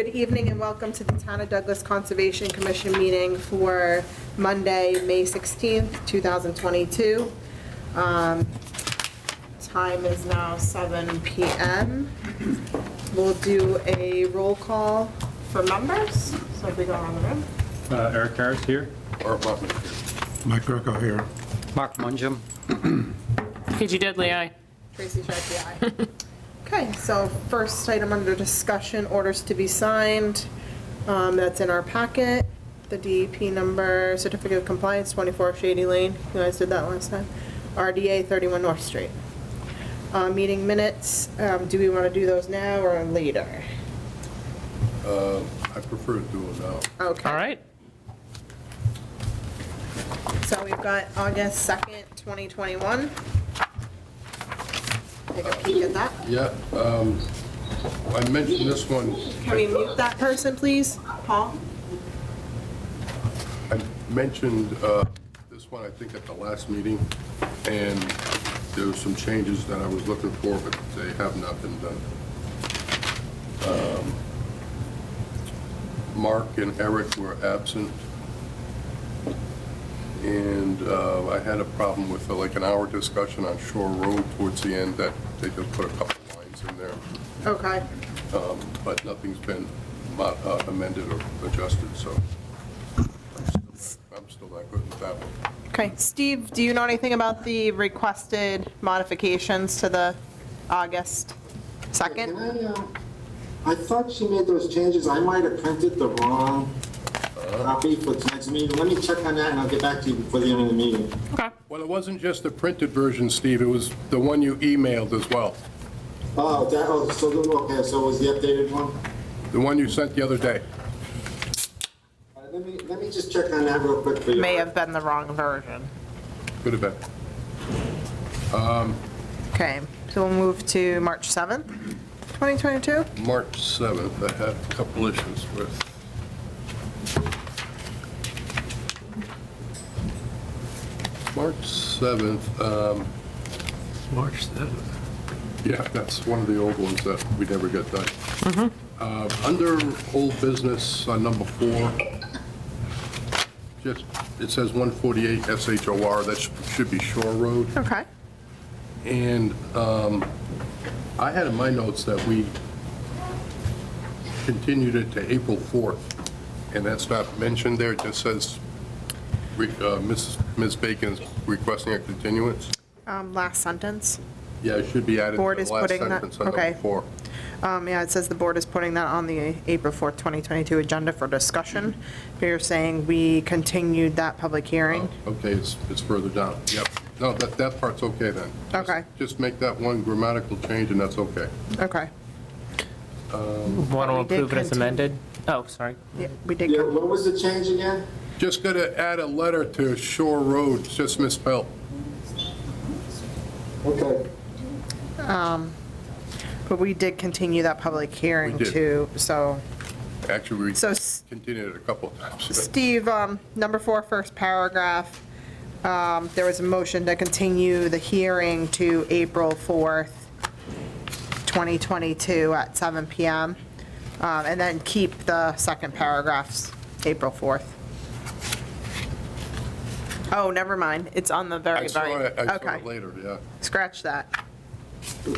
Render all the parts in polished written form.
Good evening and welcome to the Town of Douglas Conservation Commission meeting for Monday, May 16th, 2022. Time is now 7 p.m. We'll do a roll call for members. So if we go around the room. Eric Harris here. Mike Greco here. Mark Munjum. KG Deadly, aye. Tracy Sharkey, aye. Okay, so first item under discussion, orders to be signed. That's in our packet. The DEP number, Certificate of Compliance, 24 Shady Lane. You guys did that last time. RDA 31 North Street. Meeting minutes, do we want to do those now or later? I prefer to do it now. Okay. All right. So we've got August 2nd, 2021. Take a peek at that. Yeah, I mentioned this one. Can we mute that person, please? Paul? I mentioned this one, I think, at the last meeting, and there were some changes that I was looking for, but they have not been done. Mark and Eric were absent, and I had a problem with like an hour discussion on Shore Road towards the end that they just put a couple lines in there, Okay. but nothing's been amended or adjusted, so I'm still not good with that one. Okay, Steve, do you know anything about the requested modifications to the August 2nd? I thought she made those changes. I might have printed the wrong copy for tonight's meeting. Let me check on that and I'll get back to you before the end of the meeting. Okay. Well, it wasn't just the printed version, Steve, it was the one you emailed as well, Okay, so it was the updated one? the one you sent the other day. Let me just check on that real quick for you. May have been the wrong version. Could have been. Okay, so we'll move to March 7th, 2022. March 7th, I had a couple issues with. March 7th, March 7th. yeah, that's one of the old ones that we never got done. Under old business, number 4, just, it says 148 SHOR, that should be Shore Road. Okay. And I had in my notes that we continued it to April 4th, and that's not mentioned there, it just says Ms. Bacon's requesting a continuance. Last sentence. Yeah, it should be added to Board the is last putting that- sentence on okay. number 4. Yeah, it says the board is putting that on the April 4th, 2022 agenda for discussion. You're saying we continued that public hearing? Okay, it's further down, yep. No, that part's okay then. Okay. Just make that one grammatical change and that's okay. Okay. Want to we did approve it as continue. amended? Oh, sorry. Yeah, we did. Yeah, what was the change again? Just got to add a letter to Shore Road, it's just misspelled. Okay. But we did continue that public hearing We did. too, so. Actually, we So continued it a couple of times. Steve, number 4, first paragraph, there was a motion to continue the hearing to April 4th, 2022 at 7 PM. And then keep the second paragraphs, April 4th. Oh, never mind. It's on the I very, saw very, it okay. later, yeah. Scratch that.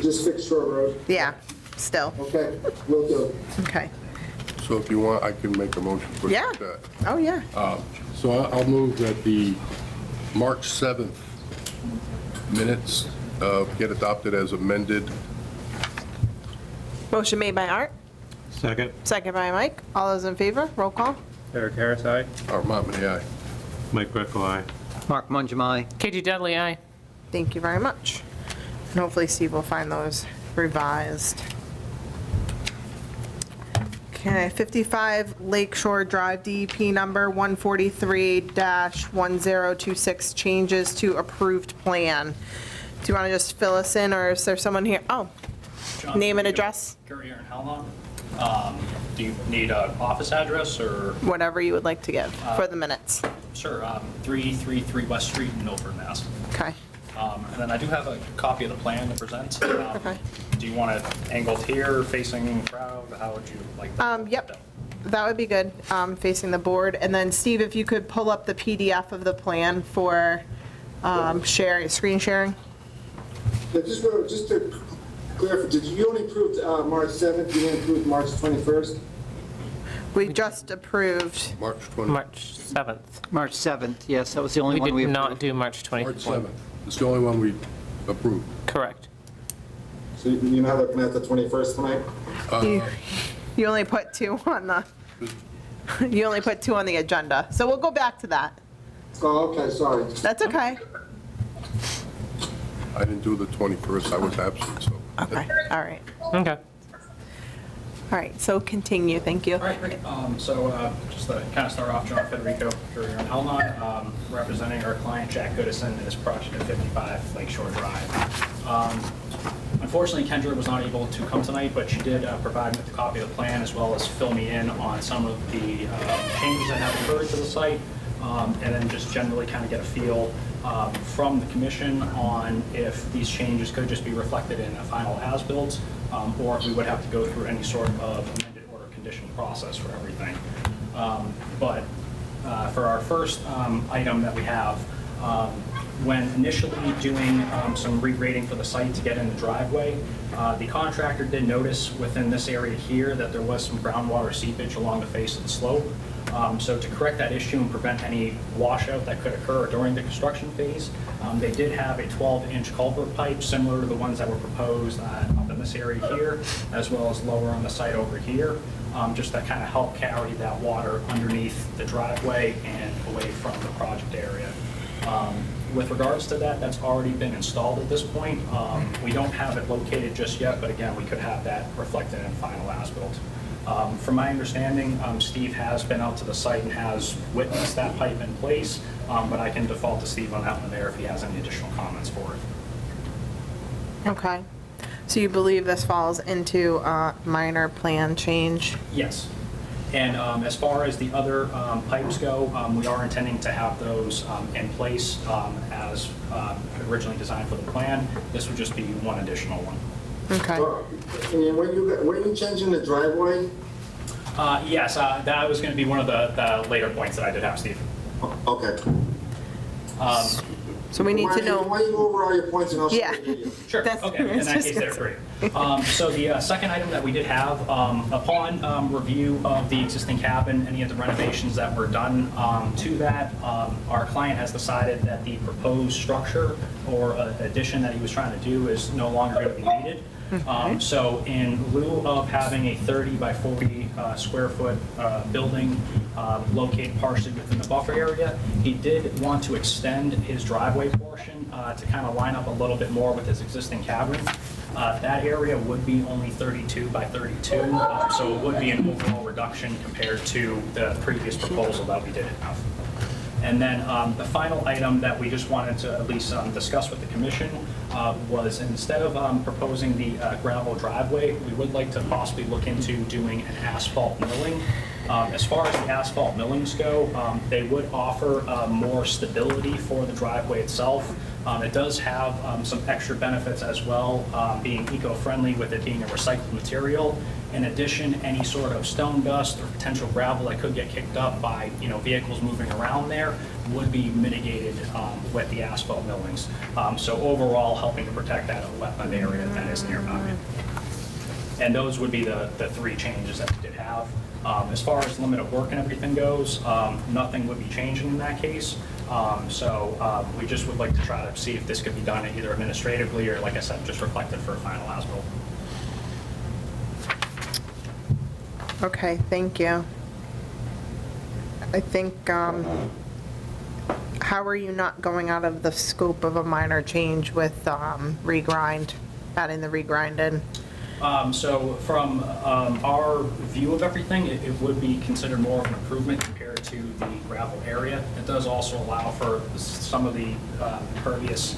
Just fix Shore Road. Yeah, still. Okay, will do. Okay. So if you want, I can make a motion for Yeah. that. Oh, yeah. So I'll move that the March 7th minutes get adopted as amended. Motion made by Art, Second. second by Mike. All those in favor? Roll call. Eric Harris, aye. Armand, aye. Mike Greco, aye. Mark Munjum, aye. KG Deadly, aye. Thank you very much. And hopefully Steve will find those revised. Okay, 55 Lakeshore Drive, DEP number 143-1026, changes to approved plan. Do you want to just fill us in, or is there someone here? Oh, John, name and address, Courier and how long? Do you need an office address or? whatever you would like to give for the minutes. Sure, 333 West Street in Milford, Mass. Okay. And then I do have a copy of the plan to present. Okay. Do Do you want it angled here, facing crowd? How would you like that? Yep, that would be good, facing the board. And then Steve, if you could pull up the PDF of the plan for screen sharing. Yeah, just to clarify, did you only approve March 7th, you didn't approve March 21st? We just approved, March 20, March 7th. March 7th, yes, that was the only We one did we not approved. do March March 24th. 7th. It's the only one we approved. Correct. So you're not looking at the 21st tonight? you only put two on the, you only put two on the agenda. So we'll go back to that. Oh, okay, sorry. That's okay. I didn't do the 21st, I was absent, so. Okay, all right. Okay. All right, so continue, thank you. All right, great. Just to kind of start off, John Federico, here in Elmont, representing our client Jack Goodison in this project at 55 Lakeshore Drive. Unfortunately, Kendra was not able to come tonight, but she did provide me with a copy of the plan as well as fill me in on some of the changes that have occurred to the site, and then just generally kind of get a feel from the commission on if these changes could just be reflected in a final as-built, or if we would have to go through any sort of amended order condition process for everything. But for our first item that we have, when initially doing some regrading for the site to get in the driveway, the contractor did notice within this area here that there was some groundwater seepage along the face of the slope. So to correct that issue and prevent any washout that could occur during the construction phase, they did have a 12-inch culvert pipe similar to the ones that were proposed up in this area here, as well as lower on the site over here, just to kind of help carry that water underneath the driveway and away from the project area. With regards to that, that's already been installed at this point. We don't have it located just yet, but again, we could have that reflected in final as-built. From my understanding, Steve has been out to the site and has witnessed that pipe in place, but I can default to Steve on that one there if he has any additional comments for it. Okay. So you believe this falls into minor plan change? Yes. And as far as the other pipes go, we are intending to have those in place as originally designed for the plan. This would just be one additional one. Okay. And when you changing the driveway? Yes, that was going to be one of the later points that I did have, Steve. Okay. So we need to know. Why don't you go over all your points and I'll show Yeah. you the video? Sure, That's- okay, in that case, they're great. So the second item that we did have, upon review of the existing cabin, any of the renovations that were done to that, our client has decided that the proposed structure or addition that he was trying to do is no longer going to be needed. So in lieu of having a 30 by 40 square foot building located partially within the buffer area, he did want to extend his driveway portion to kind of line up a little bit more with his existing cabin. That area would be only 32 by 32, so it would be an overall reduction compared to the previous proposal that we did have. And then the final item that we just wanted to at least discuss with the commission was instead of proposing the gravel driveway, we would like to possibly look into doing an asphalt milling. As far as the asphalt millings go, they would offer more stability for the driveway itself. It does have some extra benefits as well, being eco-friendly with it being a recycled material. In addition, any sort of stone dust or potential gravel that could get kicked up by vehicles moving around there would be mitigated with the asphalt millings. So overall, helping to protect that wetland area that is nearby. And those would be the three changes that we did have. As far as limit of work and everything goes, nothing would be changing in that case. So we just would like to try to see if this could be done either administratively or, like I said, just reflected for a final as-built. Okay, thank you. I think, how are you not going out of the scope of a minor change with regrind, adding the regrind in? So from our view of everything, it would be considered more of an improvement compared to the gravel area. It does also allow for some of the impervious,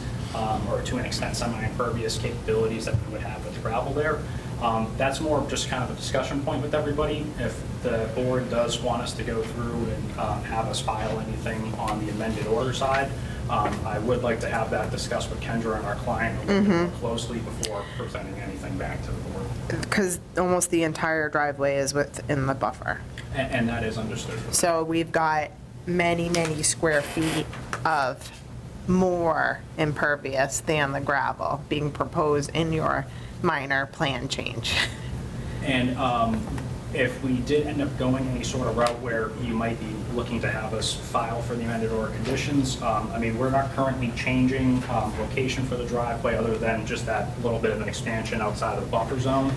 or to an extent semi-impervious capabilities that we would have with the gravel there. That's more of just kind of a discussion point with everybody. If the board does want us to go through and have us file anything on the amended order side, I would like to have that discussed with Kendra and our client a little bit more closely before presenting anything back to the board. Because almost the entire driveway is within the buffer. And that is understood. So we've got many, many square feet of more impervious than the gravel being proposed in your minor plan change. And if we did end up going any sort of route where you might be looking to have us file for the amended order conditions, I mean, we're not currently changing location for the driveway other than just that little bit of an expansion outside of the buffer zone.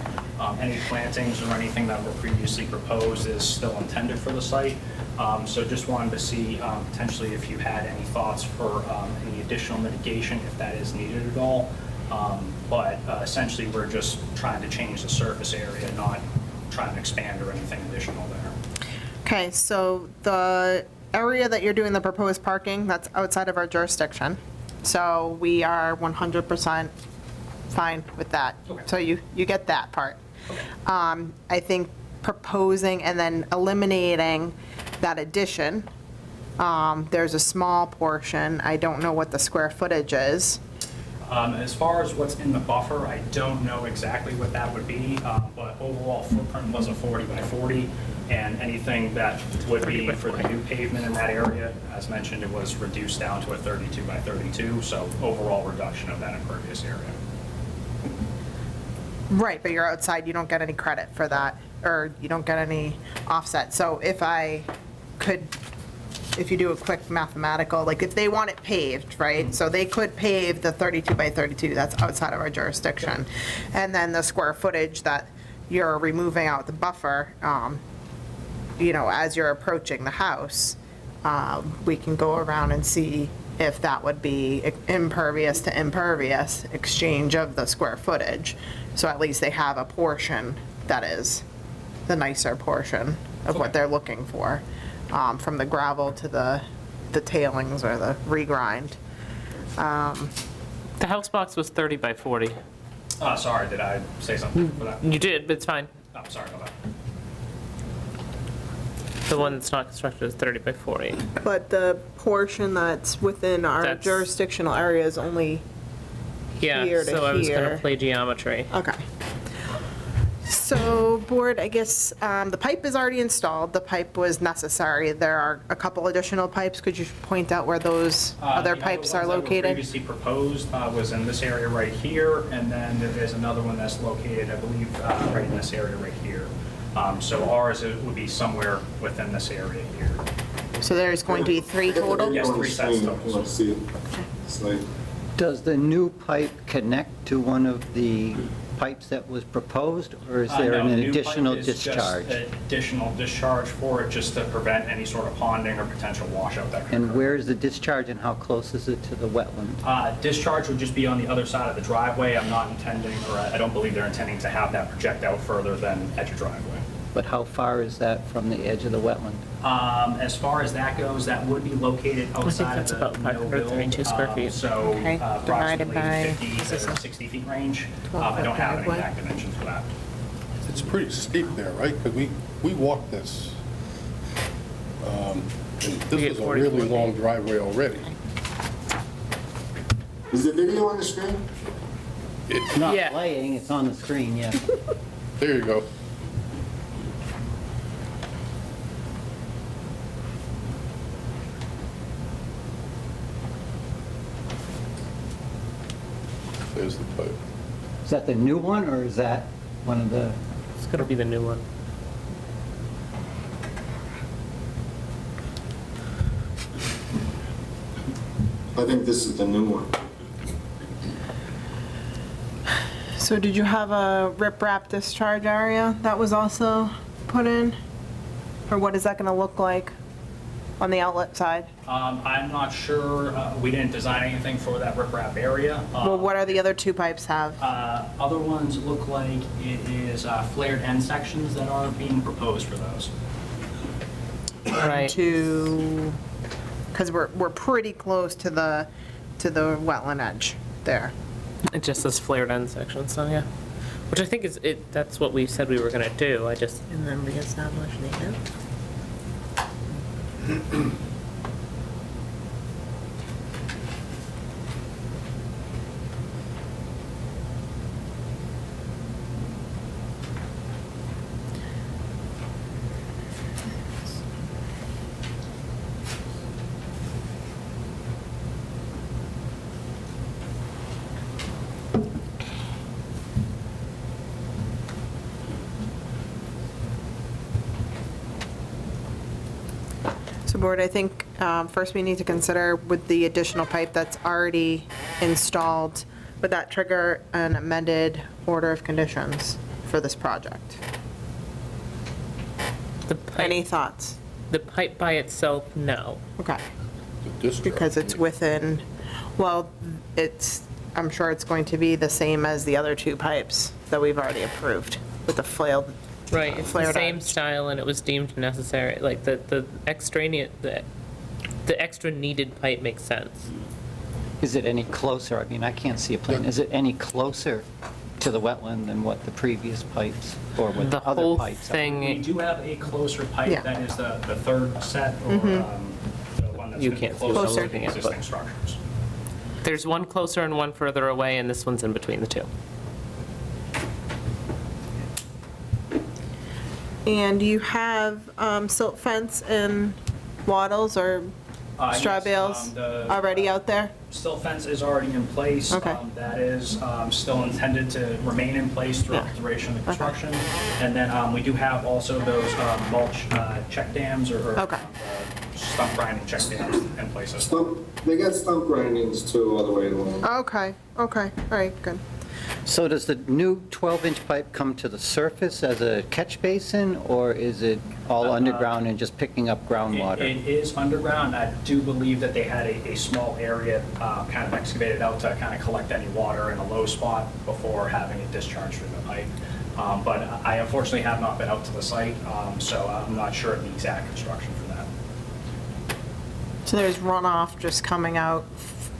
Any plantings or anything that were previously proposed is still intended for the site. So just wanted to see potentially if you had any thoughts for any additional mitigation, if that is needed at all. But essentially, we're just trying to change the surface area, not trying to expand or anything additional there. Okay, so the area that you're doing the proposed parking, that's outside of our jurisdiction. So we are 100% fine with that. Okay. So you get that part. I think proposing and then eliminating that addition, there's a small portion, I don't know what the square footage is. As far as what's in the buffer, I don't know exactly what that would be, but overall footprint was a 40 by 40, and anything that would be for the new pavement in that area, as mentioned, it was reduced down to a 32 by 32, so overall reduction of that impervious area. Right, but you're outside, you don't get any credit for that, or you don't get any offset. So if I could, if you do a quick mathematical, like if they want it paved, right? So they could pave the 32 by 32, that's outside of our jurisdiction. And then the square footage that you're removing out the buffer, you know, as you're approaching the house, we can go around and see if that would be impervious to impervious exchange of the square footage. So at least they have a portion that is the nicer portion of what they're looking for, from the gravel to the tailings or the regrind. The house box was 30 by 40. Sorry, did I say something for that? You did, but it's fine. Oh, sorry about that. The one that's not constructed is 30 by 40. But the portion that's within our That's- jurisdictional area is only Yeah, here to so I was going here. to play geometry. Okay. So, board, I guess, the pipe is already installed, the pipe was necessary, there are a couple additional pipes, could you point out where those other The pipes are ones that were located? previously proposed was in this area right here, and then there's another one that's located, I believe, right in this area right here. So ours it would be somewhere within this area here. So there's going to be 3 total? Yes, 3 sets total. Let's see it. It's like, Does the new pipe connect to one of the pipes that was proposed, or is there No, an new pipe additional is just discharge? Additional discharge for it, just to prevent any sort of ponding or potential washout that could And occur. where is the discharge and how close is it to the wetland? Discharge would just be on the other side of the driveway. I'm not intending, or I don't believe they're intending to have that project out further than edge of driveway. But how far is that from the edge of the wetland? As far as that goes, that would be located outside of that's the about 532 square feet. So Okay, divided by- approximately 50 to 60 feet range. I don't have an driveway. exact dimensions for that. It's pretty steep there, right? Because we walked this. And get this was a 40 really feet. long driveway already. is the video on the screen? It's not Yeah. playing, it's on the screen, yeah. There you go. There's the pipe. Is that the new one, or is that one of the, It's going to be the new one. I think this is the new one. So did you have a riprap discharge area that was also put in? Or what is that gonna look like on the outlet side? I'm not sure, we didn't design anything for that riprap area. Well, what are the other 2 pipes have? Other ones look like it is flared end sections that are being proposed for those. Right. Because we're pretty close to the wetland edge there. It just says flared end section, so yeah. Which I think that's what we said we were gonna do, I just, And then reestablish native. So board, I think first we need to consider with the additional pipe that's already installed, would that trigger an amended order of conditions for this project? Any thoughts? the pipe by itself, no. Okay, The discharge. because it's within, well, I'm sure it's going to be the same as the other two pipes that we've already approved with the flailed. Right, it's the Flared same edge. style and it was deemed necessary, like the extraneous, the extra needed pipe makes sense. Is it any closer? I mean, I can't see a plan. Is it any closer to the wetland than what the previous pipes or what The other whole pipes are? We thing, do have a closer Yeah. pipe that is the third set, or the one that's You going to be can't see what I'm closer to looking the at, but- existing structures. there's one closer and one further away, and this one's in between the two. And you have silt fence and wattles or straw Yes, bales the already out there? Silt fence is already in place. Okay. That is still intended to remain in place throughout Yeah. the duration of the construction. And then we do have also those mulch check dams or Okay. stump grinding check dams in place as well. They got stump grindings too, all the way along. Okay, all right, good. So does the new 12-inch pipe come to the surface as a catch basin, or is it all underground and just picking up groundwater? It is underground. I do believe that they had a small area kind of excavated out to kind of collect any water in a low spot before having it discharged through the pipe. But I unfortunately have not been out to the site, so I'm not sure of the exact construction for that. So there's runoff just coming out,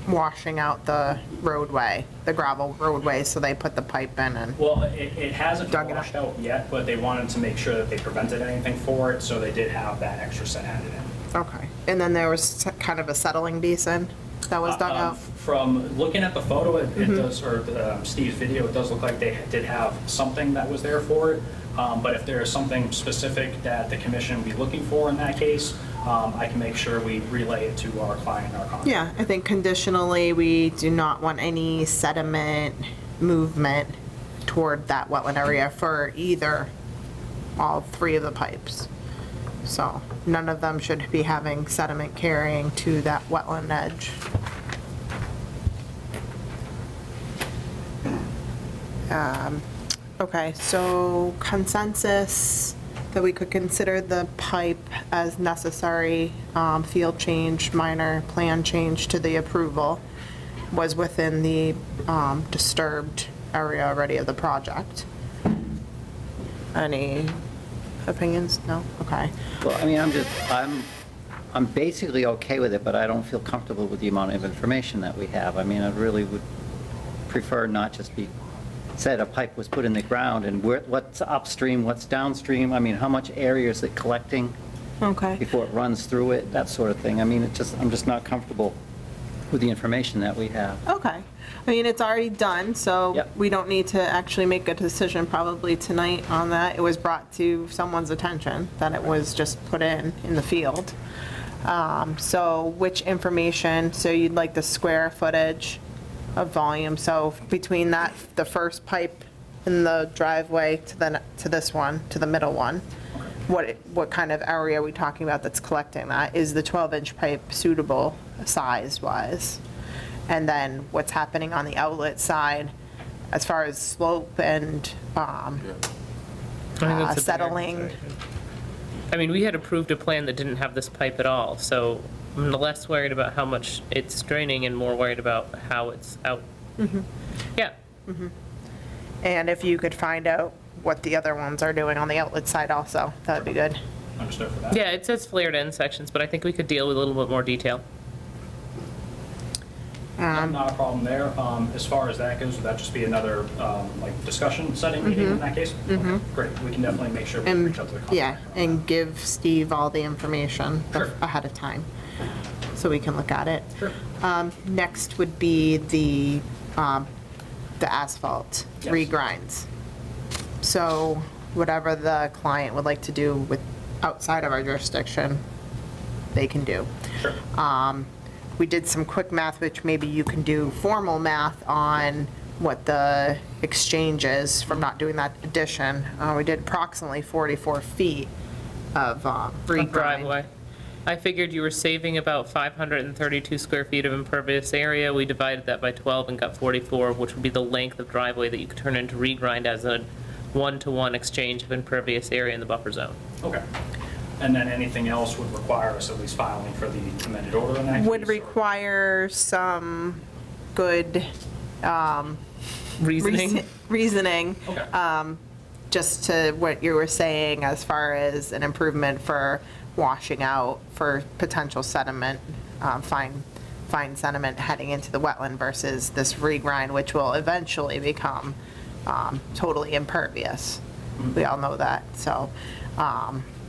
washing out the roadway, the gravel roadway, so they put the pipe in and, Well, it hasn't Dug it washed out yet, but they wanted to make sure that they prevented anything for it, so they did have that extra set added in. okay. And then there was kind of a settling basin that was dug out? From looking at the photo, it does, or Steve's video, it does look like they did have something that was there for it. But if there is something specific that the commission would be looking for in that case, I can make sure we relay it to our client, our contractor. Yeah, I think conditionally, we do not want any sediment movement toward that wetland area for all three of the pipes. So none of them should be having sediment carrying to that wetland edge. Okay, so consensus that we could consider the pipe as necessary, field change, minor plan change to the approval was within the disturbed area already of the project. Any opinions? No? Okay. Well, I mean, I'm basically okay with it, but I don't feel comfortable with the amount of information that we have. I mean, I really would prefer not just be said a pipe was put in the ground and what's upstream, what's downstream. I mean, how much area is it collecting Okay. before it runs through it, that sort of thing. I mean, I'm just not comfortable with the information that we have. Okay. I mean, it's already done, so Yep. we don't need to actually make a decision probably tonight on that. It was brought to someone's attention that it was just put in the field. So which information, so you'd like the square footage of volume, so between that, the first pipe in the driveway to this one, to the middle one, what kind of area are we talking about that's collecting that? Is the 12-inch pipe suitable size-wise? And then what's happening on the outlet side as far as slope and I think that's a bigger settling? consideration. I mean, we had approved a plan that didn't have this pipe at all, so I'm less worried about how much it's draining and more worried about how it's out. Yeah, And if you could find out what the other ones are doing on the outlet side also, that'd be good. Understood for that. yeah, it says flared end sections, but I think we could deal with a little bit more detail. Not a problem there. As far as that goes, would that just be another, like, discussion setting meeting in that case? Okay, great, we can definitely make sure we And, reach out to the contractor. yeah, and give Steve all the information Sure. ahead of time, so we can look at it. Sure. Next would be the asphalt Yes. regrinds. So whatever the client would like to do with, outside of our jurisdiction, they can do. Sure. We did some quick math, which maybe you can do formal math on what the exchange is from not doing that addition. We did approximately 44 feet of A regrind. driveway. I figured you were saving about 532 square feet of impervious area. We divided that by 12 and got 44, which would be the length of driveway that you could turn into regrind as a one-to-one exchange of impervious area in the buffer zone. Okay. And then anything else would require us at least filing for the amended order in that case? Would or- require some good Reasoning? reasoning, Okay. just to what you were saying as far as an improvement for washing out for potential sediment, fine sediment heading into the wetland versus this regrind, which will eventually become totally impervious. We all know that, so,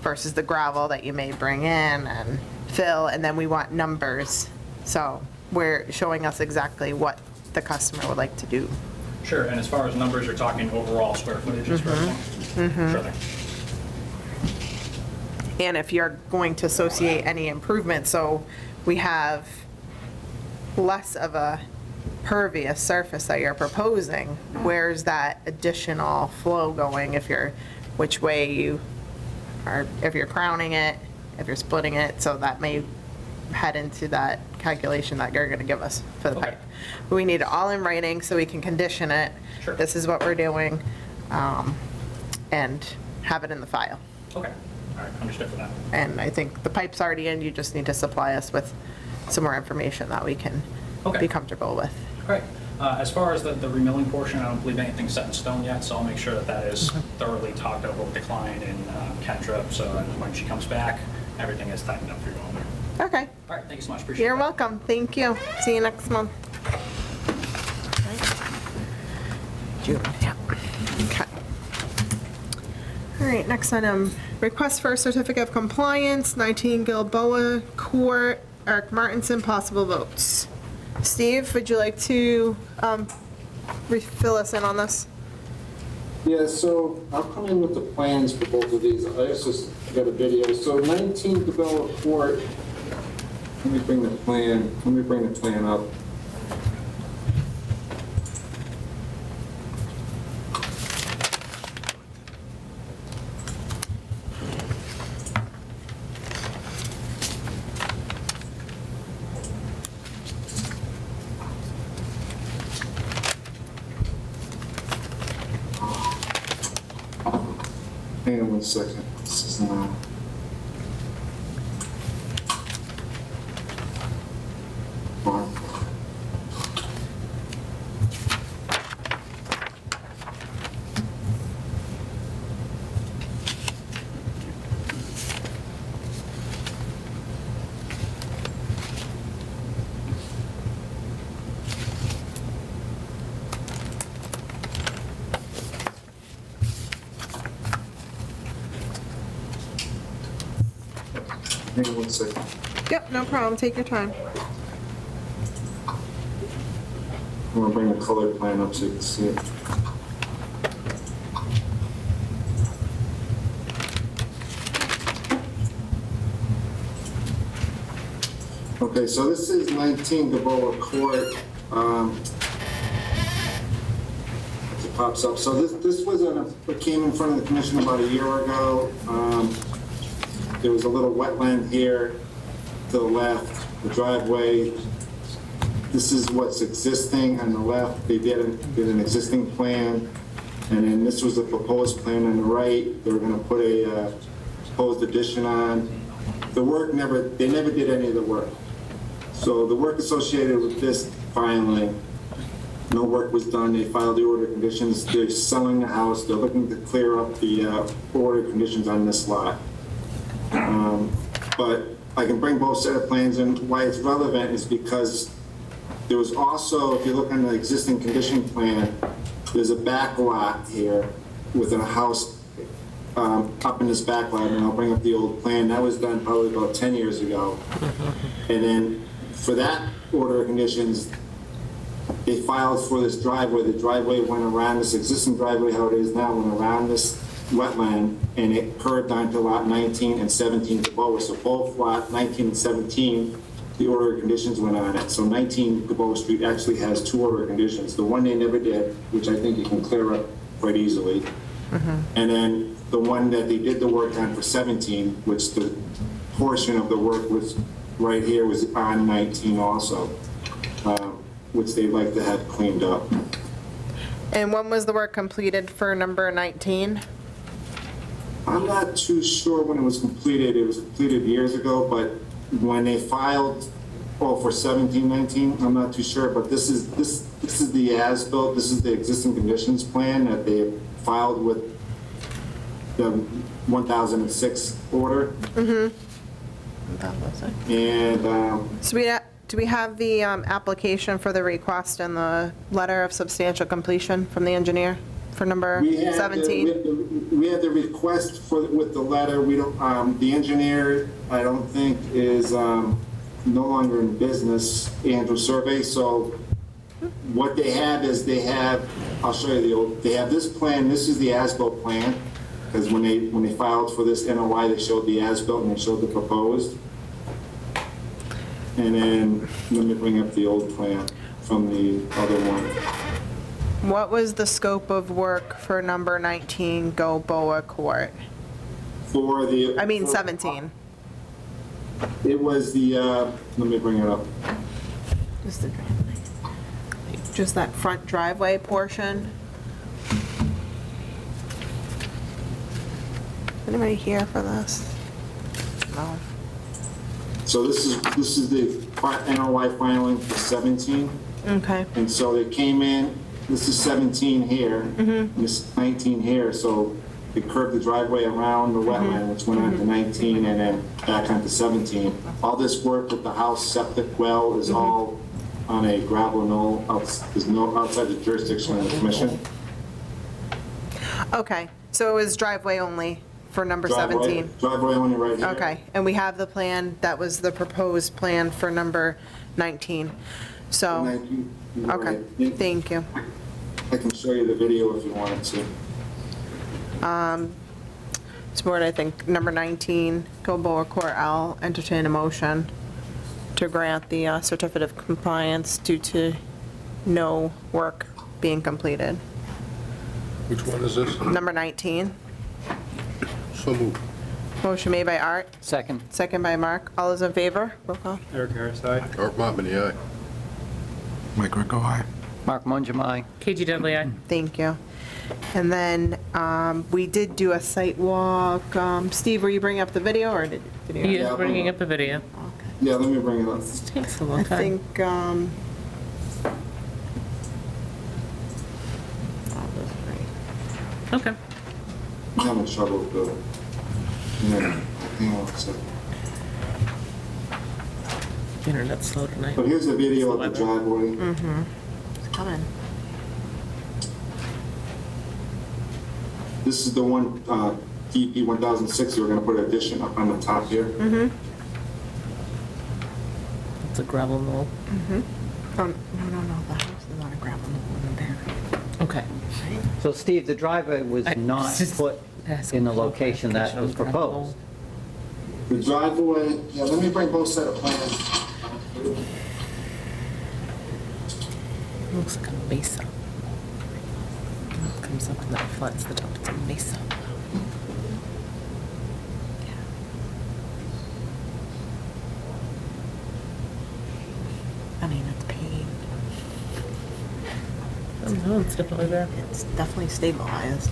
versus the gravel that you may bring in and fill, and then we want numbers. So we're showing us exactly what the customer would like to do. Sure, and as far as numbers, you're talking overall square footages for everything? Sure thing. And if you're going to associate any improvement, so we have less of a pervious surface that you're proposing, where's that additional flow going if you're, which way you are, if you're crowning it, if you're splitting it, so that may head into that calculation that you're gonna give us for the Okay. pipe. But we need it all in writing so we can condition it. Sure. This is what we're doing, and have it in the file. Okay, all right, understood for that. And I think the pipe's already in, you just need to supply us with some more information that we can Okay. be comfortable with. All right, as far as the remilling portion, I don't believe anything's set in stone yet, so I'll make sure that that is thoroughly talked over with the client and Kendra, so that when she comes back, everything is tightened up for you all there. Okay, All right, thank you so much, appreciate it. you're welcome, thank you. See you next month. June, yeah. Okay. All right, next item, request for a certificate of compliance, 19 Ebola Court, Eric Martinson, possible votes. Steve, would you like to fill us in on this? Yeah, so I'll come in with the plans for both of these. I just got a video. So 19 Ebola Court, let me bring the plan up. Hang on one second. This is not. Hang on one second. Yep, no problem, take your time. I'm gonna bring the color plan up so you can see it. Okay, so this is 19 Ebola Court. As it pops up. So this was what came in front of the commission about a year ago. There was a little wetland here to the left, the driveway. This is what's existing on the left. They did an existing plan, and then this was the proposed plan on the right. They were going to put a proposed addition on. The work they never did any of the work. So the work associated with this filing, no work was done. They filed the order conditions. They're selling the house. They're looking to clear up the order conditions on this lot. But I can bring both set of plans, and why it's relevant is because There was also, if you look on the existing condition plan, there's a back lot here within a house up in this back lot, and I'll bring up the old plan. That was done probably about 10 years ago. And then for that order of conditions, they filed for this driveway. The driveway went around this existing driveway, how it is now, went around this wetland, and it curved onto lot 19 and 17 Gilboa. So both lot 19 and 17, the order of conditions went on it. So 19 Gilboa Street actually has 2 order of conditions. The one they never did, which I think you can clear up quite easily. And then the one that they did the work on for 17, which the portion of the work was right here, was on 19 also, which they'd like to have cleaned up. And when was the work completed for number 19? I'm not too sure when it was completed. It was completed years ago, but when they filed, for 17, 19, I'm not too sure, but this is the as-built, this is the existing conditions plan that they filed with the 1006 order. That was it. And So do we have the application for the request and the letter of substantial completion from the engineer for number we have 17? we have the request with the letter. We don't, the engineer, I don't think, is no longer in business, Andrew Survey. So what they have is I'll show you they have this plan. This is the as-built plan, because when they filed for this NOI, they showed the as-built and they showed the proposed. And then let me bring up the old plan from the other one. What was the scope of work for number 19 Gilboa Court? For the... 17. It was the, let me bring it up. Just the driveway. Just that front driveway portion? Anybody here for this? No. So this is the NOI filing for 17. Okay. And so they came in, this is 17 here, and this is 19 here, so they curved the driveway around the wetland, which went on to 19 and then back onto 17. All this work with the house septic well is all on a gravel knoll, there's no outside the jurisdiction of the commission. Okay, so it was driveway only for number 17? Driveway only right here. Okay, and we have the plan, that was the proposed plan for number 19. So, 19, you're okay, right. thank you. I can show you the video if you wanted to. Board, I think number 19, Gilboa Court, I'll entertain a motion to grant the certificate of compliance due to no work being completed. which one is this? Number 19, So moved. motion made by Art, Second. second by Mark. All those in favor? Roll call. Eric Harris, aye. Art Monmany, aye. Mike Greco, aye. Mark Mongem, KG Dudley, aye. Thank you. And then we did do a site walk. Steve, were you bringing up the video or did you? He Yeah, is bringing up a video. Okay. Yeah, let me bring it up. This takes a I long time. think, that was great. Okay. I'm having trouble with the, hang on a second. Internet's slow tonight. But here's a video of the It's the weather. driveway. It's coming. This is the one, DP 1006, we're gonna put an addition up on the top here. It's a gravel knoll. Oh, no, the house is on a gravel knoll in there. Okay. So Steve, the driveway was I not just put asked in the him location that was proposed. The driveway, yeah, let me bring both set of plans. Looks like a mesa. It comes up and that floods the top. It's a mesa. I mean, it's paved. Oh, no, it's definitely there. It's definitely stabilized.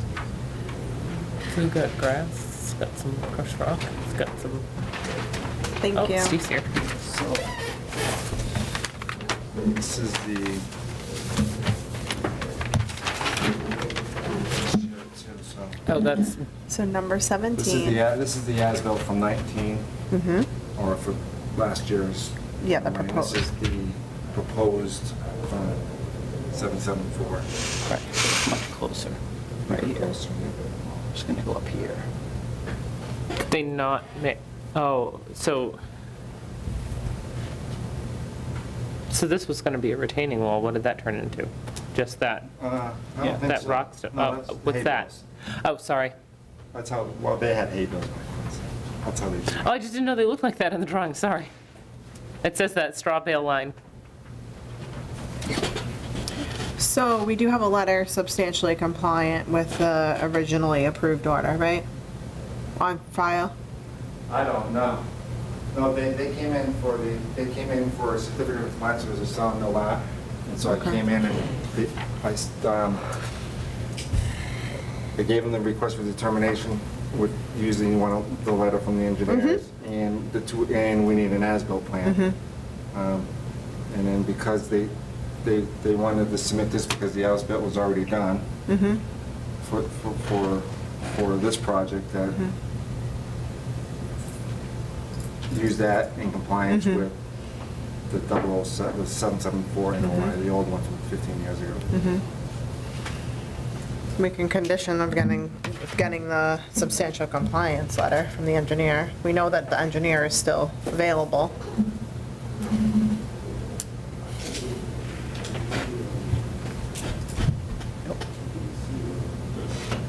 So you've got grass, it's got some crushed rock, it's got some, Thank oh, you. Steve's here. So, this is the. Oh, that's, So number 17. This is the as-built from 19, or for last year's. Yeah, the drawing. proposed. This is the proposed from 774. Right, much closer, right here. Just gonna go up here. Did they not make, oh, so this was gonna be a retaining wall, what did that turn into? Just that, I don't Yeah, think that so. rock stuff, No, oh, that's what's hay that? bales. Oh, sorry. That's how, well, they had hay bales back then. That's how they do it. Oh, I just didn't know they looked like that in the drawing, sorry. It says that straw bale line. So we do have a letter substantially compliant with the originally approved order, right? On file? I don't know. No, they came in for they came in for a certificate of compliance, it was a sawmill lot. And so I Okay. came in and they gave them the request for determination with using the letter from the engineers and and we need an as-built plan. And then because they wanted to submit this because the as-built was already done for this project, that use that in compliance with the 007, the 774 NOI, the old one from 15 years ago. We can condition of getting the substantial compliance letter from the engineer. We know that the engineer is still available.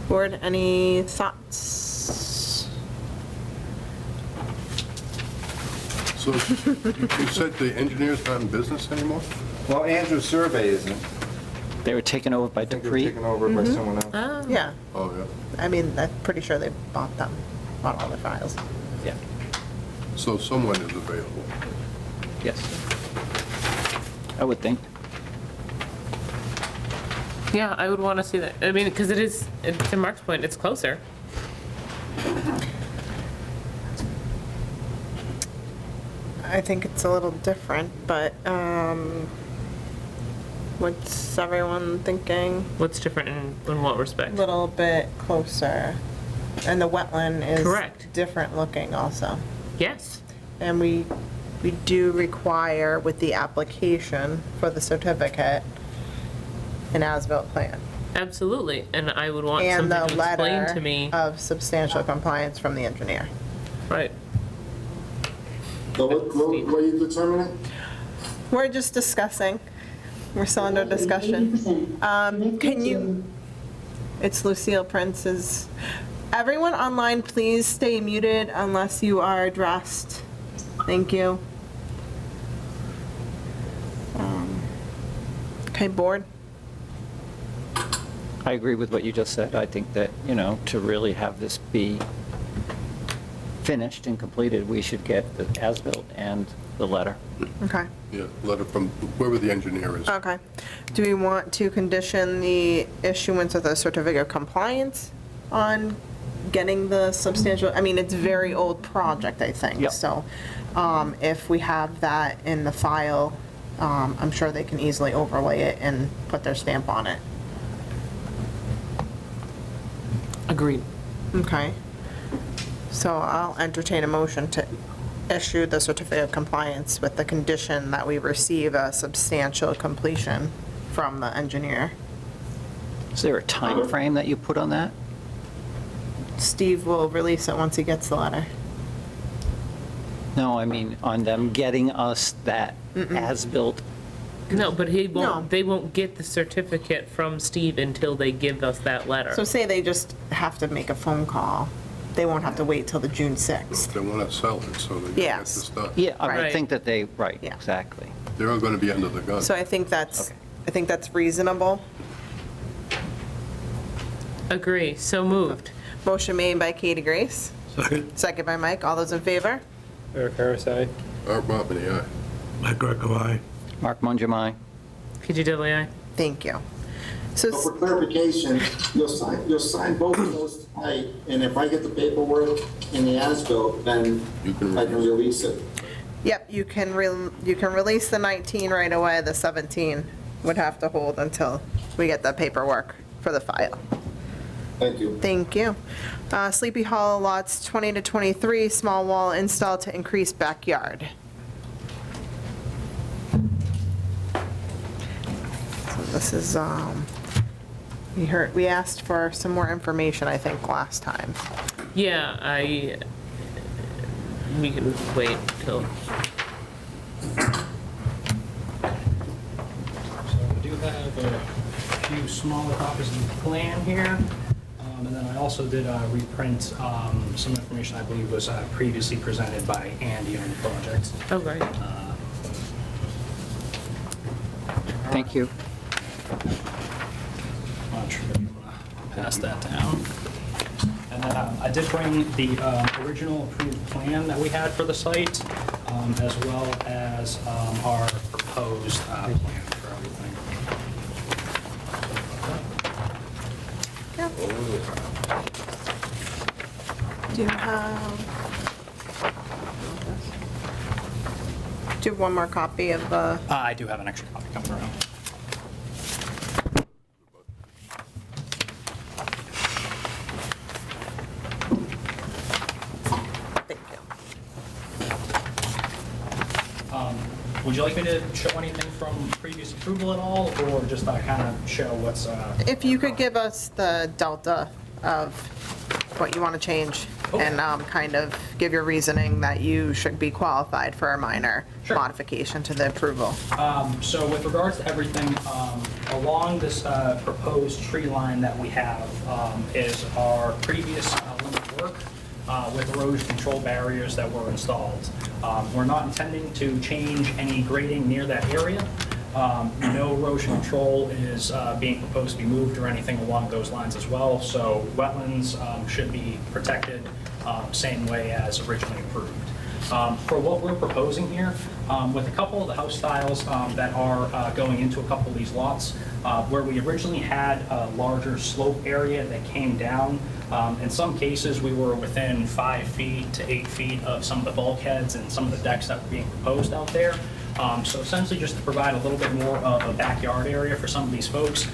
Board, any thoughts? So you said the engineer's not in business anymore? Well, Andrew's survey isn't. They were taken over by I think they were Dupree. taken over by someone else. Yeah, Oh, yeah. I mean, I'm pretty sure they bought them, bought all the files. Yeah, So someone is available. yes. I would think. Yeah, I would want to see that, I mean, because it is, to Mark's point, it's closer. I think it's a little different, but, what's everyone thinking? What's different in what A respect? little bit closer. And the wetland is Correct. different looking also. Yes, And we do require with the application for the certificate, an as-built plan. absolutely, and I would want And something the to explain letter to me. of substantial compliance from the engineer. Right, So what are you determining? We're just discussing. We're still under discussion. Can you, it's Lucille Prince's, everyone online, please stay muted unless you are addressed. Thank you. Okay, board? I agree with what you just said. I think that, to really have this be finished and completed, we should get the as-built and the letter. Okay. Yeah, letter from whoever the engineer is. Okay. Do we want to condition the issuance of the certificate of compliance on getting the substantial, I mean, it's a very old project, I think. Yep. So if we have that in the file, I'm sure they can easily overlay it and put their stamp on it. agreed. Okay. So I'll entertain a motion to issue the certificate of compliance with the condition that we receive a substantial completion from the engineer. Is there a time frame that you put on that? Steve will release it once he gets the letter. No, I mean, on them getting us that as-built. No, but he No. won't, they won't get the certificate from Steve until they give us that letter. So say they just have to make a phone call. They won't have to wait till the June 6th. They want to sell it, so they get Yes. this done. Yeah, I Right. would think that they, right, Yeah. exactly. They're all going to be under the gun. So I think that's, Okay. I think that's reasonable. Agree, so moved. Motion made by Katie Grace, Second. second by Mike. All those in favor? Eric Harris, aye. Art Robin, aye. Mike Greco, aye. Mark Mongemi. PG Diddley, aye. Thank you. So, So for clarification, you'll sign both of those tonight, and if I get the paperwork in the as-built, then You can I can release it. yep, you can release the 19 right away. The 17 would have to hold until we get the paperwork for the file. Thank you. Thank you. Sleepy Hollow lots 20 to 23, small wall install to increase backyard. This is, we asked for some more information, I think, last time. Yeah, we can wait till, So I do have a few smaller copies of the plan here. And then I also did reprint some information I believe was previously presented by Andy on the project. oh, right. Thank you. I'm sure you want to pass that down. And then I did bring the original approved plan that we had for the site, as well as our proposed plan for everything. Do you have one more copy of the? I do have an extra copy coming around. Thank you. Would you like me to show anything from previous approval at all, or just kind of show what's? If you could give us the delta of what you want to change and kind of give your reasoning that you should be qualified for a minor Sure. modification to the approval. So with regards to everything, along this proposed tree line that we have is our previous limit work with erosion control barriers that were installed. We're not intending to change any grading near that area. No erosion control is being proposed to be moved or anything along those lines as well, so wetlands should be protected same way as originally approved. For what we're proposing here, with a couple of the house styles that are going into a couple of these lots, where we originally had a larger slope area that came down, in some cases, we were within 5 feet to 8 feet of some of the bulkheads and some of the decks that were being proposed out there. So essentially, just to provide a little bit more of a backyard area for some of these folks,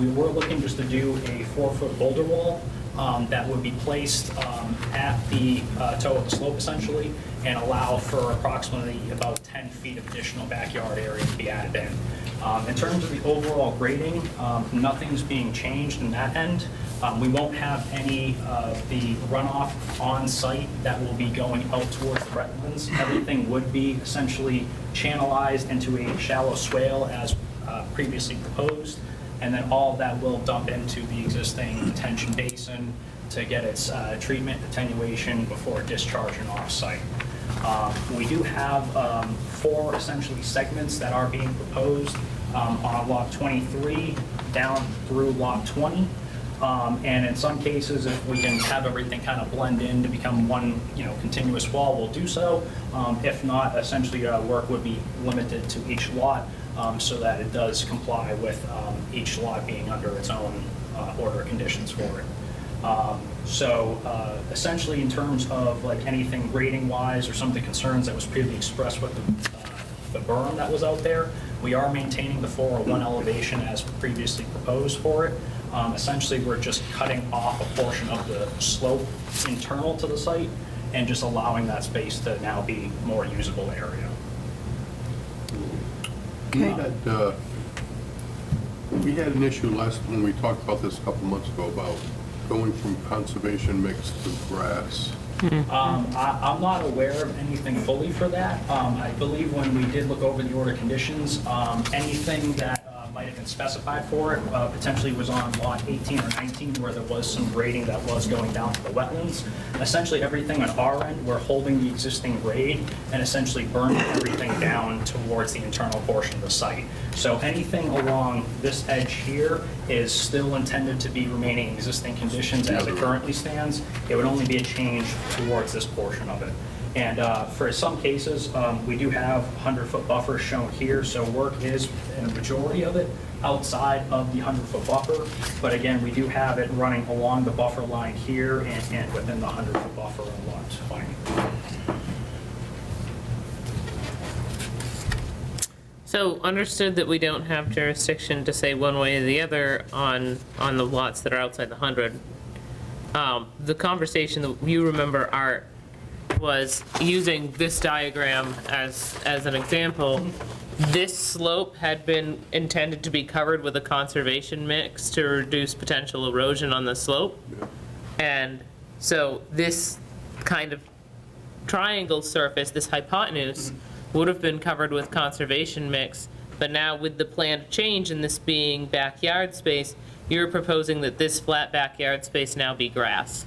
we were looking just to do a 4-foot boulder wall that would be placed at the toe of the slope essentially, and allow for approximately about 10 feet of additional backyard area to be added in. In terms of the overall grading, nothing's being changed in that end. We won't have any of the runoff on site that will be going out towards the wetlands. Everything would be essentially channelized into a shallow swale as previously proposed, and then all of that will dump into the existing detention basin to get its treatment attenuation before discharging off-site. We do have 4 essentially segments that are being proposed on lot 23 down through lot 20. And in some cases, if we can have everything kind of blend in to become one, continuous wall, we'll do so. If not, essentially, work would be limited to each lot so that it does comply with each lot being under its own order of conditions for it. So essentially, in terms of like anything grading-wise or some of the concerns that was previously expressed with the berm that was out there, we are maintaining the 401 elevation as previously proposed for it. Essentially, we're just cutting off a portion of the slope internal to the site and just allowing that space to now be more usable area. We had an issue when we talked about this a couple months ago about going from conservation mix to grass. I'm not aware of anything fully for that. I believe when we did look over the order conditions, anything that might have been specified for it potentially was on lot 18 or 19 where there was some grading that was going down to the wetlands. Essentially everything on our end, we're holding the existing grade and essentially burning everything down towards the internal portion of the site. So anything along this edge here is still intended to be remaining existing conditions as it currently stands. It would only be a change towards this portion of it. And for some cases, we do have 100-foot buffers shown here, so work is, in the majority of it, outside of the 100-foot buffer. But again, we do have it running along the buffer line here and within the 100-foot buffer on lot 20. So understood that we don't have jurisdiction to say one way or the other on the lots that are outside the 100. The conversation that you remember, was, using this diagram as an example, this slope had been intended to be covered with a conservation mix to reduce potential erosion on the slope. And so this kind of triangle surface, this hypotenuse, would have been covered with conservation mix, but now with the planned change in this being backyard space, you're proposing that this flat backyard space now be grass.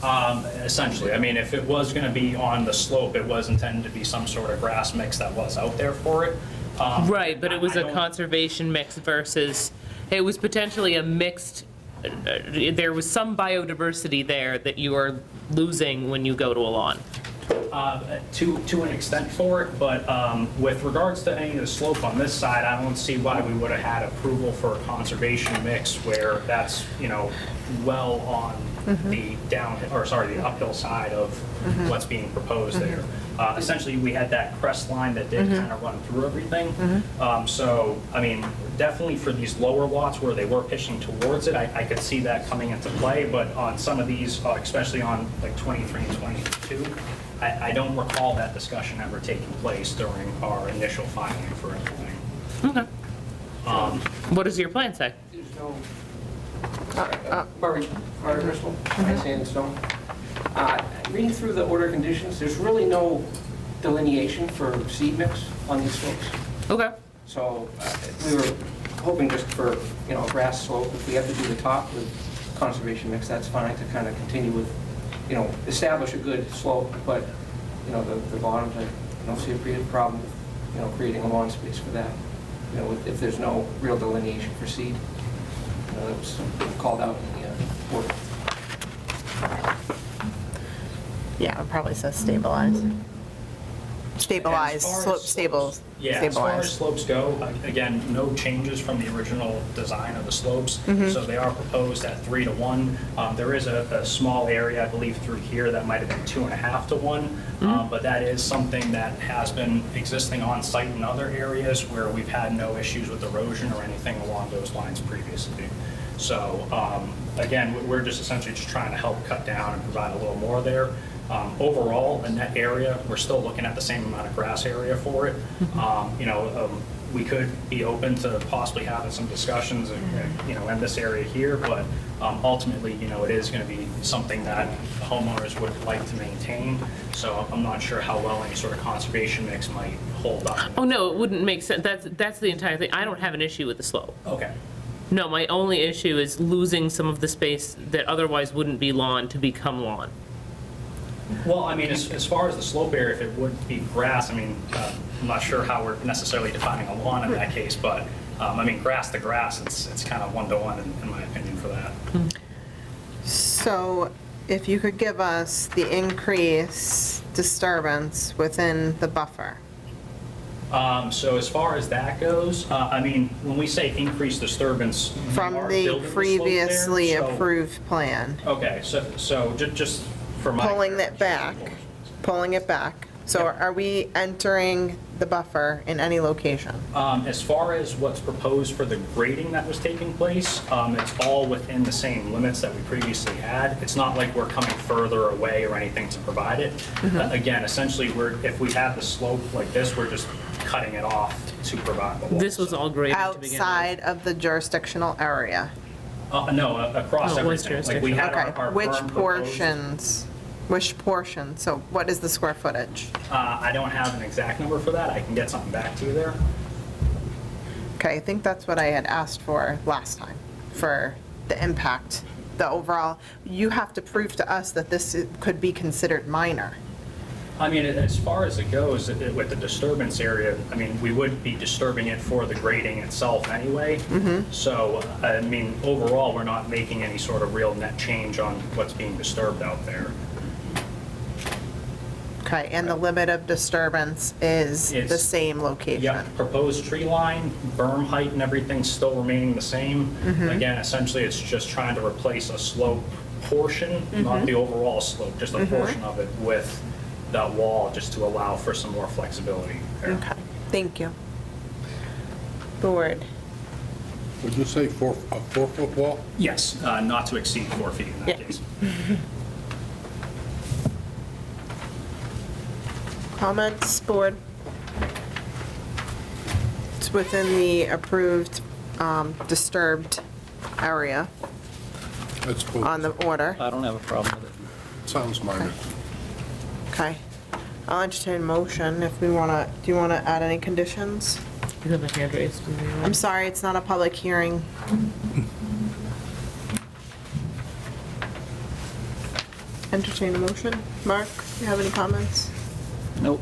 Essentially, I mean, if it was going to be on the slope, it was intended to be some sort of grass mix that was out there for it. Right, but it was I a don't- conservation mix versus, it was potentially a mixed, there was some biodiversity there that you are losing when you go to a lawn. To an extent for it, but with regards to any of the slope on this side, I don't see why we would have had approval for a conservation mix where that's, well on the the uphill side of what's being proposed there. Essentially, we had that crest line that did kind of run through everything. So, I mean, definitely for these lower lots where they were pitching towards it, I could see that coming into play, but on some of these, especially on like 23 and 22, I don't recall that discussion ever taking place during our initial filing for everything. Okay. What does your plan say? There's no, Murray Bristol, Sand and Stone. Reading through the order of conditions, there's really no delineation for seed mix on these slopes. Okay. So we were hoping just for, a grass slope. If we have to do the top with conservation mix, that's fine to kind of continue with, establish a good slope, but, the bottoms, I don't see a problem with, creating a lawn space for that. If there's no real delineation for seed. That was called out in the order. Yeah, it probably says stabilize. Stabilize, As far as slope slopes- stables, Yeah, as far as stabilize. slopes go, again, no changes from the original design of the slopes. So they are proposed at 3 to 1. There is a small area, I believe, through here that might have been 2.5 to 1. But that is something that has been existing on site in other areas where we've had no issues with erosion or anything along those lines previously. So again, we're just essentially just trying to help cut down and provide a little more there. Overall, the net area, we're still looking at the same amount of grass area for it. We could be open to possibly having some discussions, in this area here, but ultimately, it is going to be something that homeowners would like to maintain. So I'm not sure how well any sort of conservation mix might hold up. Oh, no, it wouldn't make sense. That's the entire thing. I don't have an issue with the slope. Okay. No, my only issue is losing some of the space that otherwise wouldn't be lawn to become lawn. Well, I mean, as far as the slope area, if it would be grass, I mean, I'm not sure how we're necessarily defining a lawn in that case, but, I mean, grass to grass, it's kind of 1 to 1 in my opinion for that. So if you could give us the increase disturbance within the buffer. So as far as that goes, I mean, when we say increased disturbance, we From are the building the slope there, previously so- approved plan, Okay, so just for my. pulling it back, pulling it back. So are we entering the buffer in any location? As far as what's proposed for the grading that was taking place, it's all within the same limits that we previously had. It's not like we're coming further away or anything to provide it. Again, essentially, if we have the slope like this, we're just cutting it off to provide the wall. This was all graded to begin with. Outside of the jurisdictional area? No, across No, it was everything. Like we had Okay, our which berm proposed. portions, which portion? So what is the square footage? I don't have an exact number for that. I can get something back to you there. Okay, I think that's what I had asked for last time, for the impact, the overall. You have to prove to us that this could be considered minor. I mean, as far as it goes, with the disturbance area, I mean, we would be disturbing it for the grading itself anyway. So, I mean, overall, we're not making any sort of real net change on what's being disturbed out there. Okay, and the limit of disturbance is the It's- same location? Yep, proposed tree line, berm height and everything still remaining the same. Again, essentially, it's just trying to replace a slope portion, not the overall slope, just a portion of it with that wall, just to allow for some more flexibility there. Okay, thank you. Board? Would you say a 4-foot wall? Yes, not to exceed 4 feet in that Yeah. case. comments, board? It's within the approved disturbed area That's cool. on the order. I don't have a problem with it. Sounds minor. Okay. I'll entertain a motion if we want to, do you want to add any conditions? You have a hand raised. I'm sorry, it's not a public hearing. Entertain a motion. Mark, you have any comments? Nope.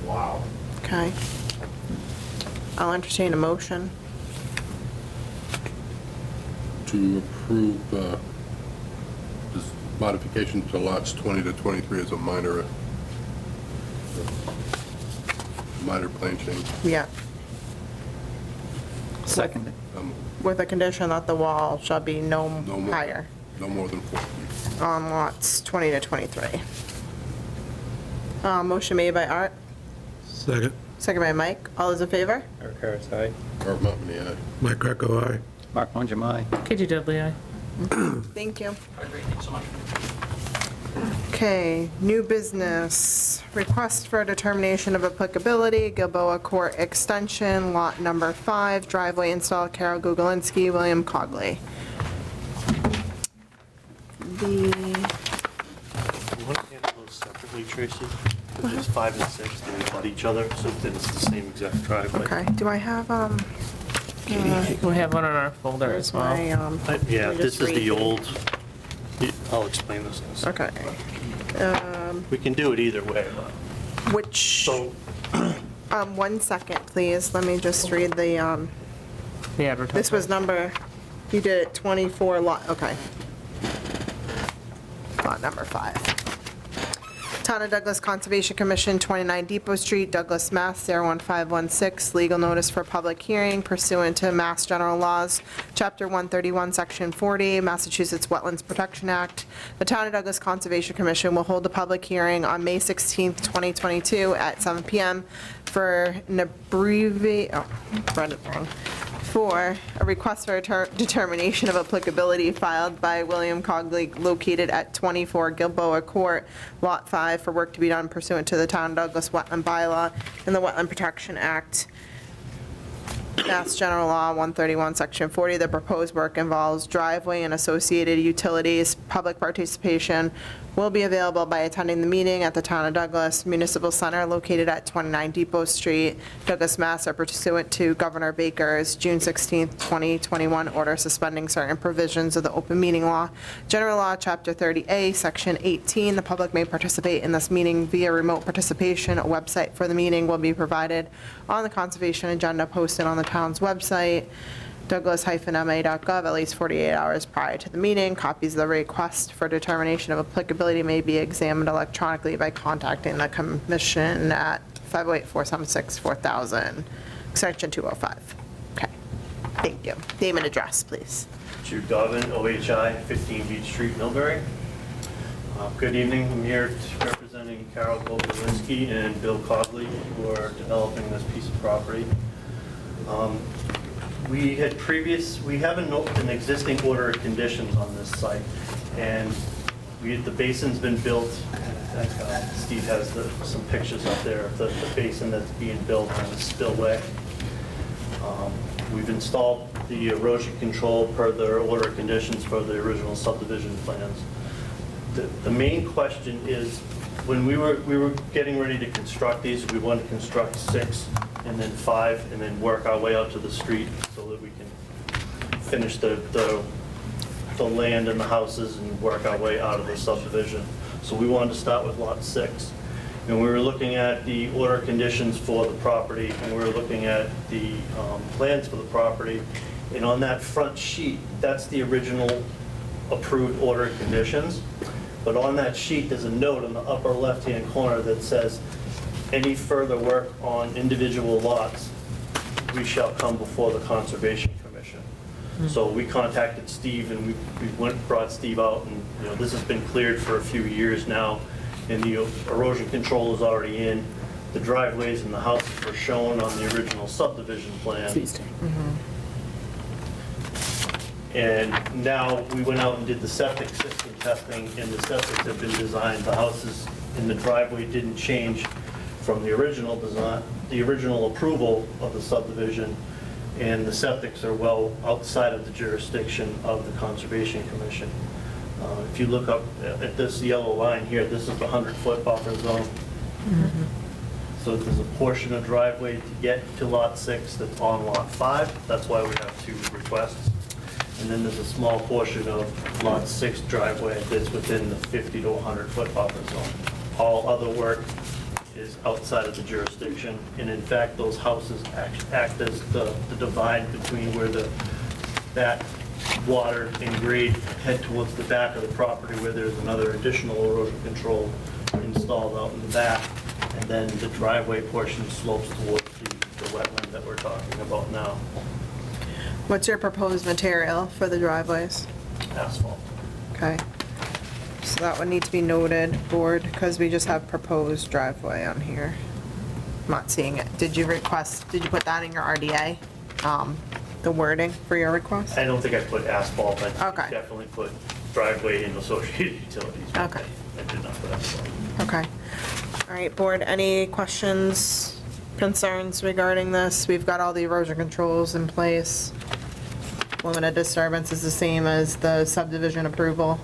Wow. Okay. I'll entertain a motion. To approve this modification to lots 20 to 23 as a minor plan change. Yeah. Second. With a condition that the wall shall be no No more. higher No more than 4 feet. on lots 20 to 23. Motion made by Art, Second. second by Mike. All those in favor? Eric Harris, aye. Art Monmany, aye. Mike Greco, aye. Mark Wondermy, aye. KG Dudley, aye. Thank you. Great, thanks so much. Okay, new business. Request for determination of applicability, Ebola Court extension, lot number 5, driveway install, Carol Gugolinski, William Cogley. The, You want to handle those separately, Tracy? Because there's 5 and 6, they butt each other, so that it's the same exact driveway. okay, do I have, We have one on our folder as well. my, Yeah, Let me this just is the read. old, I'll explain this in a second. okay. We can do it either way, but, Which, so, 1 second, please. Let me just read the, The advertisement. this was number, you did it 24 lot, okay. Lot number 5. Town of Douglas Conservation Commission, 29 Depot Street, Douglas, Mass. 01516. Legal notice for public hearing pursuant to Mass General Laws, Chapter 131, Section 40, Massachusetts Wetlands Protection Act. The Town of Douglas Conservation Commission will hold a public hearing on May 16th, 2022 at 7 PM for for a request for determination of applicability filed by William Cogley located at 24 Gilboa Court, Lot 5, for work to be done pursuant to the Town of Douglas Wetland Bylaw and the Wetland Protection Act. Mass General Law 131, Section 40. The proposed work involves driveway and associated utilities. Public participation will be available by attending the meeting at the Town of Douglas Municipal Center located at 29 Depot Street, Douglas, Mass. Pursuant to Governor Baker's June 16, 2021 order suspending certain provisions of the open meeting law. General Law, Chapter 30A, Section 18. The public may participate in this meeting via remote participation. A website for the meeting will be provided on the conservation agenda posted on the town's website, douglas-ma.gov, at least 48 hours prior to the meeting. Copies of the request for determination of applicability may be examined electronically by contacting the commission at 508-476-4000, extension 205. Okay, thank you. Name and address, please. Jude Dobbin, OHI, 15 Beach Street, Millbury. Good evening, I'm here representing Carol Goldwinski and Bill Cogley, who are developing this piece of property. We have an existing order of conditions on this site, and the basin's been built. Steve has some pictures up there of the basin that's being built on the spillway. We've installed the erosion control per the order of conditions for the original subdivision plans. The main question is, when we were getting ready to construct these, we wanted to construct 6 and then 5 and then work our way out to the street so that we can finish the land and the houses and work our way out of the subdivision. So we wanted to start with lot 6. And we were looking at the order conditions for the property, and we were looking at the plans for the property. And on that front sheet, that's the original approved order conditions. But on that sheet, there's a note in the upper left-hand corner that says, any further work on individual lots, we shall come before the Conservation Commission. So we contacted Steve, and we brought Steve out, and this has been cleared for a few years now, and the erosion control is already in. The driveways and the houses were shown on the original subdivision plan. And now we went out and did the septic system testing, and the septics have been designed, the houses in the driveway didn't change from the original design, the original approval of the subdivision, and the septics are well outside of the jurisdiction of the Conservation Commission. If you look up at this yellow line here, this is the 100-foot buffer zone. So there's a portion of driveway to get to Lot 6 that's on Lot 5. That's why we have 2 requests. And then there's a small portion of Lot 6 driveway that's within the 50 to 100-foot buffer zone. All other work is outside of the jurisdiction, and in fact, those houses act as the divide between where that water and grade head towards the back of the property, where there's another additional erosion control installed out in the back, and then the driveway portion slopes towards the wetland that we're talking about now. What's your proposed material for the driveways? Asphalt. Okay. So that would need to be noted, board, because we just have proposed driveway on here. I'm not seeing it. Did you put that in your RDA? The wording for your request? I don't think I put asphalt, I Okay. definitely put driveway and associated utilities. but Okay. I did not put asphalt. Okay. All right, board, any questions, concerns regarding this? We've got all the erosion controls in place. Limited disturbance is the same as the subdivision approval.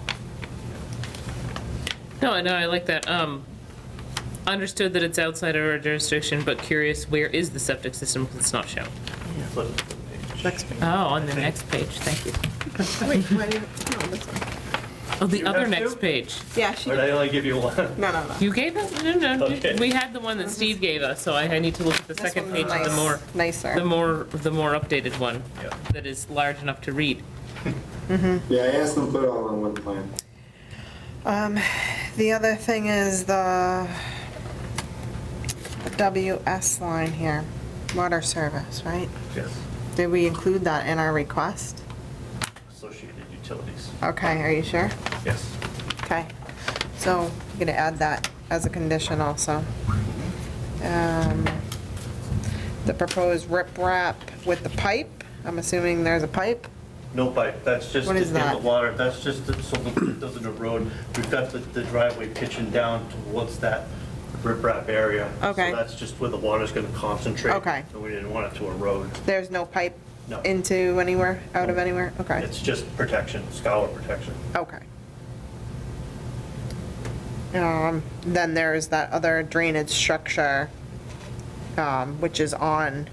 No, I like that. Understood that it's outside of our jurisdiction, but curious, where is the septic system? 'Cause it's not shown. Flip it to the page. Next page. Oh, on the next page, thank you. Wait, why do you, no, this one. Oh, the You other have next to? page. Yeah, she, Or did I only give you one? no. You gave us, no, Okay. we had the one that Steve gave us, so I need to look at the This second one's page, nicer. the more updated one Yeah. that is large enough to read. Yeah, I asked them to put it all on one plan. The other thing is the WS line here, water service, right? Yes, Did we include that in our request? associated utilities. Okay, are you sure? Yes. Okay, so I'm gonna add that as a condition also. The proposed riprap with the pipe, I'm assuming there's a pipe? No pipe, that's just What to is get the that? water, that's just so it doesn't erode. We've got the driveway pitching down towards that riprap area. Okay. So that's just where the water's gonna concentrate. Okay. So we didn't want it to erode. There's no pipe No. into anywhere, out of anywhere? Okay, It's just protection, scour protection. okay. Then there's that other drainage structure, which is on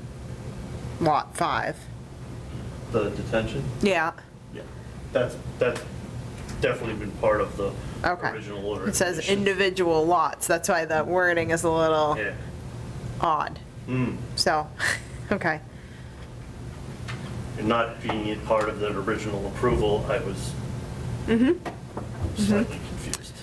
Lot 5. The detention? Yeah, Yeah. That's definitely been part of the okay. original order. It of says conditions. individual lots, that's why the wording is a little Yeah. odd. So, okay, And not being in part of the original approval, I was slightly confused.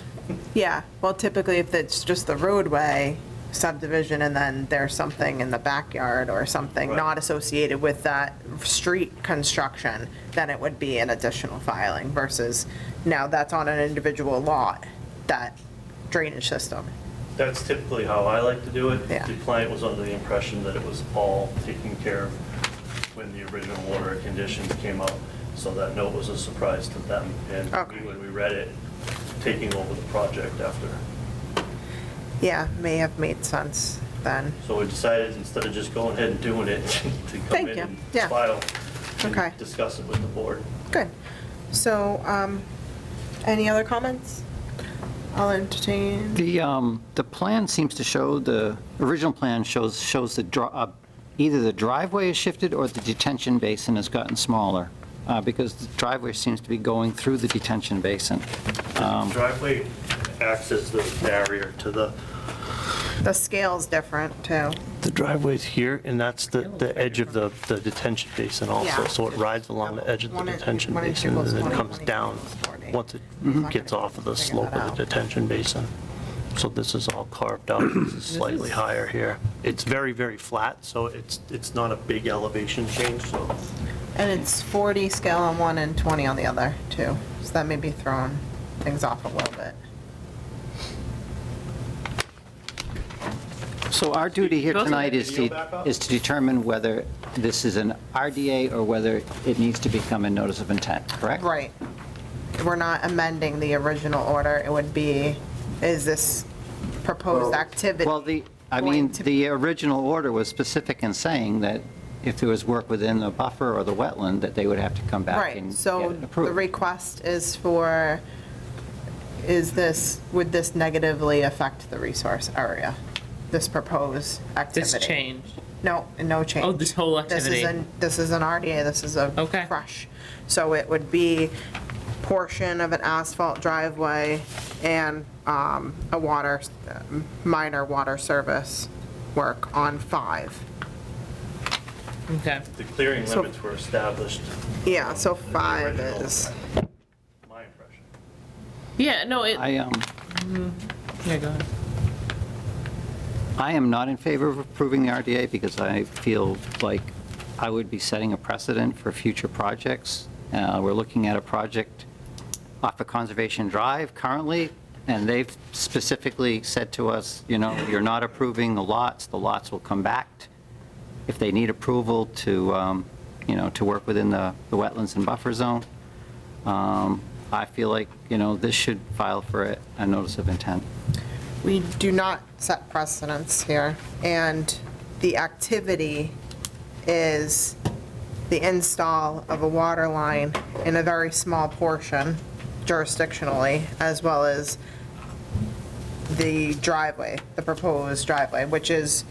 yeah, well, typically if it's just the roadway subdivision and then there's something in the backyard or something Right. not associated with that street construction, then it would be an additional filing versus now that's on an individual lot, that drainage system. That's typically how I like to do it. Yeah. The client was under the impression that it was all taken care of when the original order of conditions came out, so that note was a surprise to them. And Okay. when we read it, taking over the project after. Yeah, may have made sense then. So we decided, instead of just going ahead and doing it, to Thank come in you. and Yeah. file Okay. and discuss it with the board. Good. So, any other comments? I'll entertain. The plan seems to show, the original plan shows either the driveway is shifted or the detention basin has gotten smaller, because the driveway seems to be going through the detention basin. Driveway acts as the barrier to the The scale's different too. The driveway's here, and that's the edge of the detention basin also, Yeah. so it rides along the edge of the One inch- detention one inch basin, equals and then 20, comes 20 down equals 40. once it Mhm. gets off of the Figure slope that of the out. detention basin. So this is all carved out, this is slightly higher here. It's very, very flat, so it's not a big elevation change, so And it's 40 scale on one and 20 on the other too. So that may be throwing things off a little bit. So our duty here Those are tonight the is video back up? to determine whether this is an RDA or whether it needs to become a notice of intent, correct? Right. We're not amending the original order. It would be, is this proposed activity? Well, going to- the original order was specific in saying that if there was work within the buffer or the wetland, that they would have to come back Right, and so get it the approved. request is would this negatively affect the resource area? This proposed activity? This changed. No, no change. Oh, this whole activity. This is an RDA, this is a Okay. fresh. So it would be portion of an asphalt driveway and a minor water service work on 5. Okay. The clearing So- limits were established. Yeah, so in the 5 original, is, My impression. Yeah, no, I yeah, go ahead. I am not in favor of approving the RDA because I feel like I would be setting a precedent for future projects. We're looking at a project off of Conservation Drive currently, and they've specifically said to us, you're not approving the lots will come back if they need approval to, to work within the wetlands and buffer zone. I feel like, this should file for a notice of intent. we do not set precedents here, and the activity is the install of a water line in a very small portion jurisdictionally, as well as the driveway, the proposed driveway, which is,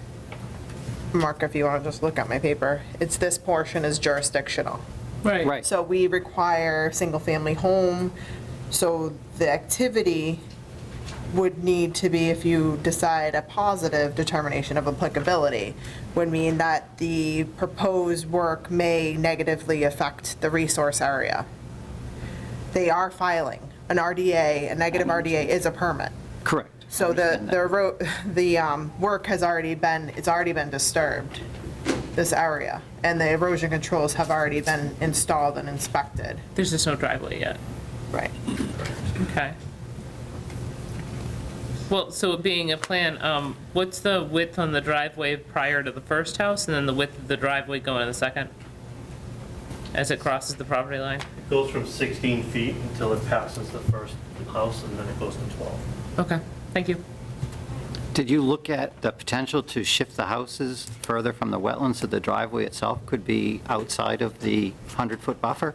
Mark, if you want to just look at my paper, it's this portion is jurisdictional. Right. So we require single-family home, so the activity would need to be, if you decide a positive determination of applicability, would mean that the proposed work may negatively affect the resource area. They are filing an RDA, a negative RDA is a permit. Correct. So the work has already been, it's already been disturbed, this area, and the erosion controls have already been installed and inspected. There's just no driveway yet. Right. Okay. Well, so it being a plan, what's the width on the driveway prior to the first house, and then the width of the driveway going to the second? As it crosses the property line? It goes from 16 feet until it passes the first house, and then it goes to 12. Okay, thank you. Did you look at the potential to shift the houses further from the wetlands so the driveway itself could be outside of the 100-foot buffer?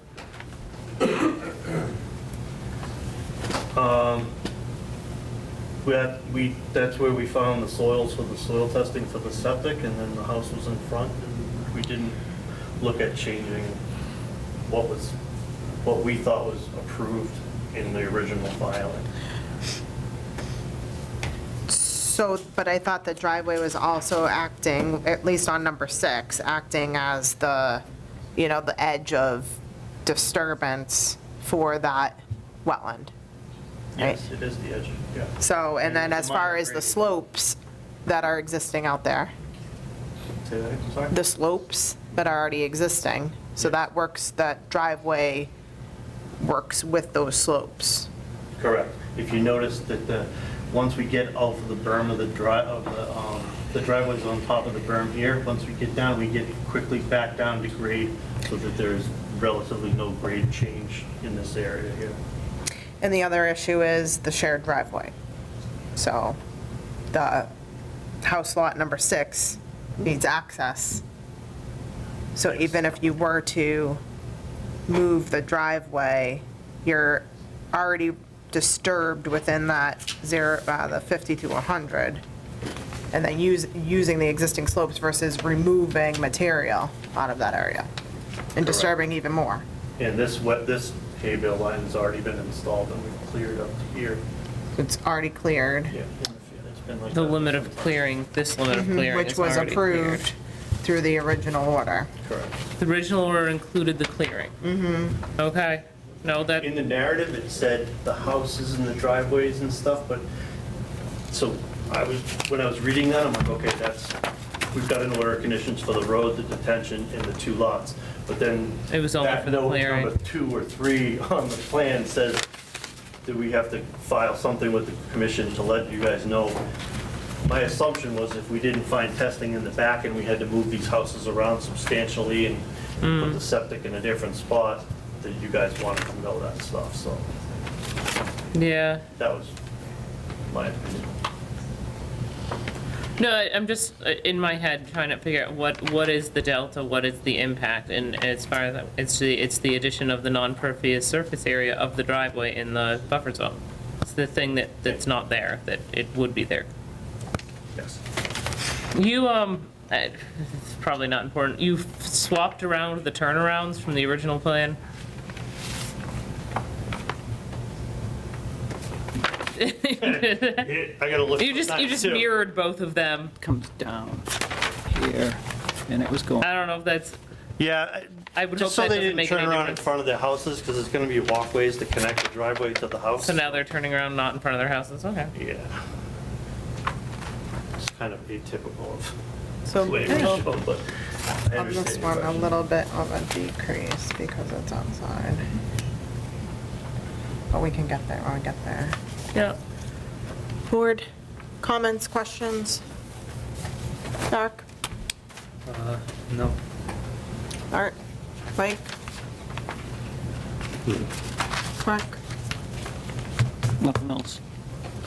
That's where we found the soils for the soil testing for the septic, and then the house was in front, and we didn't look at changing what we thought was approved in the original filing. So, but I thought the driveway was also acting, at least on number 6, acting as the, the edge of disturbance for that wetland. Right. Yes, it is the edge, yeah. So, and then It's as a far minor as the grade. slopes that are existing out there, Say that, I'm sorry? the slopes that are already existing, so that works, that driveway works with those slopes. Correct. If you notice that once we get off of the berm of the driveway's on top of the berm here, once we get down, we get quickly back down to grade so that there's relatively no grade change in this area here. And the other issue is the shared driveway. So the house lot number 6 needs access. So even if you were to move the driveway, you're already disturbed within that the 50 to 100. And then using the existing slopes versus removing material out of that area and disturbing even more. And this hay bale line has already been installed, and we've cleared up to here. It's already cleared, Yeah, it's been like The that limit for of some time. clearing, this limit of clearing which is was already cleared. approved through the original order. Correct. The original order included the clearing. Mm-hmm. Okay, no, that, In the narrative, it said the houses and the driveways and stuff, but, so when I was reading that, I'm like, okay, we've got an order of conditions for the road, the detention, and the 2 lots. But then It was only that for the note clearing. number 2 or 3 on the plan says that we have to file something with the commission to let you guys know my assumption was if we didn't find testing in the back and we had to move these houses around substantially and put the septic in a different spot, that you guys wanted to know that stuff, so Yeah. that was my opinion. No, I'm just in my head trying to figure out what is the delta, what is the impact, and as far as it's the addition of the non-pervious surface area of the driveway in the buffer zone. It's the thing that's not there, that it would be there. Yes. You, it's probably not important, you swapped around the turnarounds from the original plan? I gotta look. You just mirrored both of them. Comes down here, and it was going. I don't know if that's, Yeah, I would just hope so that they doesn't didn't make turn any around in difference. front of their houses, because there's gonna be walkways to connect the driveway to the house. So now they're turning around not in front of their houses, okay. Yeah. It's kind of atypical of So the way we we'll- show, but I on this understand. one, your a question. little bit of a decrease because it's outside. But we can get there when we get there. Yeah. Board, comments, questions? Mark? No. Art? Mike? Mark? Nothing else.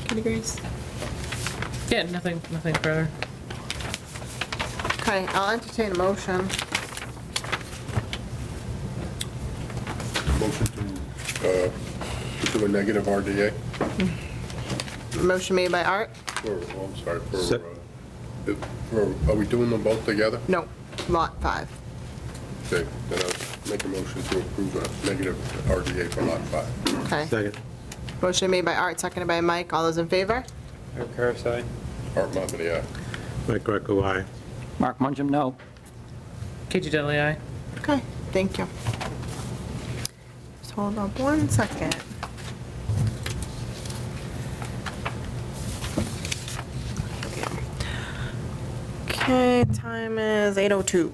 Kitty Grace? Yeah, nothing further. Okay, I'll entertain a motion. Motion to do a negative RDA? Motion made by Art? I'm sorry, Se- are we doing them both together? No, lot 5. Okay, then I'll make a motion to approve a negative RDA for lot 5. Okay. Second. Motion made by Art, seconded by Mike. All those in favor? Eric Harris, aye. Art Monmany, aye. Mike Greco, aye. Mark Mungem, no. KG Deli, aye. Okay, thank you. Just hold up 1 second. Okay, time is 8:02.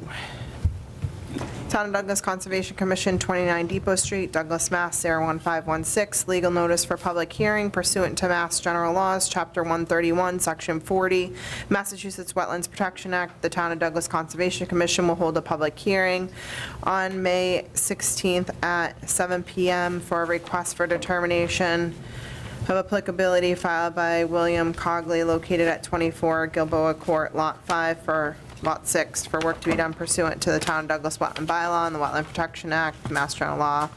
Town of Douglas Conservation Commission, 29 Depot Street, Douglas, Mass. 01516. Legal notice for public hearing pursuant to Mass General Laws, Chapter 131, Section 40, Massachusetts Wetlands Protection Act. The Town of Douglas Conservation Commission will hold a public hearing on May 16th at 7 PM for a request for determination of applicability filed by William Cogley, located at 24 Ebola Court, Lot 5 for Lot 6, for work to be done pursuant to the Town of Douglas Wetland Bylaw and the Wetland Protection Act, Mass General Law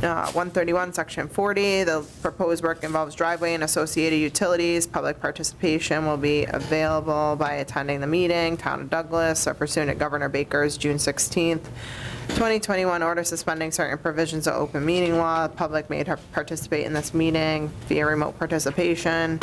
131, Section 40. The proposed work involves driveway and associated utilities. Public participation will be available by attending the meeting. Town of Douglas, or pursuant to Governor Baker's June 16th, 2021 order suspending certain provisions of open meeting law. The public may participate in this meeting via remote participation.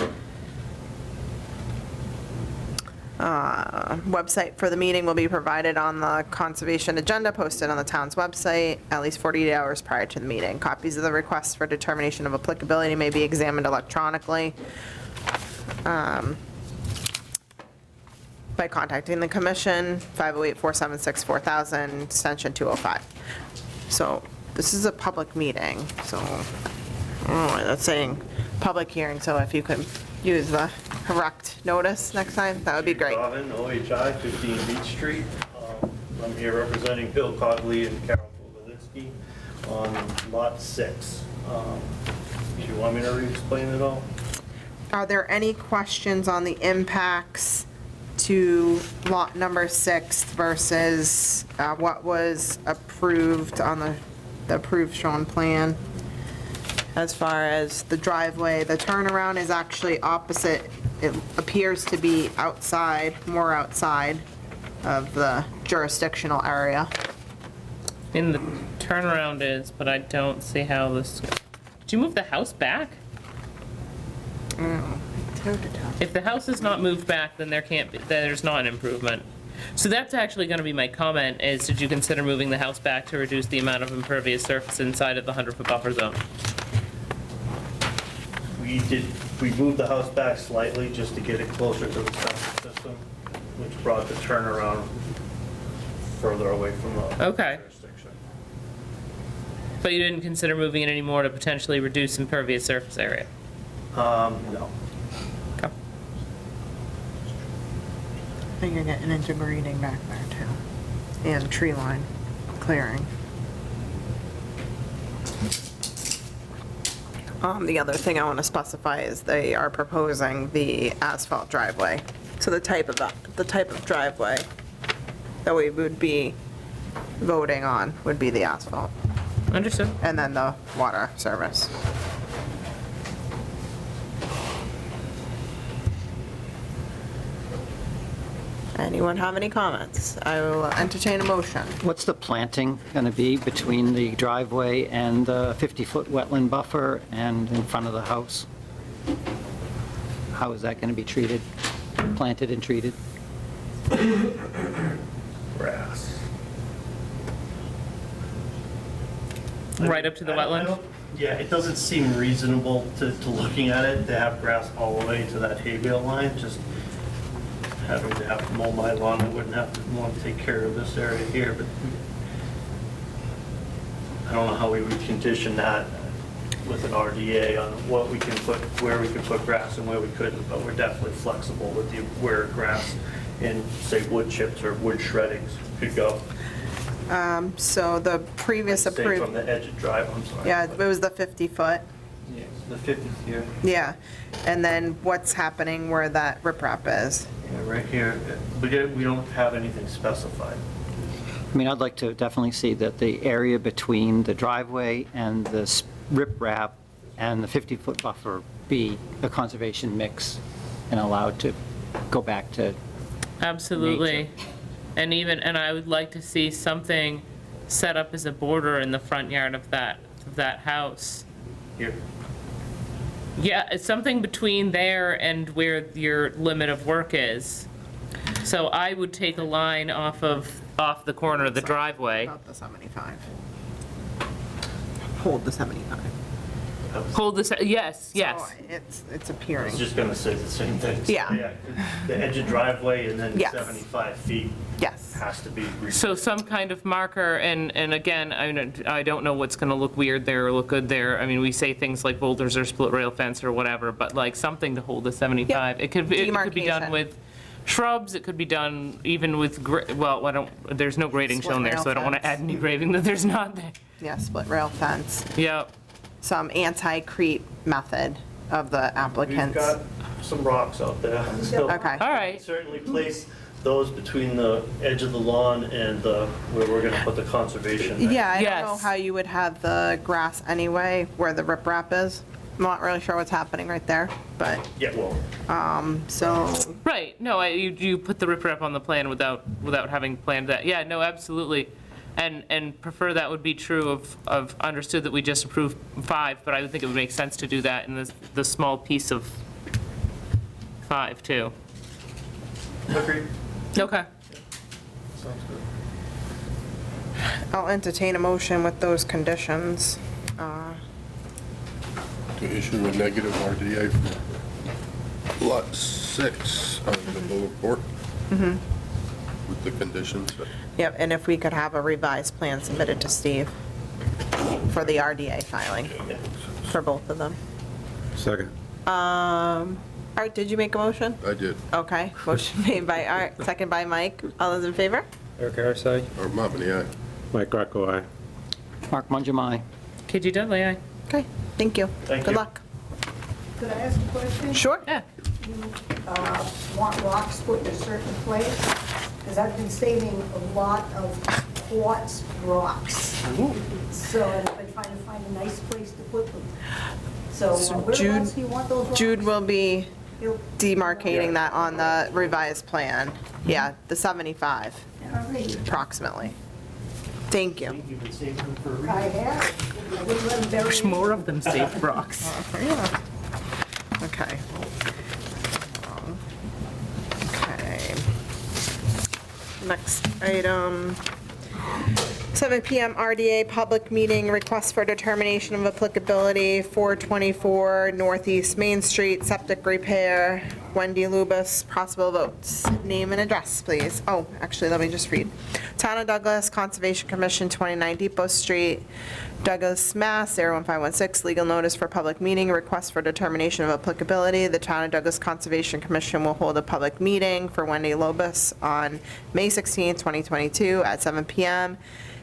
Website for the meeting will be provided on the conservation agenda posted on the town's website at least 48 hours prior to the meeting. Copies of the request for determination of applicability may be examined electronically by contacting the commission, 508-476-4000, extension 205. So this is a public meeting, so, I don't know why that's saying public hearing, so if you could use the correct notice next time, that would be great. Robin, OHI, 15 Beach Street. I'm here representing Bill Cogley and Carol Pogolinski on Lot 6. Do you want me to re-explain it all? Are there any questions on the impacts to lot number 6 versus what was approved on the approved shown plan? As far as the driveway, the turnaround is actually opposite. It appears to be outside, more outside of the jurisdictional area. In the turnaround is, but I don't see how this, did you move the house back? It's hard to tell. If the house is not moved back, then there can't be, there's not an improvement. So that's actually gonna be my comment, is did you consider moving the house back to reduce the amount of impervious surface inside of the 100-foot buffer zone? We moved the house back slightly just to get it closer to the septic system, which brought the turnaround further away from the Okay. jurisdiction. But you didn't consider moving it anymore to potentially reduce impervious surface area? No. Okay. think you're getting into grading back there too. And tree line clearing. The other thing I want to specify is they are proposing the asphalt driveway. So the type of driveway that we would be voting on would be the asphalt. Understood. And then the water service. Anyone have any comments? I will entertain a motion. What's the planting going to be between the driveway and the 50-foot wetland buffer and in front of the house? How is that going to be treated, planted and treated? Grass. Right up to the I wetland? don't- Yeah, it doesn't seem reasonable to looking at it, to have grass all the way to that hay bale line, just having to have to mow my lawn, I wouldn't have to want to take care of this area here, but I don't know how we would condition that with an RDA on what we can put, where we could put grass and where we couldn't, but we're definitely flexible with where grass and, say, wood chips or wood shreddings could go. So the previous Say from approved, the edge of drive, I'm sorry. yeah, it was the 50-foot, Yeah, the 50 here, yeah. And then what's happening where that riprap is? yeah, right here, we don't have anything specified. I mean, I'd like to definitely see that the area between the driveway and the riprap and the 50-foot buffer be a conservation mix and allowed to go back to Absolutely. And I would like to see something set up as a border in the front yard of that house. Here, Yeah, it's something between there and where your limit of work is. So I would take a line off the corner of the driveway. About the 75. Hold the 75. Hold this, yes, yes. So it's I was appearing, just gonna say the same thing. Yeah. The edge of driveway and then Yes. 75 feet yes. has to be. So some kind of marker, and again, I don't know what's going to look weird there or look good there. I mean, we say things like boulders or split rail fence or whatever, but like something to hold the 75. It could be done Demarcation. with shrubs, it could be done even with, there's no grading Split shown there, rail so I don't want to fence. add any grading that there's not there. Yeah, split rail fence. Yep. Some anti-creep method of the We've applicants. got some rocks out there. So Okay. All right. certainly place those between the edge of the lawn and where we're gonna put the conservation. Yeah, I don't know Yes. how you would have the grass anyway, where the riprap is. I'm not really sure what's happening right there, but, Yeah, well, so, Right, no, you put the riprap on the plan without having planned that. Yeah, no, absolutely. And prefer that would be true of understood that we just approved 5, but I would think it would make sense to do that in the small piece of 5 too. agreed. Okay. Sounds good. I'll entertain a motion with those conditions. To issue a negative RDA for lot 6 on the Ebola Court. With the conditions that Yep, and if we could have a revised plan submitted to Steve for the RDA filing for both of them. Second. All right, did you make a motion? I did, Okay, motion made by Art, second by Mike. All those in favor? Eric Garside? or Mopany, aye. Mike Greco, aye. Mark Mungin, KG Dudley, aye. Okay, thank you. Thank Good you. luck. Could I ask a question? Sure. Yeah. Want rocks put in a certain place? Because I've been saving a lot of quartz rocks. So I've been trying to find a nice place to put them. So So whereabouts do you want those rocks? Jude will be You'll- demarcating that on the revised plan. Yeah, the 75 Alright, approximately. Thank you. You've been saving them for a reason. I have. I wouldn't let them bury There's me. more of them saved rocks. Okay. Okay. Next item 7 PM RDA public meeting, request for determination of applicability, 424 Northeast Main Street, septic repair, Wendy Lubis, possible votes. Name and address, please. Oh, actually, let me just read. Town of Douglas, Conservation Commission, 29 Depot Street, Douglas, Mass. 01516, legal notice for public meeting, request for determination of applicability. The Town of Douglas Conservation Commission will hold a public meeting for Wendy Lubis on May 16, 2022 at 7 PM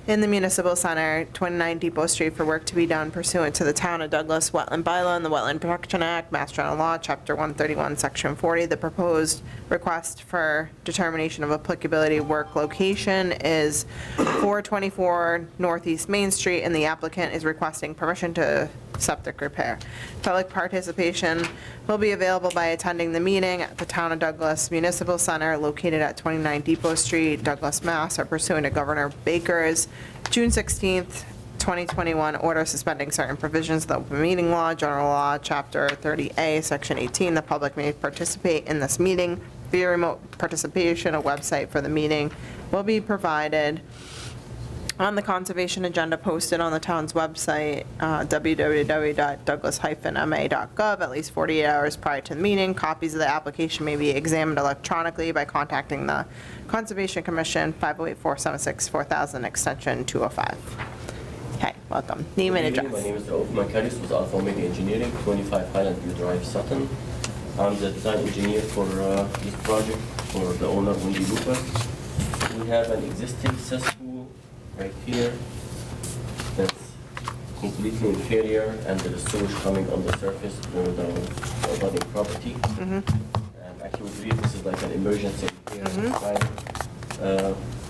in the Municipal Center, 29 Depot Street, for work to be done pursuant to the Town of Douglas Wetland Bylaw and the Wetland Protection Act, Mass General Law, Chapter 131, Section 40. The proposed request for determination of applicability work location is 424 Northeast Main Street, and the applicant is requesting permission to septic repair. Public participation will be available by attending the meeting at the Town of Douglas Municipal Center located at 29 Depot Street, Douglas, Mass. or pursuant to Governor Baker's June 16th, 2021 order suspending certain provisions of the open meeting law, general law, Chapter 30A, Section 18. The public may participate in this meeting via remote participation. A website for the meeting will be provided on the conservation agenda posted on the town's website, www.douglas-ma.gov, at least 48 hours prior to the meeting. Copies of the application may be examined electronically by contacting the Conservation Commission, 508-476-4000, extension 205. Okay, welcome. Name and address. My name is Raouf Makaris with Alpha Omega Engineering, 25 Highland View Drive, Sutton. I'm the design engineer for this project for the owner, Wendy Lubis. We have an existing cesspool right here that's completely inferior, and there is sewage coming on the surface for the abutting property. And actually, we believe this is like an emergency repair.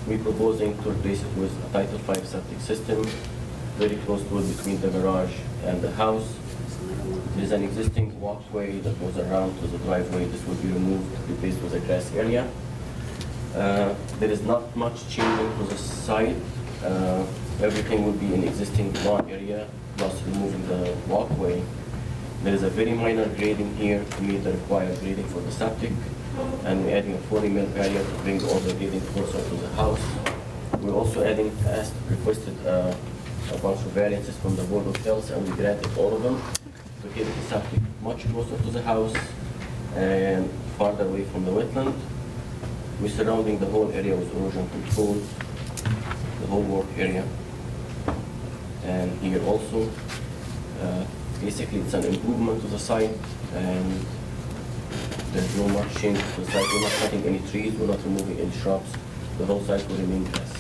We're proposing to replace it with a Title V septic system, very close to it between the garage and the house. There's an existing walkway that goes around to the driveway. This will be removed, replaced with a grass area. There is not much changing to the site. Everything will be in existing lawn area, plus removing the walkway. There is a very minor grading here to meet the required grading for the septic, and we're adding a 40 mil barrier to bring all the grading closer to the house. We're also requested a bunch of variances from the Board of Health, and we granted all of them to keep the septic much closer to the house and farther away from the wetland. We're surrounding the whole area with erosion control, the whole work area. And here also, basically it's an improvement to the site, and there's no much change to the site. We're not cutting any trees, we're not removing any shrubs. The whole site will remain grass.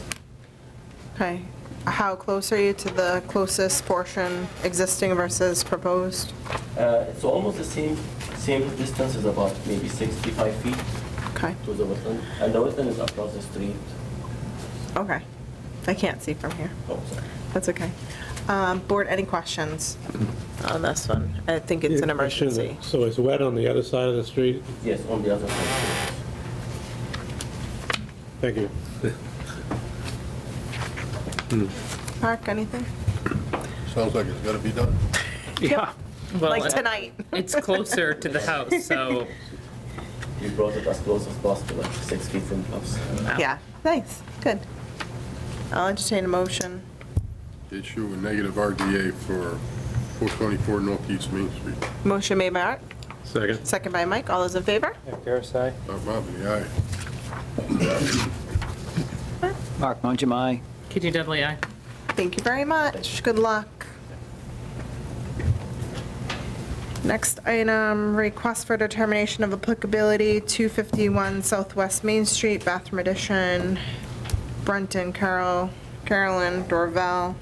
Okay. How close are you to the closest portion, existing versus proposed? It's almost the same distance, is about maybe 65 feet Okay. to the wetland. And the wetland is across the street. Okay. I can't see from here. Oh, sorry. That's okay. Board, any questions on this one? I think it's an emergency. So it's wet on the other side of the street? Yes, on the other side. Thank you. Mark, anything? Sounds like it's gotta be done. Yeah. Well, Like tonight? It's closer to the house, so. We brought it as close as possible, like 6 feet from the house. Yeah, nice, good. I'll entertain a motion. Issue a negative RDA for 424 Northeast Main Street. Motion made by Art, Second. second by Mike. All those in favor? Karisai? Bob Marley, aye. Mark Mongemi. Kitty Dudley, aye. Thank you very much. Good luck. Next item, request for determination of applicability, 251 Southwest Main Street, bathroom addition, Brunton, Carolyn, Dorval.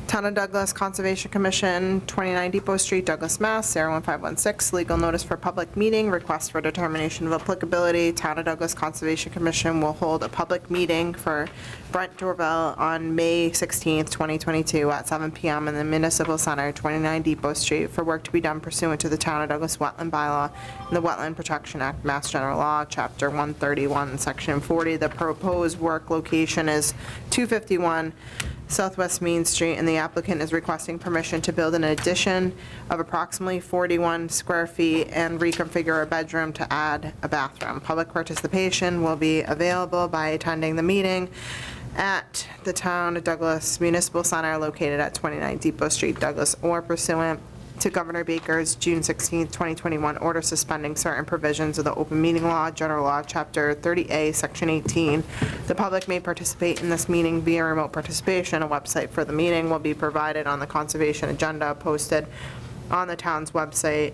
Town of Douglas Conservation Commission, 29 Depot Street, Douglas, Mass. 01516, legal notice for public meeting, request for determination of applicability. Town of Douglas Conservation Commission will hold a public meeting for Brent Dorval on May 16th, 2022 at 7 PM in the Municipal Center, 29 Depot Street, for work to be done pursuant to the Town of Douglas Wetland Bylaw and the Wetland Protection Act, Mass General Law, Chapter 131, Section 40. The proposed work location is 251 Southwest Main Street, and the applicant is requesting permission to build an addition of approximately 41 square feet and reconfigure a bedroom to add a bathroom. Public participation will be available by attending the meeting at the town of Douglas Municipal Center located at 29 Depot Street, Douglas, or pursuant to Governor Baker's June 16, 2021 order suspending certain provisions of the open meeting law, general law, chapter 30A, section 18. The public may participate in this meeting via remote participation. A website for the meeting will be provided on the conservation agenda posted on the town's website,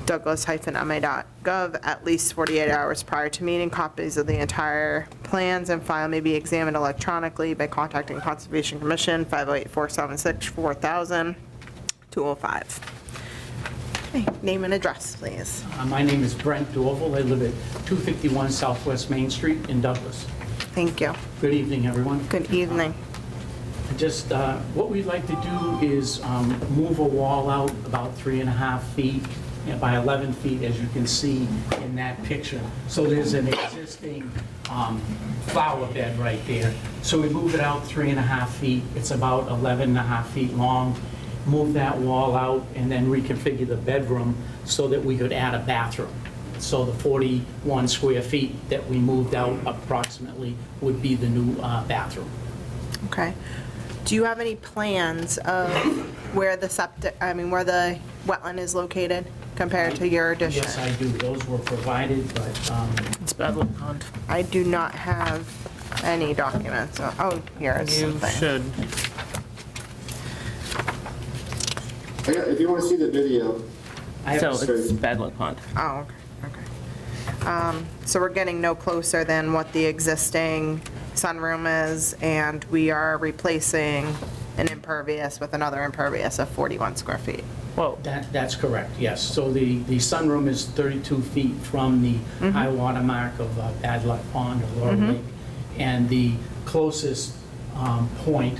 douglas-ma.gov, at least 48 hours prior to meeting. Copies of the entire plans and file may be examined electronically by contacting Conservation Commission, 508-476-4000, 205. Okay, name and address, please. My name is Brent Dorval. I live at 251 Southwest Main Street in Douglas. Thank you. Good evening, everyone. Good evening. Just, what we'd like to do is move a wall out about 3.5 feet by 11 feet, as you can see in that picture. So there's an existing flower bed right there. So we move it out 3.5 feet. It's about 11.5 feet long. Move that wall out and then reconfigure the bedroom so that we could add a bathroom. So the 41 square feet that we moved out approximately would be the new bathroom. Okay. Do you have any plans of where the where the wetland is located compared to your addition? Yes, I do. Those were provided, but It's Bedlam Pond. I do not have any documents. Oh, here is You something. should. If you want to see the video, So it's Bedlam Pond. Oh, okay. So we're getting no closer than what the existing sunroom is, and we are replacing an impervious with another impervious of 41 square feet. Whoa. that's correct, yes. So the sunroom is 32 feet from the high water mark of Bad Luck Pond or Laurel Lake. And the closest point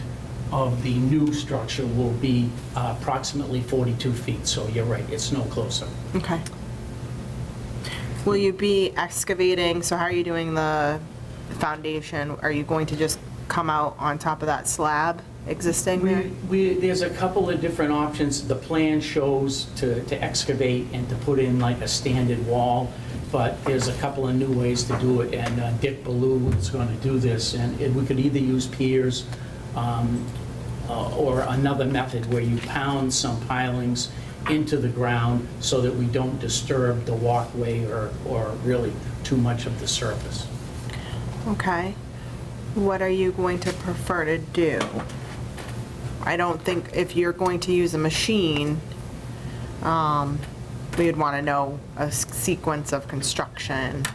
of the new structure will be approximately 42 feet. So you're right, it's no closer. Okay. Will you be excavating, so how are you doing the foundation? Are you going to just come out on top of that slab existing there? There's a couple of different options. The plan shows to excavate and to put in like a standard wall, but there's a couple of new ways to do it, and Dick Ballou is going to do this, and we could either use piers or another method where you pound some pilings into the ground so that we don't disturb the walkway or really too much of the surface. Okay. What are you going to prefer to do? I don't think, if you're going to use a machine, we would want to know a sequence of construction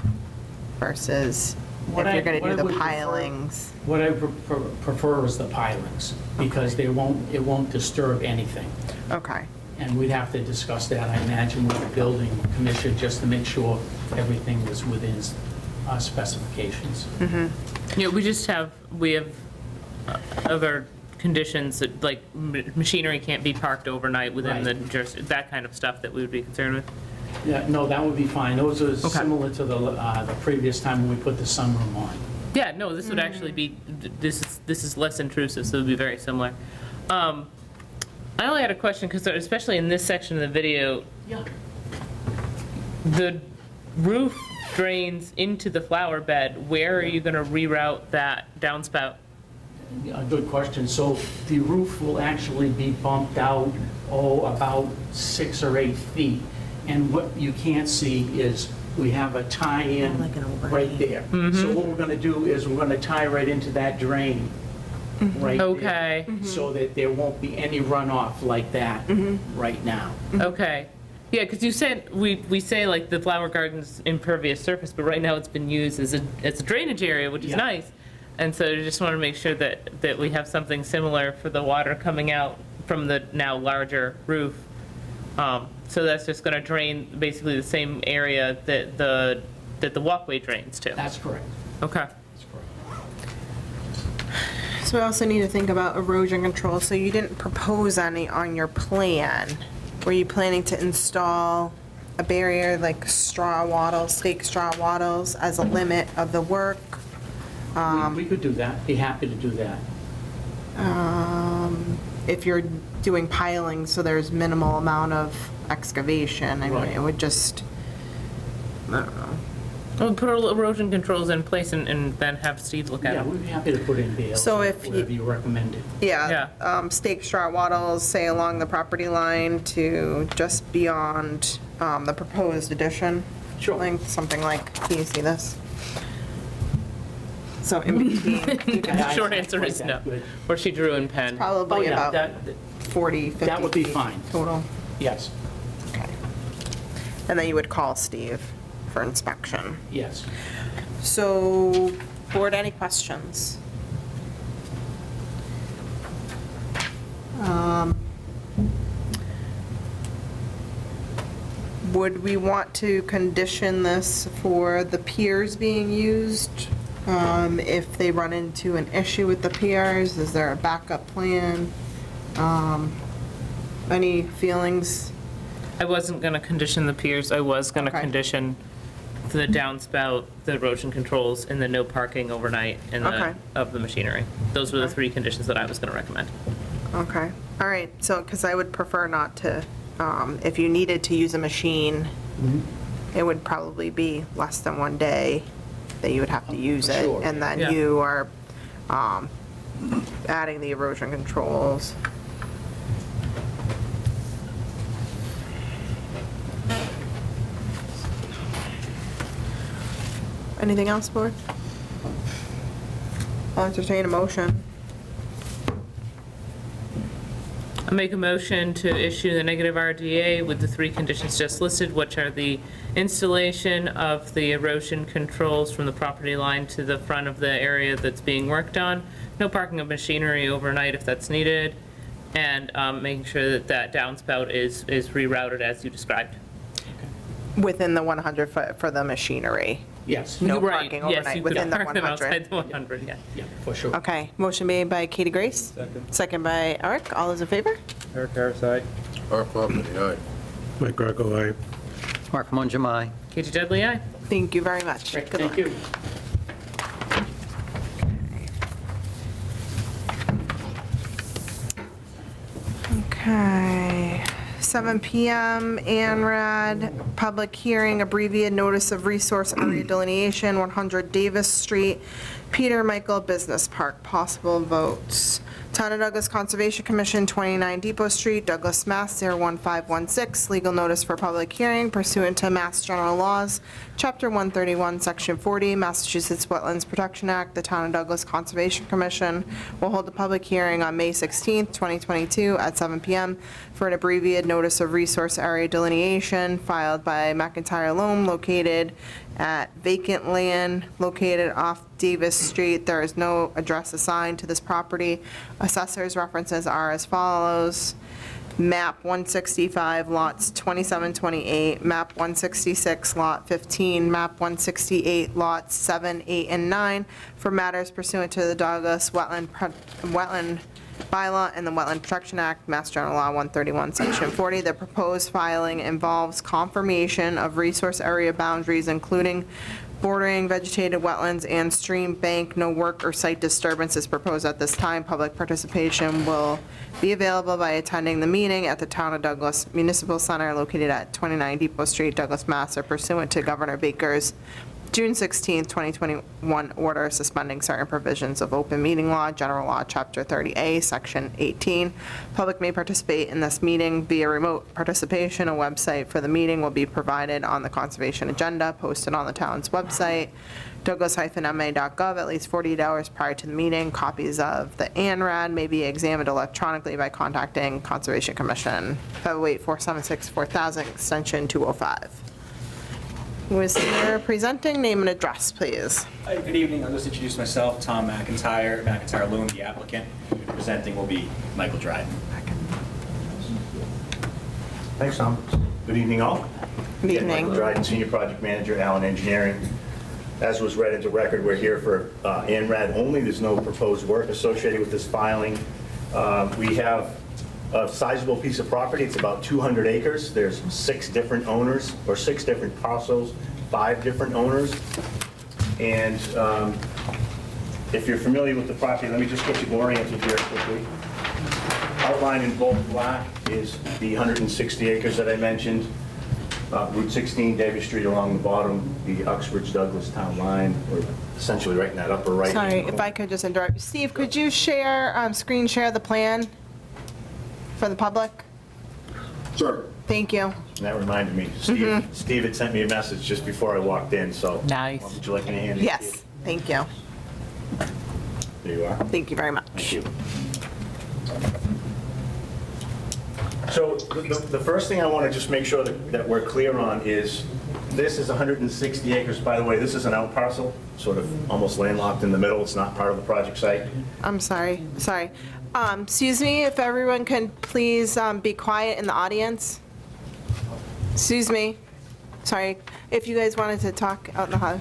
versus if you're going to do the pilings. What I prefer is the pilings, because it won't disturb anything. Okay. And we'd have to discuss that, I imagine, with the building commission, just to make sure everything was within specifications. Yeah, we have other conditions that, like, machinery can't be parked overnight within the that kind of stuff that we would be concerned with. Yeah, no, that would be fine. Those are similar to the previous time when we put the sunroom on. Yeah, no, this would actually be, this is less intrusive, so it would be very similar. I only had a question, because especially in this section of the video, the roof drains into the flower bed. Where are you going to reroute that downspout? A good question. So the roof will actually be bumped out, about 6 or 8 feet. And what you can't see is we have a tie-in right there. So what we're going to do is we're going to tie right into that drain right there, so that there won't be any runoff like that right now. Okay. Yeah, because you said, we say like the flower garden's impervious surface, but right now it's been used as a drainage area, which is nice. And so I just want to make sure that we have something similar for the water coming out from the now larger roof. So that's just going to drain basically the same area that the walkway drains to. That's correct. Okay. That's correct. So we also need to think about erosion control. So you didn't propose any on your plan. Were you planning to install a barrier like straw wattles, stake straw wattles as a limit of the work? We could do that. Be happy to do that. If you're doing piling, so there's minimal amount of excavation, I mean, it would just, I don't know. We'll put erosion controls in place and then have Steve look at Yeah, it. we'd be happy to put in bales, So or if you- whatever you recommended. Yeah, stake strut wattles, say along the property line to just beyond the proposed addition. Sure. Length, something like, can you see this? So in between, you can I- Short answer is like no. that, good. Or she drew in pen. Oh, probably yeah, about that, 40, 50 that would be feet fine. total. Yes, Okay. And then you would call Steve for inspection. yes. So, board, any questions? Would we want to condition this for the piers being used? If they run into an issue with the piers, is there a backup plan? Any feelings? I wasn't gonna condition the piers, I was gonna Okay. condition the downspout, the erosion controls, and the no parking overnight in Okay. of the machinery. Those were the Okay. 3 conditions that I was gonna recommend. Okay, all right, so, because I would prefer not to, if you needed to use a machine, it would probably be less than 1 day that you would have to use it. Sure. And then Yeah. you are adding the erosion controls. Anything else, board? I'll entertain a motion. I make a motion to issue the negative RDA with the 3 conditions just listed, which are the installation of the erosion controls from the property line to the front of the area that's being worked on, no parking of machinery overnight if that's needed, and making sure that that downspout is rerouted as you described. Within the 100 foot for the machinery. Yes, No Right, parking yes, overnight you could within the park them 100. outside the 100, yeah. yeah, for sure. Okay, motion made by Katie Grace. Second by Eric. All those in favor? Eric Harris, aye. Mark Hoffman, aye. Mike Greco, aye. Mark Monjamai. Katie Dudley, aye. Thank you very much. Great, Good thank luck. you. Okay, 7 PM, ANRAD, public hearing, abbreviated notice of resource area delineation, 100 Davis Street, Peter Michael Business Park, possible votes. Town of Douglas Conservation Commission, 29 Depot Street, Douglas, Mass. 01516, legal notice for public hearing pursuant to Mass General Laws, Chapter 131, Section 40, Massachusetts Wetlands Protection Act. The Town of Douglas Conservation Commission will hold a public hearing on May 16th, 2022 at 7 PM for an abbreviated notice of resource area delineation filed by McIntyre Loam located at vacant land located off Davis Street. There is no address assigned to this property. Assessor's references are as follows. Map 165, lots 27, 28, map 166, lot 15, map 168, lots 7, 8, and 9, for matters pursuant to the Douglas Wetland Bylaw and the Wetland Protection Act, Mass General Law 131, Section 40. The proposed filing involves confirmation of resource area boundaries, including bordering vegetated wetlands and stream bank. No work or site disturbance is proposed at this time. Public participation will be available by attending the meeting at the Town of Douglas Municipal Center located at 29 Depot Street, Douglas, Mass. Or pursuant to Governor Baker's June 16, 2021 order suspending certain provisions of open meeting law, general law, Chapter 30A, Section 18. Public may participate in this meeting via remote participation. A website for the meeting will be provided on the conservation agenda posted on the town's website, douglas-ma.gov, at least 48 hours prior to the meeting. Copies of the ANRAD may be examined electronically by contacting Conservation Commission, 508-476-4000, extension 205. Who is here presenting? Name and address, please. Hi, good evening. I'll just introduce myself, Tom McIntyre, McIntyre Loom, the applicant. Presenting will be Michael Dryden. Thanks, Tom. Good evening, all. Good Again, evening. Michael Dryden, Senior Project Manager, Allen Engineering. As was read into record, we're here for ANRAD only. There's no proposed work associated with this filing. We have a sizable piece of property. It's about 200 acres. There's 6 different owners, or 6 different parcels, 5 different owners. And if you're familiar with the property, let me just get you oriented here quickly. Outlined in bold black is the 160 acres that I mentioned. Route 16, Davis Street along the bottom, the Uxbridge Douglas town line, or essentially right in that upper right. Sorry, if I could just interrupt. Steve, could you share, screen share the plan for the public? Sure. Thank you. And that reminded me, Steve had sent me a message just before I walked in, so. Nice. Would you like me to hand it to you? Yes, thank you. There you are. Thank you very much. Thank you. So the first thing I want to just make sure that we're clear on is, this is 160 acres. By the way, this is an out parcel, sort of almost landlocked in the middle. It's not part of the project site. I'm sorry. Excuse me, if everyone can please be quiet in the audience. Excuse me. Sorry, if you guys wanted to talk out in the hall,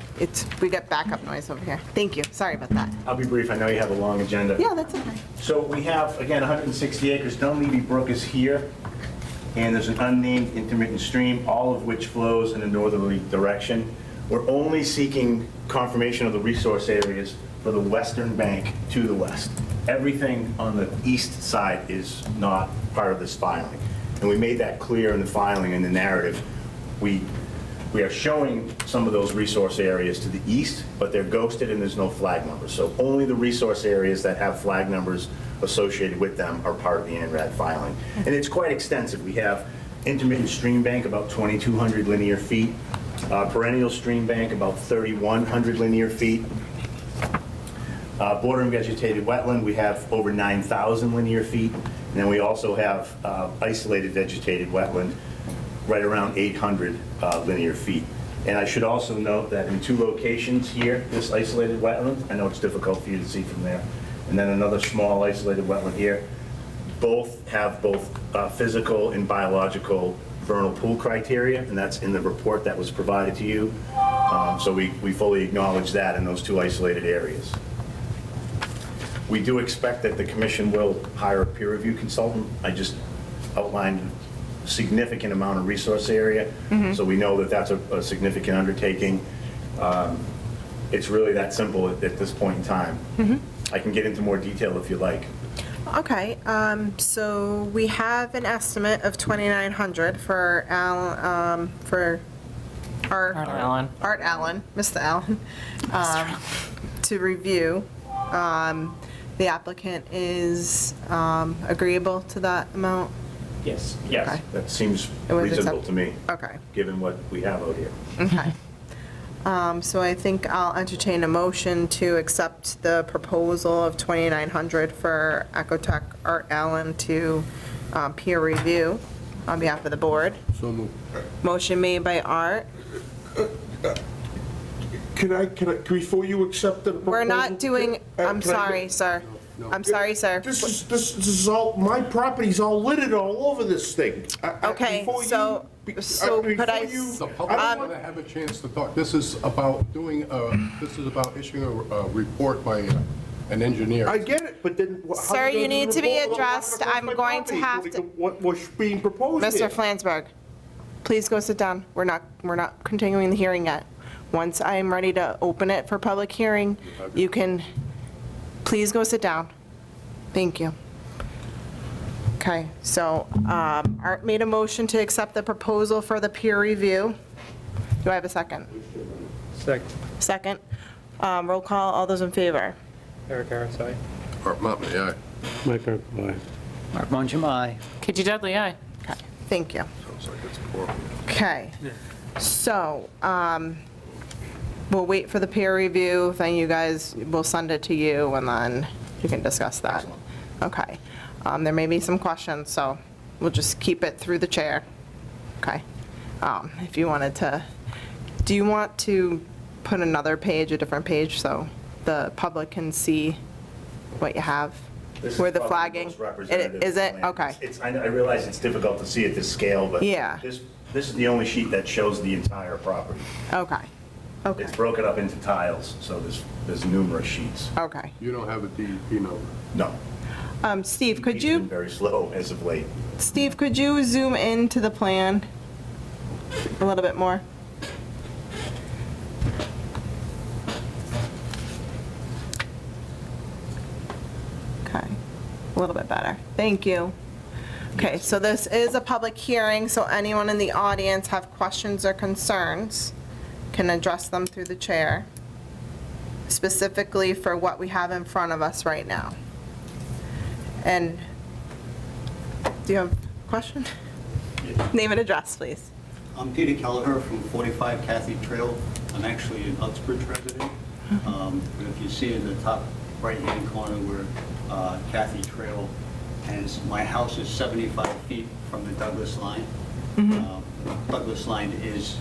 we got backup noise over here. Thank you, sorry about that. I'll be brief. I know you have a long agenda. Yeah, that's okay. So we have, again, 160 acres. Dunleavy Brook is here, and there's an unnamed intermittent stream, all of which flows in a northerly direction. We're only seeking confirmation of the resource areas for the western bank to the west. Everything on the east side is not part of this filing. And we made that clear in the filing and the narrative. We are showing some of those resource areas to the east, but they're ghosted and there's no flag numbers. So only the resource areas that have flag numbers associated with them are part of the ANRAD filing. And it's quite extensive. We have intermittent stream bank, about 2,200 linear feet. Perennial stream bank, about 3,100 linear feet. Bordering vegetated wetland, we have over 9,000 linear feet. And then we also have isolated vegetated wetland, right around 800 linear feet. And I should also note that in 2 locations here, this isolated wetland, I know it's difficult for you to see from there, and then another small isolated wetland here, both have both physical and biological vernal pool criteria, and that's in the report that was provided to you. So we fully acknowledge that in those 2 isolated areas. We do expect that the commission will hire a peer review consultant. I just outlined a significant amount of resource area, so we know that that's a significant undertaking. It's really that simple at this point in time. I can get into more detail if you like. Okay, so we have an estimate of 2,900 for Art Allen, Mr. Allen, to review. The applicant is agreeable to that amount? Yes. Okay. That seems It was reasonable to me, Okay, given what we have out here. okay. So I think I'll entertain a motion to accept the proposal of 2,900 for Ecotech Art Allen to peer review on behalf of the board. So moved. Motion made by Art. Can I, before you accept the proposal? We're not doing, I'm can I- sorry, sir. I'm sorry, sir. This is all, my property's all littered all over this thing. Okay, Before you- so could I? before you- The public want to have a chance to talk. This is about issuing a report by an engineer. I get it, but then. how Sir, do you need to be report addressed. across I'm my going to property? have to- What's being proposed here? Mr. Flansburgh, please go sit down. We're not continuing the hearing yet. Once I'm ready to open it for public hearing, you can, please go sit down. Thank you. Okay, so Art made a motion to accept the proposal for the peer review. Do I have a second? Second. Second. Roll call, all those in favor? Eric Harris, aye. Art Motley, aye. Mike Gargo, aye. Mark Monjam, aye. KG Dudley, aye. Okay, thank you. Sounds like it's poor. Okay, so we'll wait for the peer review, then you guys, we'll send it to you, and then you can discuss that. Okay. There may be some questions, so we'll just keep it through the chair. Okay. If you wanted to, do you want to put another page, a different page, so the public can see what you have? This is Where the probably flagging? most representative Is it? plan. Okay. I realize it's difficult to see at this scale, but Yeah. this is the only sheet that shows the entire property. Okay. Okay. It's broken up into tiles, so there's numerous sheets. Okay. You don't have a DEP number? No. Steve, could It's been you, very slow as of late. Steve, could you zoom into the plan a little bit more? Okay, a little bit better. Thank you. Okay, so this is a public hearing, so anyone in the audience have questions or concerns can address them through the chair, specifically for what we have in front of us right now. And, do you have a question? Name and address, please. I'm Peter Kelleher from 45 Cathy Trail. I'm actually an Uxbridge resident. But if you see in the top right-hand corner where Cathy Trail ends, my house is 75 feet from the Douglas line. Douglas line is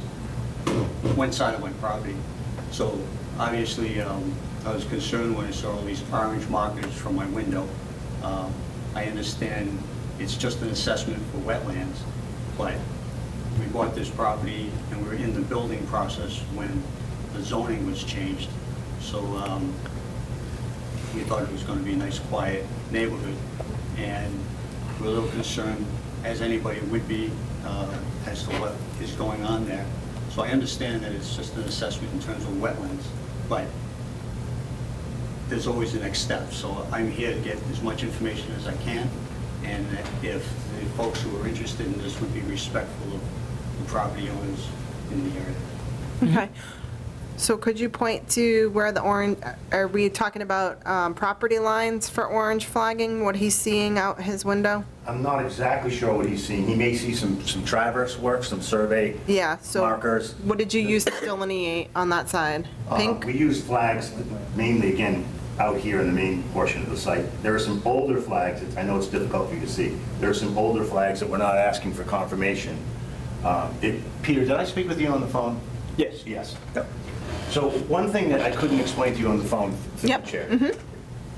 one side of my property. So obviously, I was concerned when I saw all these orange markers from my window. I understand it's just an assessment for wetlands, but we bought this property and we were in the building process when the zoning was changed. So we thought it was going to be a nice, quiet neighborhood. And we're a little concerned, as anybody would be, as to what is going on there. So I understand that it's just an assessment in terms of wetlands, but there's always the next step. So I'm here to get as much information as I can, and that if the folks who are interested in this would be respectful of the property owners in the area. Okay. So could you point to where the orange, are we talking about property lines for orange flagging, what he's seeing out his window? I'm not exactly sure what he's seeing. He may see some traverse work, some survey Yeah, so markers. what did you use to delineate on that side? Pink? We use flags mainly, again, out here in the main portion of the site. There are some older flags, I know it's difficult for you to see. There are some older flags that we're not asking for confirmation. Peter, did I speak with you on the phone? Yes. Yes. So one thing that I couldn't explain to you on the phone, through the chair.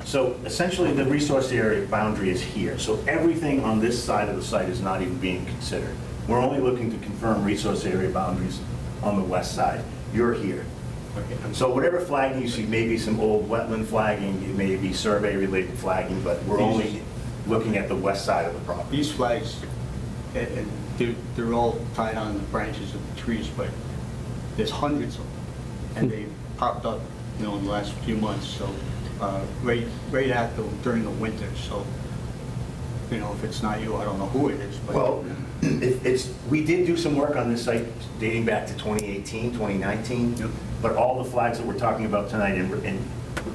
So essentially, the resource area boundary is here. So everything on this side of the site is not even being considered. We're only looking to confirm resource area boundaries on the west side. You're here. So whatever flagging you see, maybe some old wetland flagging, it may be survey-related flagging, but we're only looking at the west side of the property. These flags, they're all tied on the branches of the trees, but there's hundreds of them, and they popped up, in the last few months. So right at during the winter. So if it's not you, I don't know who it is. But Well, we did do some work on this site dating back to 2018, 2019, but all the flags that we're talking about tonight and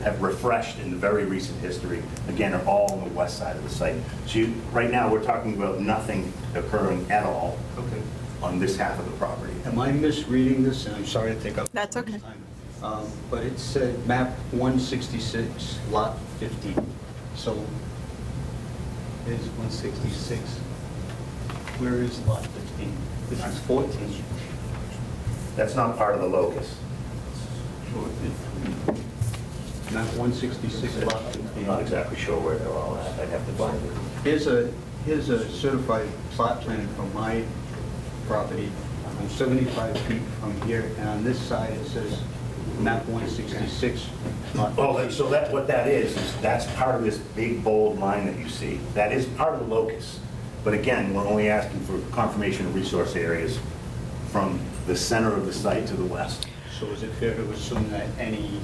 have refreshed in the very recent history, again, are all on the west side of the site. So right now, we're talking about nothing occurring at all on this half of the property. Am I misreading this? And I'm sorry to take up That's okay. time. But it said map 166, lot 15. So there's 166. Where is lot 15? This is 14. That's not part of the locus. Map 166, lot 15. I'm not exactly sure where they're all at. I'd have to find it. Here's a certified plot plan from my property. I'm 75 feet from here, and on this side it says map 166. So what that is that's part of this big bold line that you see. That is part of the locus. But again, we're only asking for confirmation of resource areas from the center of the site to the west. So is it fair to assume that any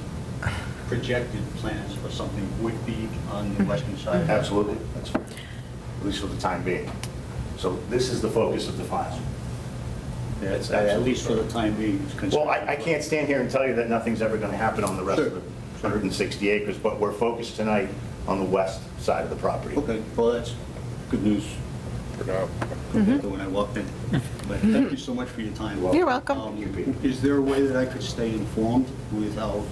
projected plans for something would be on the western side? Absolutely, that's fair, at least for the time being. So this is the focus of the file. That's at least for the time being. Well, I can't stand here and tell you that nothing's ever going to happen on the rest of the 160 acres, but we're focused tonight on the west side of the property. Okay, well, that's good news for now, compared to when I walked in. But thank you so much for your time. You're welcome. Is there a way that I could stay informed with how,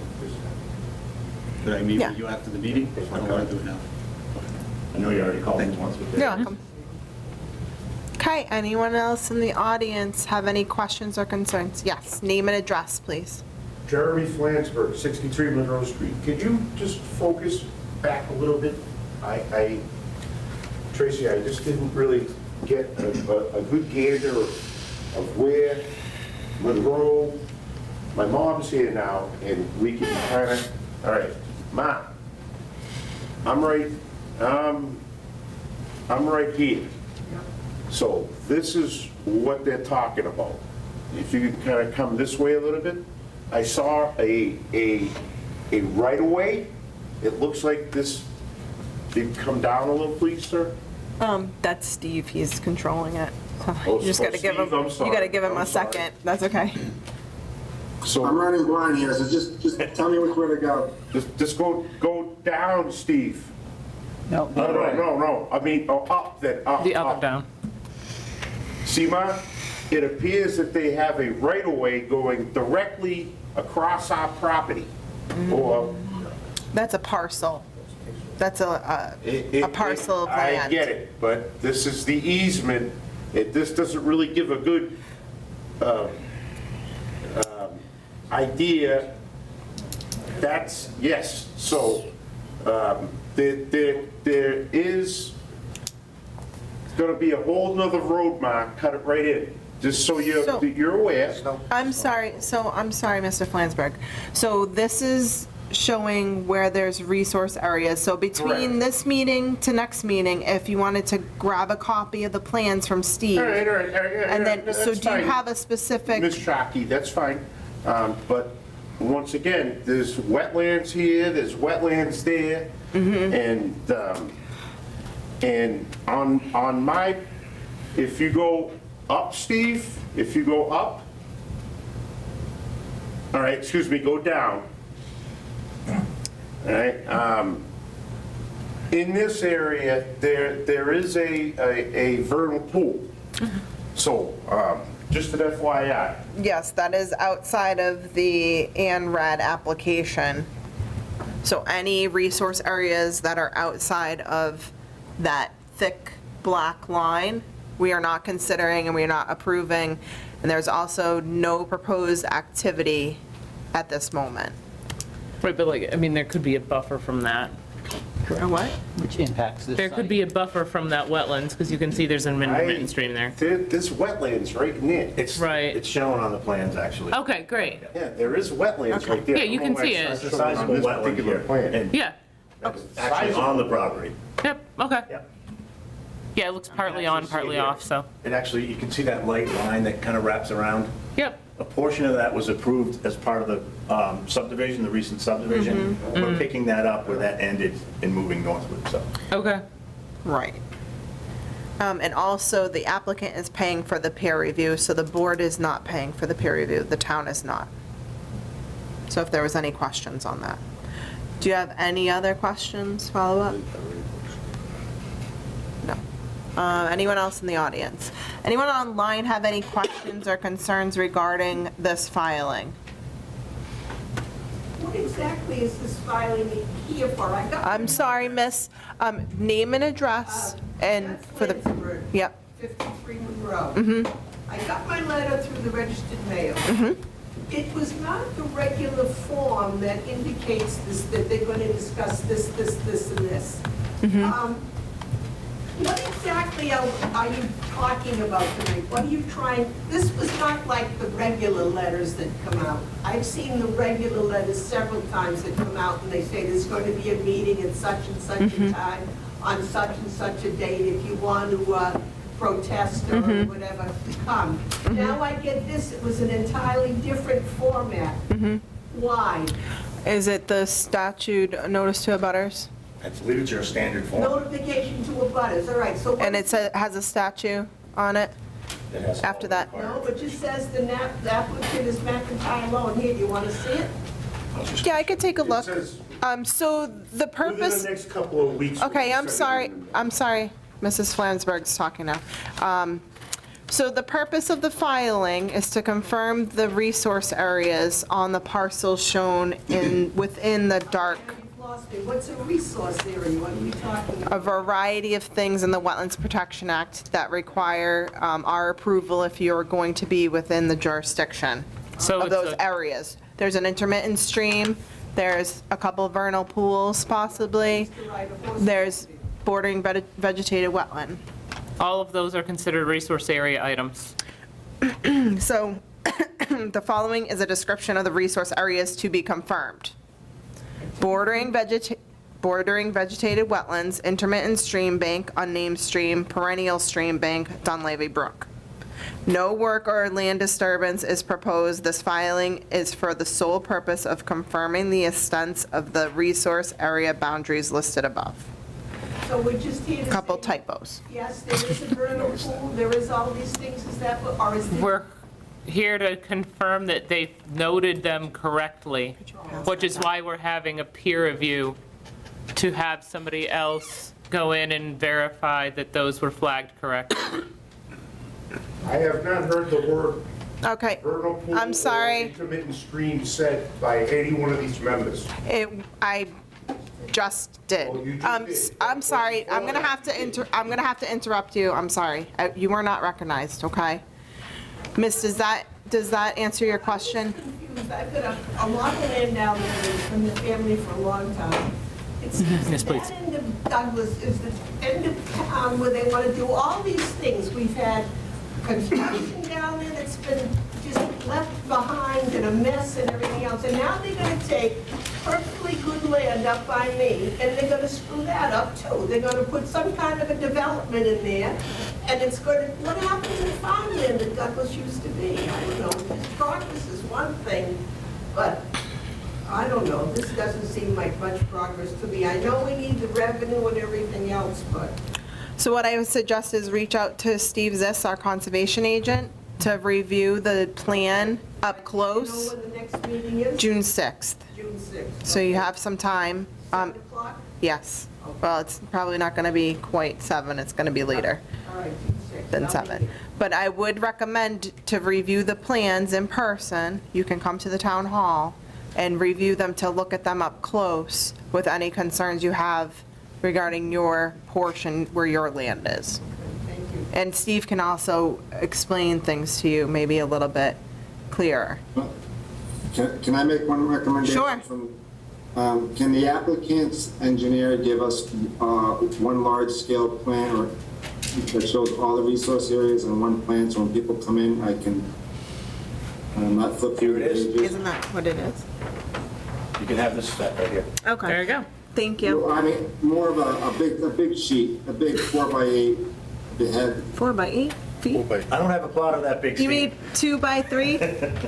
could I meet with you after the meeting? I don't want to do it now. I know you already called me once, but You're welcome. Okay, anyone else in the audience have any questions or concerns? Yes, name and address, please. Jeremy Flansburgh, 63 Monroe Street. Could you just focus back a little bit? Tracy, I just didn't really get a good gander of where Monroe, my mom's here now, and we can kind of, all right, Ma, I'm right here. So this is what they're talking about. If you could kind of come this way a little bit. I saw a right-of-way. It looks like this, you come down a little, please, sir. That's Steve, he's controlling it. So Oh, You just gotta give him, Steve, I'm you sorry. gotta give him I'm a sorry. second, that's okay. So. I'm running blind here, so just tell me which way to go. Just go down, Steve. No, No, I mean, up then, up. The up and down. See, Mark, it appears that they have a right-of-way going directly across our property. Or. That's a parcel. That's a parcel of I land. get it, but this is the easement. This doesn't really give a good idea. That's, yes, so there is going to be a whole nother road mark, cut it right in, just so you're aware. I'm sorry, Mr. Flansburgh. So this is showing where there's resource areas. So between Correct. this meeting to next meeting, if you wanted to grab a copy of the plans from Steve. All right, And then, that's so do you fine. have a specific? Ms. Shockey, that's fine. But once again, there's wetlands here, there's wetlands there. And on my, if you go up, Steve, if you go up, all right, excuse me, go down. All right, in this area, there is a vernal pool. So, just an FYI. Yes, that is outside of the ANRAD application. So any resource areas that are outside of that thick black line, we are not considering and we are not approving. And there's also no proposed activity at this moment. Right, but like, I mean, there could be a buffer from that. A what? which impacts this There could site. be a buffer from that wetlands, because you can see there's an intermittent stream there. There's wetlands right in there. Right. It's shown on the plans, actually. Okay, great. Yeah, there is wetlands right there. Yeah, you can see It's it. a sizable On this wetland particular here. plan. And Yeah, it's actually on the property. yep, okay. Yeah. Yeah, it looks partly on, partly off, so, And actually, you can see that light line that kind of wraps around. yep. A portion of that was approved as part of the subdivision, the recent subdivision. We're picking that up where that ended and moving northward, so. Okay. Right. And also, the applicant is paying for the peer review, so the board is not paying for the peer review, the town is not. So if there was any questions on that. Do you have any other questions, follow-up? No. Anyone else in the audience? Anyone online have any questions or concerns regarding this filing? What exactly is this filing here for? I'm sorry, miss, name and address, and for the, yep. 53 Monroe. I got my letter through the registered mail. It was not the regular form that indicates this, that they're going to discuss this, and this. What exactly are you talking about tonight? What are you trying, this was not like the regular letters that come out. I've seen the regular letters several times that come out and they say there's going to be a meeting at such and such a time, on such and such a date, if you want to protest or whatever, come. Now I get this, it was an entirely different format. Why? Is it the statute notice to abutters? I believe it's your standard form. Notification to abutters, all right, so. And it has a statute on it It has all after that? No, but just says the applicant is McIntyre Loan. Here, do you want to see it? Yeah, I could take a It look. says So the within purpose, the next couple of weeks. okay, we'll I'm send it sorry, in. Mrs. Flansburgh's talking now. So the purpose of the filing is to confirm the resource areas on the parcels shown within the dark, You've lost me. What's a resource area? What are you talking a about? variety of things in the Wetlands Protection Act that require our approval if you're going to be within the jurisdiction So of it's those areas. There's an intermittent stream, there's a couple vernal pools possibly, there's bordering vegetated wetland. all of those are considered resource area items. So the following is a description of the resource areas to be confirmed. Bordering vegetated wetlands, intermittent stream bank, unnamed stream, perennial stream bank, Dunleavy Brook. No work or land disturbance is proposed. This filing is for the sole purpose of confirming the extents of the resource area boundaries listed above. So we're just here to Couple say, typos. yes, there is a vernal pool, there is all these things, is that, or is there? We're here to confirm that they noted them correctly, which is why we're having a peer review, to have somebody else go in and verify that those were flagged correctly. I have not heard the word Okay, vernal pool. I'm sorry. Or intermittent stream said by any one of these members. I just did. Oh, you just did. I'm sorry, I'm gonna have to interrupt you, I'm sorry. You were not recognized, okay? Miss, does that answer your question? Confused. I've got a lot of land down there from the family for a long time. It's that end of Douglas is the end of town where they want to do all these things. We've had construction down there that's been just left behind and a mess and everything else. And now they're going to take perfectly good land up by me, and they're going to screw that up too. They're going to put some kind of a development in there, and it's going to, what happened to the farmland that Douglas used to be? I don't know. Progress is one thing, but I don't know. This doesn't seem like much progress to me. I know we need the revenue and everything else, but. So what I would suggest is reach out to Steve Ziss, our conservation agent, to review the plan up close. You know when the next meeting is? June 6th. June 6th. So you have some time. 7 o'clock? Yes. Well, it's probably not going to be quite 7, it's going to be later All right, June 6th. than I'll be 7. here. But I would recommend to review the plans in person. You can come to the town hall and review them to look at them up close with any concerns you have regarding your portion where your land is. Thank you. And Steve can also explain things to you maybe a little bit clearer. Can I make one recommendation? Sure. Can the applicant's engineer give us one large-scale plan or that shows all the resource areas in one plan, so when people come in, I can not flip through the pages? Isn't that what it is? You can have this set right here. Okay. There you go. Thank you. Well, I mean, more of a big sheet, a big 4x8, the head, 4 by 8 feet? I don't have a plot of that big, You Steve. mean 2 by 3? I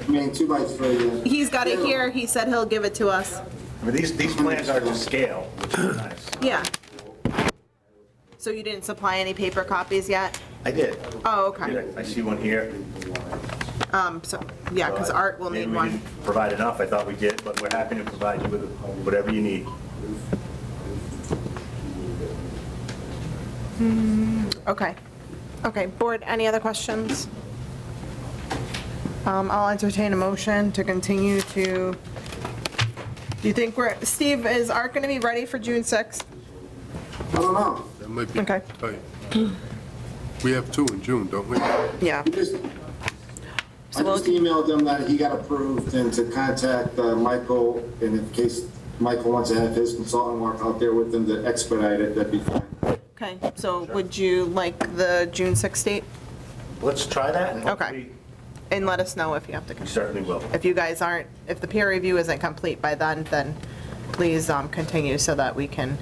mean, 2x3, yeah. He's got it here. He said he'll give it to us. I mean, these plans are to scale, which is nice. Yeah. So you didn't supply any paper copies yet? I did. Oh, okay. I see one here. So, yeah, because Art will need Maybe we one. didn't provide enough, I thought we did, but we're happy to provide you with whatever you need. Okay. Okay, board, any other questions? I'll entertain a motion to continue to, do you think Steve, is Art going to be ready for June 6th? I don't know. That might be Okay. tight. We have 2 in June, don't we? Yeah. I just emailed him that he got approved and to contact Michael, and in case Michael wants to have his consultant walk out there with him to expedite it, that'd be fine. Okay, so would you like the June 6th date? Let's try that, and Okay. hopefully, And let us know if you have to we come. certainly will. If you guys aren't, if the peer review isn't complete by then please continue so that we can,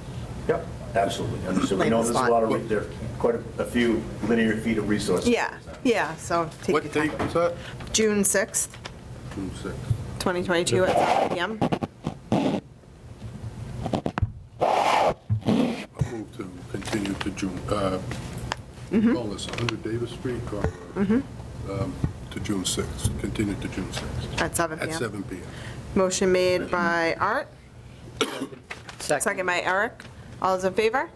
Yep, absolutely. Understood. We Lay know the there's a spot. lot of, there are quite a few linear feet of resources. yeah, so take your What time. date was that? June 6th, June 6th. 2022 at 7 PM. I'll move to continue to June, call this 100 Davis Street or to June 6th, continue to June 6th. At 7 At PM. 7 PM. Motion made by Art, second by Eric. All those in favor?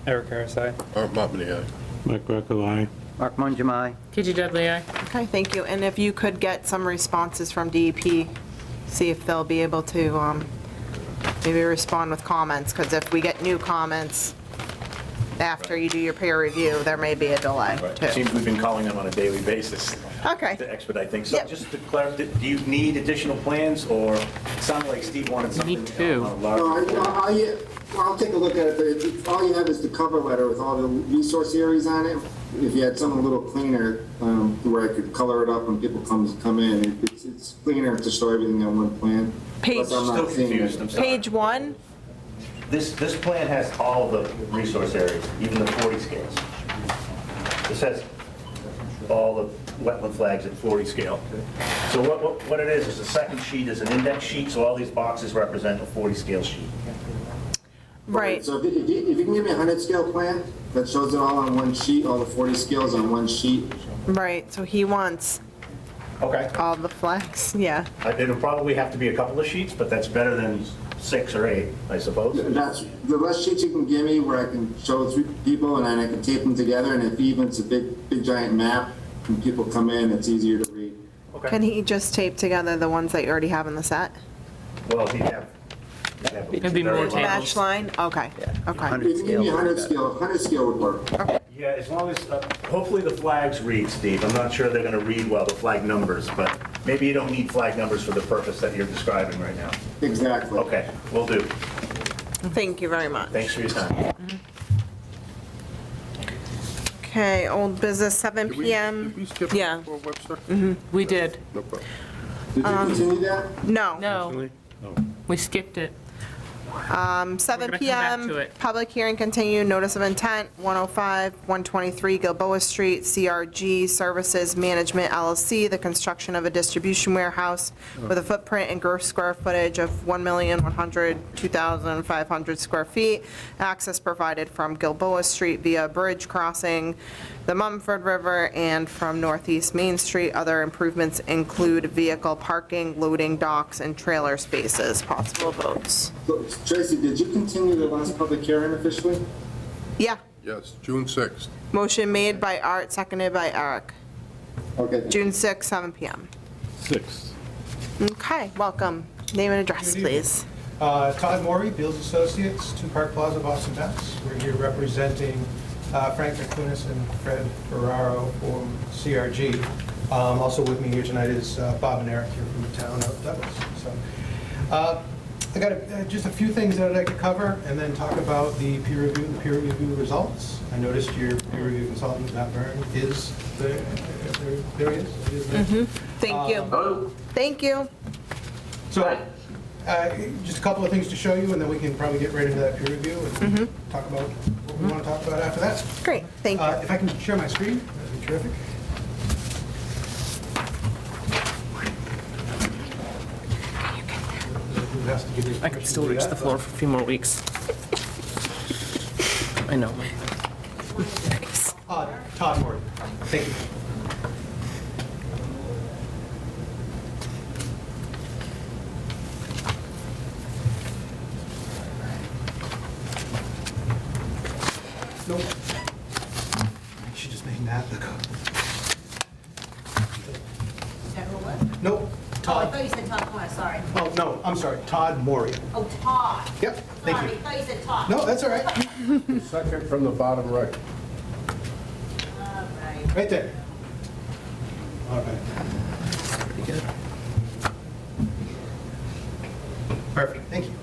Eric Harris, aye. Art Montmany, aye. Mike Greco, aye. Mark Mungem, KG Dudley, aye. Okay, thank you. And if you could get some responses from DEP, see if they'll be able to maybe respond with comments, because if we get new comments after you do your peer review, there may be a delay It too. seems we've been calling them on a daily basis Okay. to expedite things. So Yep. just to clarify, do you need additional plans, or it sounded like Steve wanted something? Me too. on a larger- No, I'll take a look at it, but all you have is the cover letter with all the resource areas on it. If you had something a little cleaner, where I could color it up when people come in, it's cleaner to show everything on one plan. Page- Plus, I'm Still not seeing confused, it. I'm sorry. Page 1, This plan has all the resource areas, even the 40 scales. This has all the wetland flags at 40 scale. So what it is the second sheet is an index sheet, so all these boxes represent a 40 scale sheet. Right. So if you can give me a 100 scale plan that shows it all on one sheet, all the 40 scales on one sheet. Right, so he wants Okay. all the flags, yeah. It'll probably have to be a couple of sheets, but that's better than 6 or 8, I suppose. That's the less sheets you can give me where I can show three people and then I can tape them together, and if even it's a big giant map, when people come in, it's easier to read. Can he just tape together the ones that you already have in the set? Well, he'd have It'd be more very tables. Match line? Okay, okay. If you can give me 100 scale would work. Yeah, as long as, hopefully the flags read, Steve. I'm not sure they're going to read well, the flag numbers, but maybe you don't need flag numbers for the purpose that you're describing right now. Exactly. Okay, will do. Thank you very much. Thanks for your time. Okay, old business, 7 Did we PM. skip Yeah. before Webster? We did. No problem. Did you continue that? No. No, we skipped it. 7 We're gonna come back PM, to it. public hearing continued, notice of intent, 105, 123 Gilboa Street, CRG Services Management LLC, the construction of a distribution warehouse with a footprint and gross square footage of 1,102,500 square feet, access provided from Gilboa Street via bridge crossing the Mumford River and from Northeast Main Street. Other improvements include vehicle parking, loading docks, and trailer spaces. Possible votes. So, Tracy, did you continue the last public hearing officially? Yeah. Yes, June 6th. Motion made by Art, seconded by Eric. Okay. June 6, 7 PM. 6th. Okay, welcome. Name and address, please. Todd Morey, Beals Associates, 2 Park Plaza, Boston, Mass. We're here representing Frank McCunis and Fred Ferraro from CRG. Also with me here tonight is Bob and Eric here from the town of Douglas. So I got just a few things that I'd like to cover and then talk about the peer review results. I noticed your peer review consultant, Matt Byrne, is there. There he is. He is there. Thank you. Thank you. So, just a couple of things to show you, and then we can probably get right into that peer review and talk about what we want to talk about after that. Great, thank you. If I can share my screen, that'd be terrific. Who has to give me I can still permission to do reach that, the floor for a few more weeks. I know. Todd Morton, thank you. Nope. I should just make that look. Nope. Oh, I thought you said Todd Moore, sorry. Oh, no, I'm sorry, Todd Morey. Oh, Todd. Yep, thank Sorry, I you. thought you said Todd. No, that's all right. Second from the bottom right. All right. Right there. All right. Pretty good. Perfect, thank you.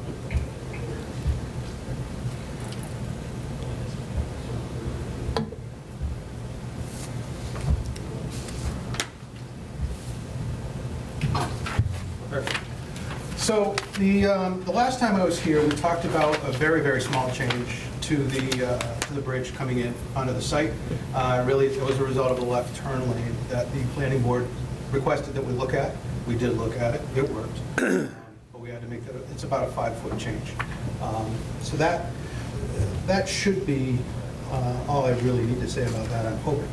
Perfect. So the last time I was here, we talked about a very, very small change to the bridge coming in onto the site. Really, it was a result of a left turn lane that the planning board requested that we look at. We did look at it, it worked. But we had to make that, it's about a 5-foot change. So that should be all I really need to say about that, I'm hoping.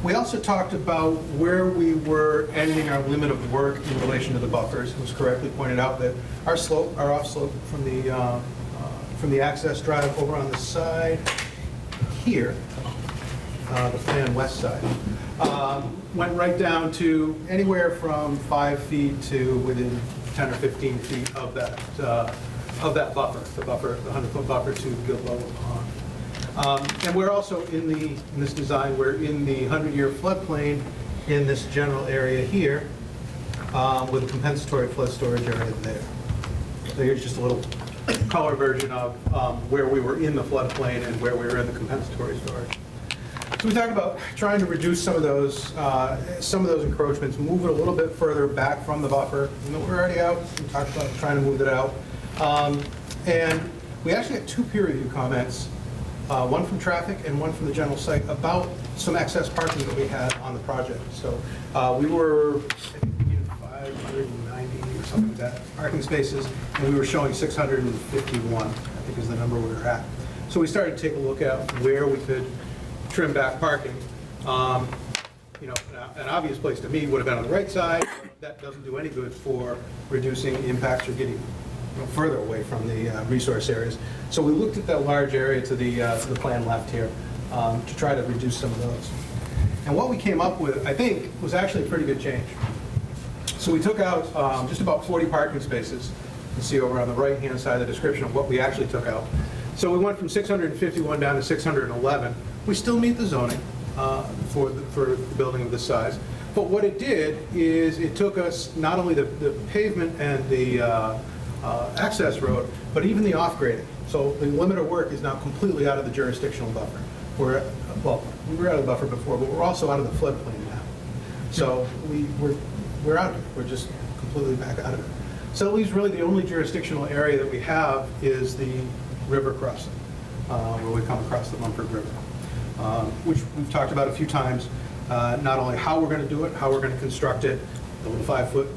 We also talked about where we were ending our limit of work in relation to the buffers. It was correctly pointed out that our slope, our off slope from the access drive over on the side here, the plan west side, went right down to anywhere from 5 feet to within 10 or 15 feet of that buffer, the 100-foot buffer to Gilboa Pond. And we're also in this design, we're in the 100-year floodplain in this general area here with a compensatory flood storage area there. So here's just a little color version of where we were in the floodplain and where we were in the compensatory storage. So we talked about trying to reduce some of those encroachments, move it a little bit further back from the buffer. You know, we're already out. We talked about trying to move it out. And we actually had 2 peer review comments, one from traffic and one from the general site, about some excess parking that we had on the project. So we were, I think we needed 590 or something like that parking spaces, and we were showing 651 at think is the number we were at. So we started to take a look at where we could trim back parking. You know, an obvious place to me would have been on the right side. That doesn't do any good for reducing impacts or getting further away from the resource areas. So we looked at that large area to the plan left here to try to reduce some of those. And what we came up with, I think, was actually a pretty good change. So we took out just about 40 parking spaces. You can see over on the right-hand side of the description of what we actually took out. So we went from 651 down to 611. We still meet the zoning for the building of this size. But what it did is it took us not only the pavement and the access road, but even the off-grading. So the limit of work is now completely out of the jurisdictional buffer. Well, we were out of the buffer before, but we're also out of the floodplain now. So we're out of it. We're just completely back out of it. So that leaves really the only jurisdictional area that we have is the river crossing, where we come across the Mumford River, which we've talked about a few times. Not only how we're going to do it, how we're going to construct it, the little 5-foot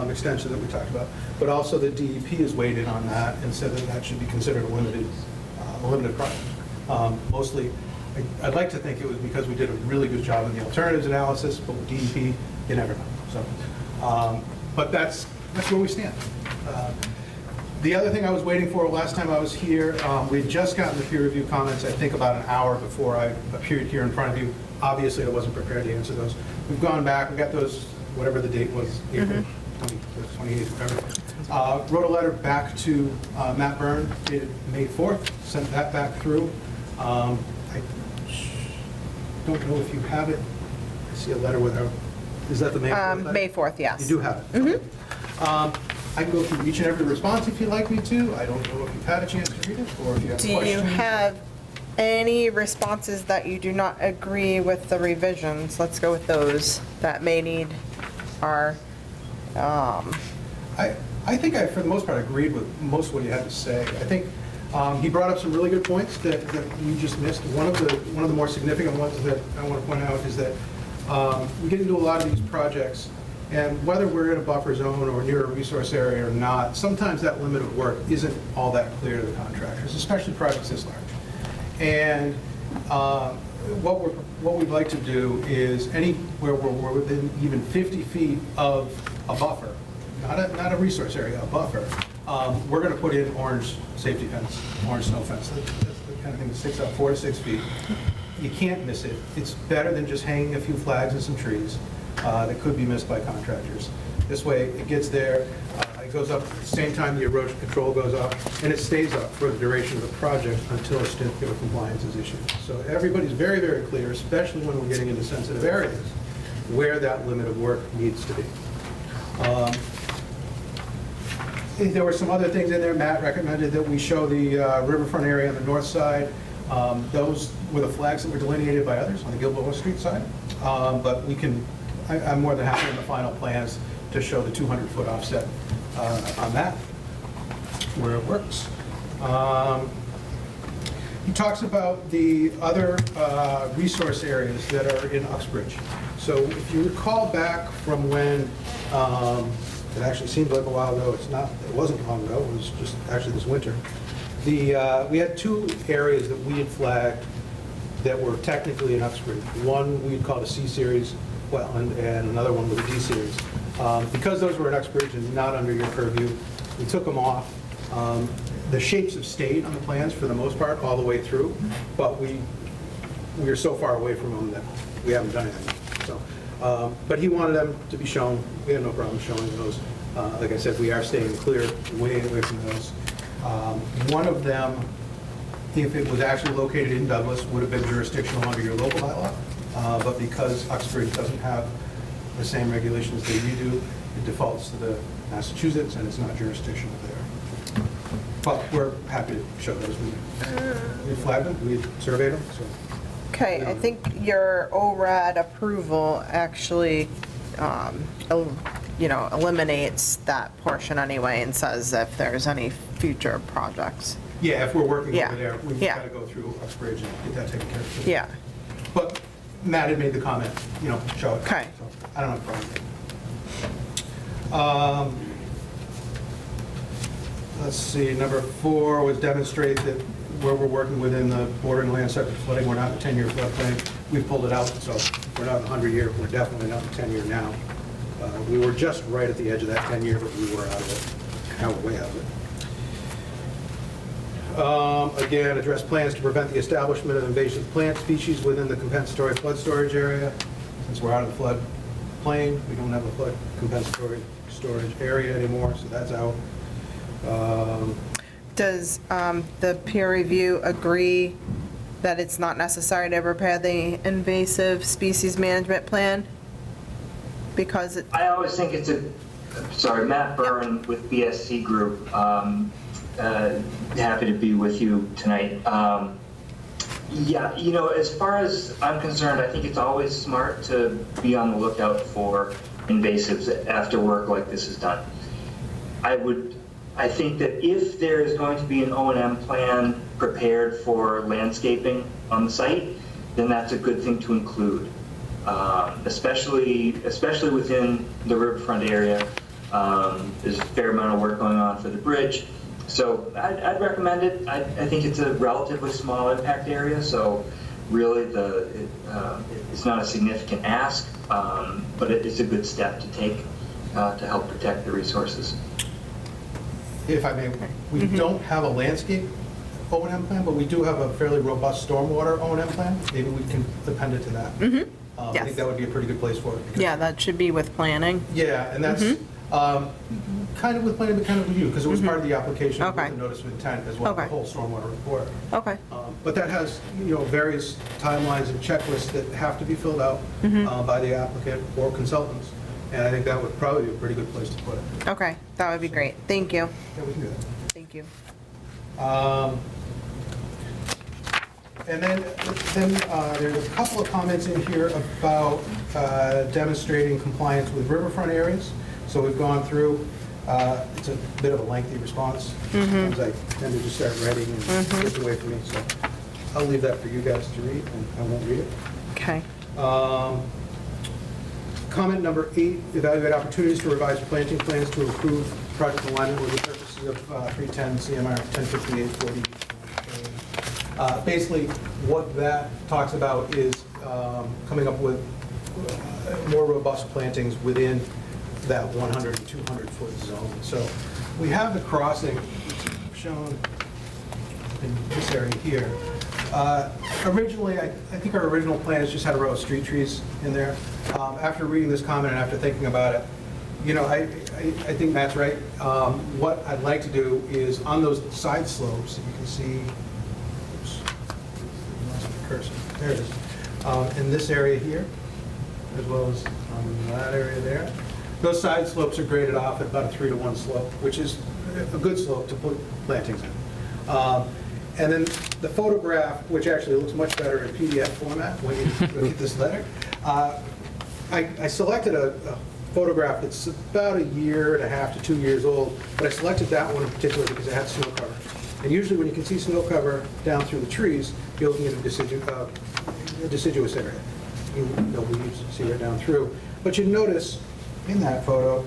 extension that we talked about, but also the DEP has weighed in on that and said that that should be considered a limited project. Mostly, I'd like to think it was because we did a really good job in the alternatives analysis, but with DEP, you never know. So, but that's where we stand. The other thing I was waiting for last time I was here, we'd just gotten the peer review comments, I think about an hour before I appeared here in front of you. Obviously, I wasn't prepared to answer those. We've gone back, we got those, whatever the date was, April 28th, whatever. Wrote a letter back to Matt Byrne, dated May 4th, sent that back through. I don't know if you have it. I see a letter with her. Is that the May 4th letter? May 4th, yes. You do have it? Okay. I can go through each and every response if you'd like me to. I don't know if you've had a chance to read it or if you have questions. Do you have any responses that you do not agree with the revisions? Let's go with those that may need our, I think I, for the most part, agreed with most of what he had to say. I think he brought up some really good points that you just missed. One of the more significant ones that I want to point out is that we get into a lot of these projects, and whether we're in a buffer zone or near a resource area or not, sometimes that limit of work isn't all that clear to the contractors, especially projects this large. And what we'd like to do is anywhere where we're within even 50 feet of a buffer, not a resource area, a buffer, we're going to put in orange safety fence, orange snow fence. That's the kind of thing that sticks out 4 to 6 feet. You can't miss it. It's better than just hanging a few flags and some trees that could be missed by contractors. This way, it gets there, it goes up at the same time the erosion control goes up, and it stays up for the duration of the project until a certificate of compliance is issued. So everybody's very, very clear, especially when we're getting into sensitive areas, where that limit of work needs to be. There were some other things in there. Matt recommended that we show the riverfront area on the north side. Those were the flags that were delineated by others on the Gilboa Street side. But we can, I'm more than happy in the final plans to show the 200-foot offset on that, where it works. He talks about the other resource areas that are in Uxbridge. So if you recall back from when, it actually seemed like a while ago, it wasn't long ago, it was just actually this winter. We had 2 areas that we had flagged that were technically in Uxbridge. One we'd called a C-series wetland, and another one was a D-series. Because those were in Uxbridge and not under your purview, we took them off. The shapes have stayed on the plans for the most part all the way through, but we are so far away from them that we haven't done anything. So, but he wanted them to be shown. We had no problem showing those. Like I said, we are staying clear, way away from those. One of them, if it was actually located in Douglas, would have been jurisdictional under your local bylaw. But because Uxbridge doesn't have the same regulations that you do, it defaults to the Massachusetts, and it's not jurisdictional there. But we're happy to show those. We flagged them, we surveyed them. So. Okay, I think your ORAD approval actually, eliminates that portion anyway and says if there's any future projects. Yeah, if we're working Yeah. over there, we've got to go through Uxbridge and get that taken care of. Yeah. But Matt had made the comment, show it. Okay. So I don't have a problem. Let's see, number 4 was demonstrate that where we're working within the bordering land subject to flooding, we're not in the 10-year floodplain. We've pulled it out, so we're not in the 100-year, we're definitely not in the 10-year now. We were just right at the edge of that 10-year, but we were out of it, now we're way out of it. Again, address plans to prevent the establishment of invasive plant species within the compensatory flood storage area. Since we're out of the flood plain, we don't have a flood compensatory storage area anymore, so that's out. Does the peer review agree that it's not necessary to prepare the invasive species management plan? Because I always think it's Matt Byrne with BSC Group. Happy to be with you tonight. Yeah, as far as I'm concerned, I think it's always smart to be on the lookout for invasives after work like this is done. I think that if there is going to be an O&M plan prepared for landscaping on the site, then that's a good thing to include, especially within the Riverfront area. There's a fair amount of work going on for the bridge. So I'd recommend it. I think it's a relatively small impact area, so really it's not a significant ask, but it's a good step to take to help protect the resources. If I may, we don't have a landscape O&M plan, but we do have a fairly robust stormwater O&M plan. Maybe we can append it to that. I think that would be a pretty good place for it. Yeah, that should be with planning. Yeah, and that's kind of with planning, but kind of with you, because it was part of the application with the notice of intent as well, the whole stormwater report. Okay. But that has, various timelines and checklists that have to be filled out by the applicant or consultants. And I think that would probably be a pretty good place to put it. Okay, that would be great. Thank you. Yeah, we can do that. Thank you. And then there's a couple of comments in here about demonstrating compliance with riverfront areas. So we've gone through, it's a bit of a lengthy response. Sometimes I tend to just start writing and it gets away from me. So I'll leave that for you guys to read, and I won't read it. Okay. Comment number 8, evaluate opportunities to revise planting plans to improve project alignment with the purposes of 310 CMR 1058-40. Basically, what that talks about is coming up with more robust plantings within that 100 and 200 foot zone. So we have the crossing shown in this area here. Originally, I think our original plan is just had a row of street trees in there. After reading this comment and after thinking about it, I think Matt's right. What I'd like to do is on those side slopes that you can see, oops, lost my cursor. There it is. In this area here, as well as on that area there. Those side slopes are graded off at about a 3-to-1 slope, which is a good slope to put plantings in. And then the photograph, which actually looks much better in PDF format when you look at this letter, I selected a photograph that's about 1.5 to 2 years old, but I selected that one in particular because it had snow cover. And usually when you can see snow cover down through the trees, you're looking at a deciduous area. No leaves, see right down through. But you notice in that photo,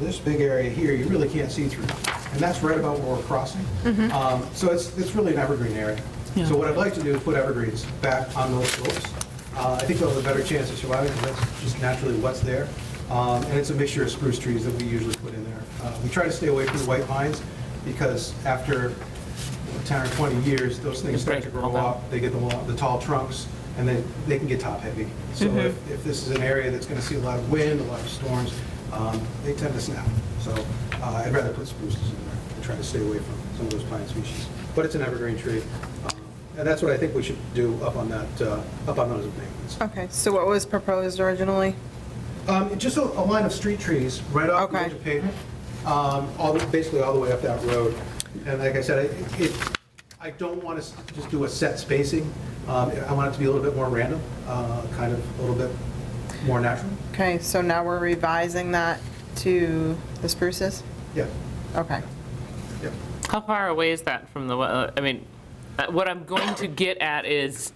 this big area here, you really can't see through. And that's right about where we're crossing. So it's really an evergreen area. Yeah. So what I'd like to do is put evergreens back on those slopes. I think they'll have a better chance of surviving because that's just naturally what's there. And it's a mixture of spruce trees that we usually put in there. We try to stay away from the white pines because after 10 or 20 years, those things start to grow up. They get the tall trunks, and they can get top heavy. So if this is an area that's going to see a lot of wind, a lot of storms, they tend to snap. So I'd rather put spruces in there and try to stay away from some of those pine species. But it's an evergreen tree. And that's what I think we should do up on those embankments. Okay, so what was proposed originally? Just a line of street trees right off the edge of pavement, basically all the way up that road. And like I said, I don't want to just do a set spacing. I want it to be a little bit more random, kind of a little bit more natural. Okay, so now we're revising that to the spruces? Yeah. Okay. Yep. How far away is that from the, what I'm going to get at is,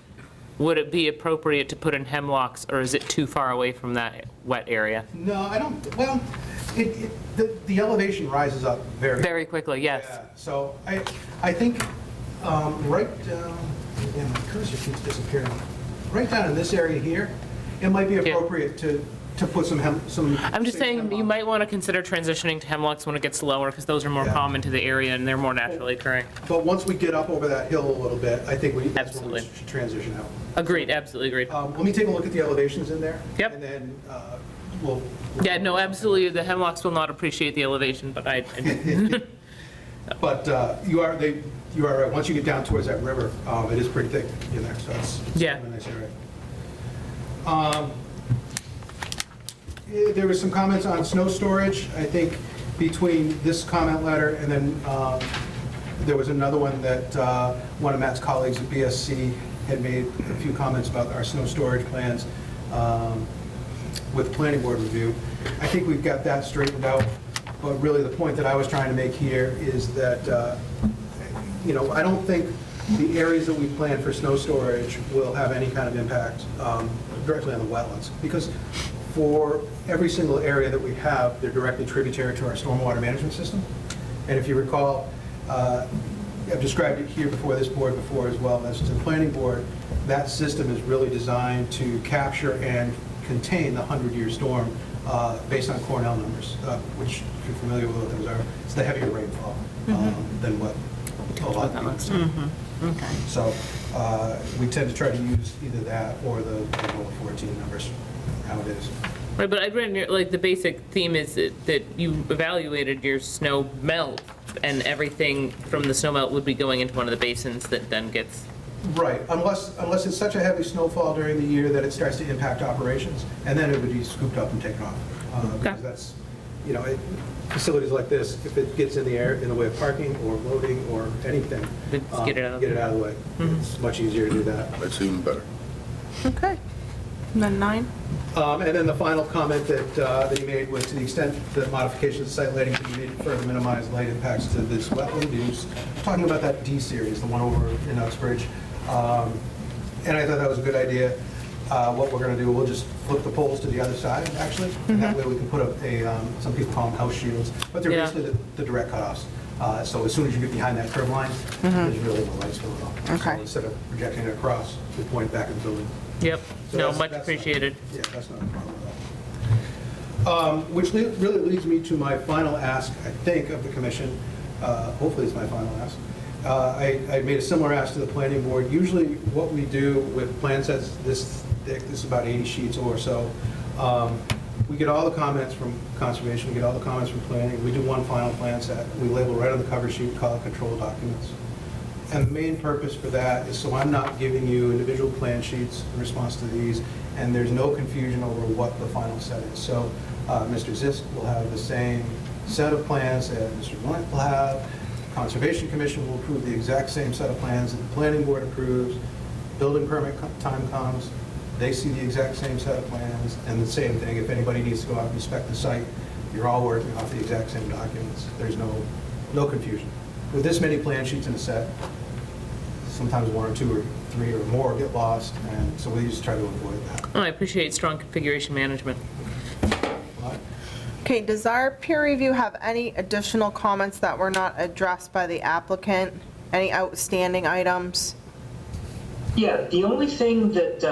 would it be appropriate to put in hemlocks, or is it too far away from that wet area? No, I don't, well, the elevation rises up Very quickly, yes. Yeah, so I think right down, and my cursor keeps disappearing, right down in this area here, it might be appropriate to put some I'm just saying, you might want to consider transitioning to hemlocks when it gets lower, because those are more common to the area and they're more naturally occurring. But once we get up over that hill a little bit, I think that's when we Absolutely. should transition out. Agreed, absolutely agreed. Let me take a look at the elevations in there. Yep. And then we'll. Yeah, no, absolutely, the hemlocks will not appreciate the elevation, but But you are right. Once you get down towards that river, it is pretty thick in there, so it's Yeah. a nice area. There was some comments on snow storage. I think between this comment letter and then there was another one that one of Matt's colleagues at BSC had made a few comments about our snow storage plans with planning board review. I think we've got that straightened out, but really the point that I was trying to make here is that, I don't think the areas that we plan for snow storage will have any kind of impact directly on the wetlands, because for every single area that we have, they're directly tributary to our stormwater management system. And if you recall, I've described it here before this board before as well as to the planning board, that system is really designed to capture and contain the 100-year storm based on Cornell numbers, which, if you're familiar with what those are, it's the heavier rainfall than what a lot of people see. Okay. So we tend to try to use either that or the Ebola 14 numbers nowadays. Right, but I read, like, the basic theme is that you evaluated your snow melt, and everything from the snow melt would be going into one of the basins that then gets... Right, unless it's such a heavy snowfall during the year that it starts to impact operations, and then it would be scooped up and taken off. Because that's, facilities like this, if it gets in the air in the way of parking or loading or anything, get it out of the way. It's much easier to do that. That's even better. Okay. And then 9? And then the final comment that he made was, to the extent that modifications of site lighting can be made to further minimize light impacts to this wetland use, talking about that D series, the one over in Uxbridge. And I thought that was a good idea. What we're going to do, we'll just flip the poles to the other side, actually. And that way we can put up some people call them house shields, but they're basically the direct cutoffs. So as soon as you get behind that curb line, there's really no lights going on. Okay. So instead of projecting it across, we point back at the building. Yep, So no, that's- much that's appreciated. Yeah, that's not a problem at all. Which really leads me to my final ask, I think, of the commission. Hopefully it's my final ask. I made a similar ask to the planning board. Usually what we do with plan sets this thick, this is about 80 sheets or so, we get all the comments from conservation, we get all the comments from planning, we do one final plan set. We label right on the cover sheet, we call it control documents. And the main purpose for that is so I'm not giving you individual plan sheets in response to these, and there's no confusion over what the final set is. So Mr. Zisk will have the same set of plans that Mr. Blunt will have. Conservation Commission will approve the exact same set of plans that the planning board approves. Building permit time comes, they see the exact same set of plans, and the same thing, if anybody needs to go out and inspect the site, you're all working off the exact same documents. There's no confusion. With this many plan sheets in a set, sometimes one or two or three or more get lost, and so we just try to avoid that. Oh, I appreciate strong configuration management. Okay, does our peer review have any additional comments that were not addressed by the applicant? Any outstanding items? Yeah, the only thing that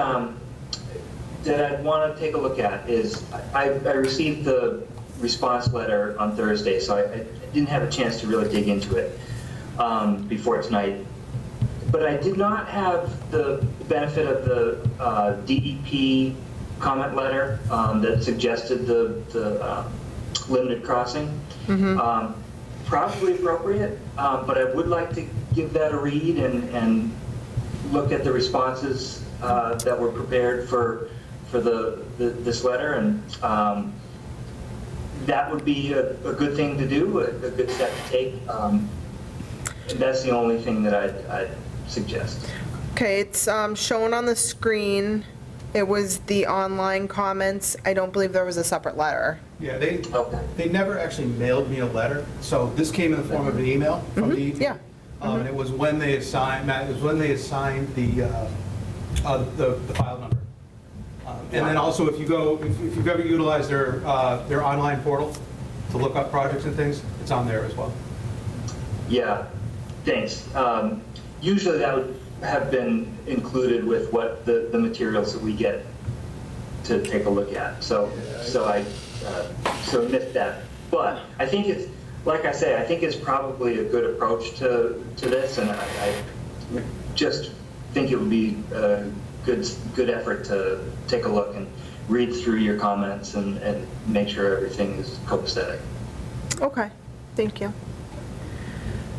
I'd want to take a look at is, I received the response letter on Thursday, so I didn't have a chance to really dig into it before tonight. But I did not have the benefit of the DEP comment letter that suggested the limited crossing. Probably appropriate, but I would like to give that a read and look at the responses that were prepared for this letter, and that would be a good thing to do, a good step to take. And that's the only thing that I'd suggest. Okay, it's shown on the screen. It was the online comments. I don't believe there was a separate letter. Yeah, they never actually mailed me a letter, so this came in the form of an email from DEP. Yeah. And it was when they assigned, Matt, it was when they assigned the file number. And then also, if you've ever utilized their online portal, look up projects and things, it's on there as well. Yeah, thanks. Usually that would have been included with what the materials that we get to take a look at. So I missed that. But I think it's, like I say, I think it's probably a good approach to this, and I just think it would be a good effort to take a look and read through your comments and make sure everything is copacetic. Okay, thank you.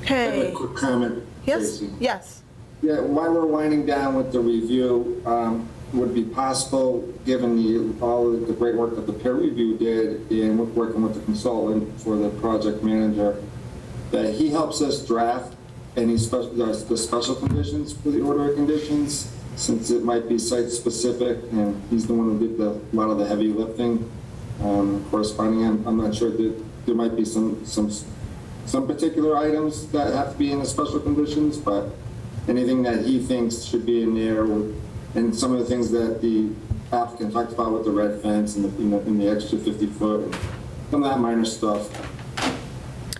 I have Okay. a quick comment, Yes, Tracy. yes. Yeah, while we're winding down with the review, would it be possible, given all of the great work that the peer review did in working with the consultant for the project manager, that he helps us draft any the special conditions for the order of conditions, since it might be site-specific, and he's the one who did a lot of the heavy lifting corresponding. I'm not sure that there might be some particular items that have to be in the special conditions, but anything that he thinks should be in there, and some of the things that the applicant talked about with the red fence and the extra 50 foot, and some of that minor stuff.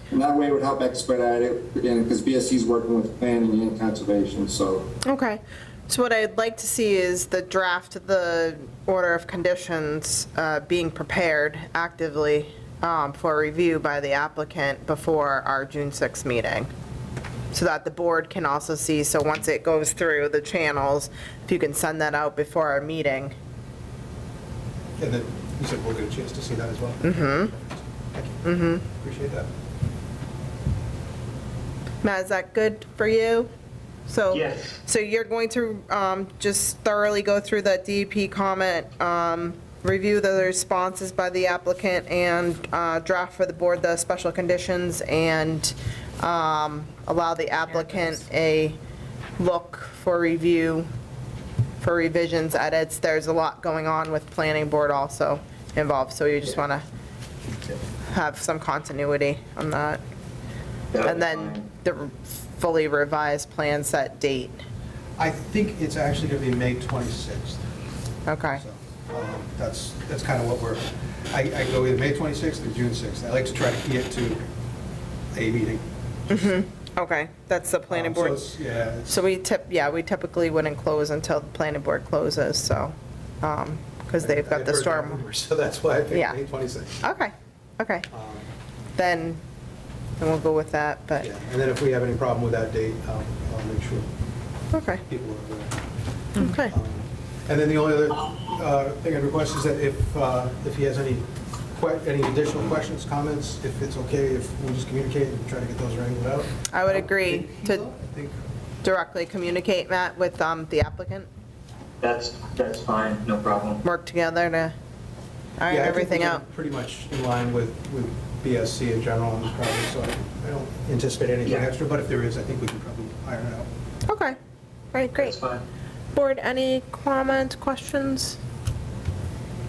And that way it would help expedite it, because BSC is working with planning and conservation, so. Okay. So what I'd like to see is the draft of the order of conditions being prepared actively for review by the applicant before our June 6th meeting, so that the board can also see. So once it goes through the channels, if you can send that out before our meeting. And then you said we'll get a chance to see that as well. Mm-hmm. Thank you. Mm-hmm. Appreciate that. Matt, is that good for you? So, Yes. So you're going to just thoroughly go through that DEP comment, review the responses by the applicant, and draft for the board the special conditions, and allow the applicant a look for review, for revisions, edits. There's a lot going on with planning board also involved, so you just want to have some continuity on that. And then the fully revised plan set date. I think it's actually going to be May 26th. Okay. So that's kind of what we're, I go either May 26th or June 6th. I like to try to key it to a meeting. Okay, that's the planning So board. it's- yeah, it's- So we typically wouldn't close until the planning board closes, so, because they've got I've the heard that storm. rumor, so that's why I picked Yeah. May 26th. Okay, okay. Then we'll go with that, but, Yeah, and then if we have any problem with that date, I'll make sure okay, people are aware. okay. And then the only other thing I'd request is that if he has any additional questions, comments, if it's okay, if we just communicate and try to get those wrangled out. I would agree to I think directly communicate, Matt, with the applicant, That's fine, no problem. work together to iron Yeah, I think everything we're out. pretty much in line with BSC in general on this project, so I don't anticipate anything Yeah. extra, but if there is, I think we can probably iron it out. Okay, all right, great. That's fine. Board, any comments, questions?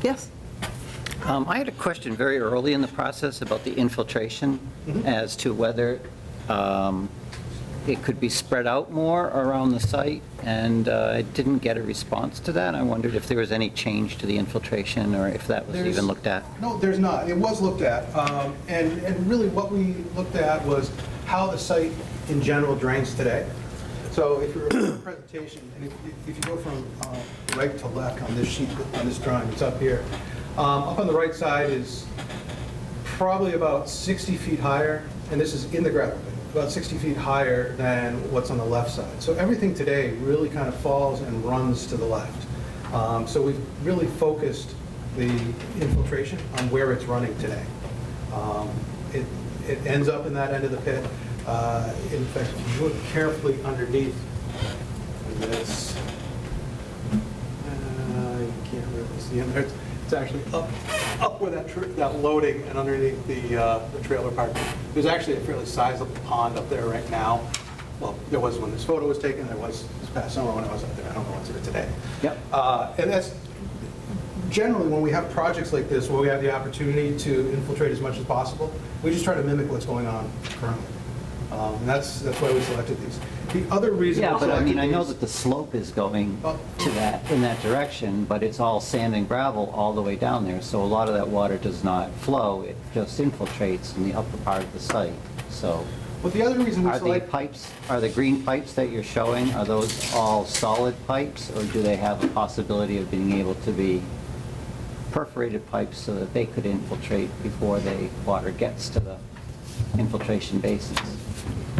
Yes? I had a question very early in the process about the infiltration, as to whether it could be spread out more around the site, and I didn't get a response to that. I wondered if there was any change to the infiltration, or if that was There's- even looked at. No, there's not. It was looked at. And really what we looked at was how the site in general drains today. So if you're in the presentation, and if you go from right to left on this sheet, on this drawing, it's up here. Up on the right side is probably about 60 feet higher, and this is in the gravel pit, about 60 feet higher than what's on the left side. So everything today really kind of falls and runs to the left. So we've really focused the infiltration on where it's running today. It ends up in that end of the pit. In fact, if you look carefully underneath this, you can't really see in there. It's actually up where that loading and underneath the trailer park. There's actually a fairly sizable pond up there right now. Well, there was when this photo was taken. There was this past summer when I was up there. I don't know what's there today. Yep. And that's generally when we have projects like this, where we have the opportunity to infiltrate as much as possible, we just try to mimic what's going on currently. And that's why we selected these. The other reason. Yeah, we but I mean, selected I know these- that the slope is going to that, in that direction, but it's all sand and gravel all the way down there, so a lot of that water does not flow, it just infiltrates in the upper part of the site, so. Well, the other reason we Are the selected. pipes, are the green pipes that you're showing, are those all solid pipes, or do they have a possibility of being able to be perforated pipes so that they could infiltrate before the water gets to the infiltration basins?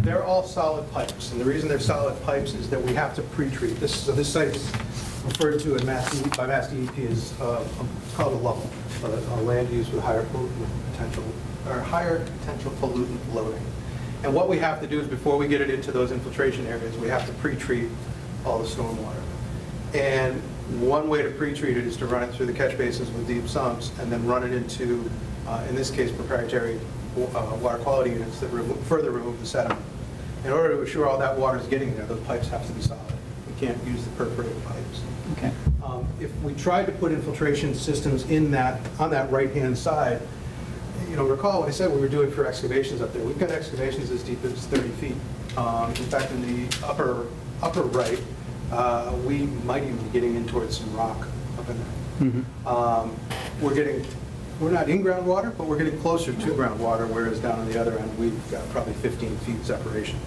They're all solid pipes, and the reason they're solid pipes is that we have to pre-treat. So this site is referred to by Mass DEP as, it's called a level, a land use with higher pollutant potential, or higher potential pollutant loading. And what we have to do is before we get it into those infiltration areas, we have to pre-treat all the stormwater. And one way to pre-treat it is to run it through the catch basins with deep sumps and then run it into, in this case, proprietary water quality units that further remove the sediment. In order to assure all that water is getting there, those pipes have to be solid. We can't use the perforated pipes. Okay. If we tried to put infiltration systems on that right-hand side, recall what I said we were doing for excavations up there. We've got excavations as deep as 30 feet. In fact, in the upper right, we might even be getting in towards some rock up in there. We're not in groundwater, but we're getting closer to groundwater, whereas down on the other end, we've got probably 15 feet separation,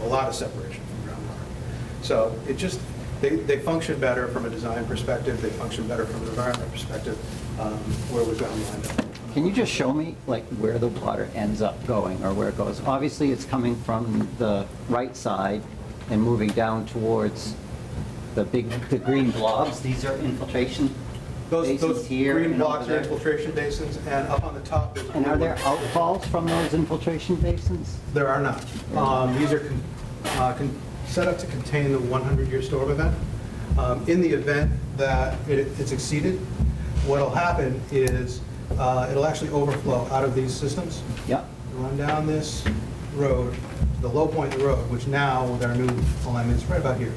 a lot of separation from groundwater. So it just, they function better from a design perspective, they function better from an environmental perspective, where we've got them lined up. Can you just show me, like, where the water ends up going, or where it goes? Obviously, it's coming from the right side and moving down towards the green blobs. These are infiltration basins Those here green and blocks over are there. infiltration basins, and up on the top is. And are there outfalls from those infiltration basins? There are not. These are set up to contain the 100-year storm event. In the event that it's exceeded, what'll happen is it'll actually overflow out of these systems. Yep. Run down this road, the low point of the road, which now with our new alignment is right about here,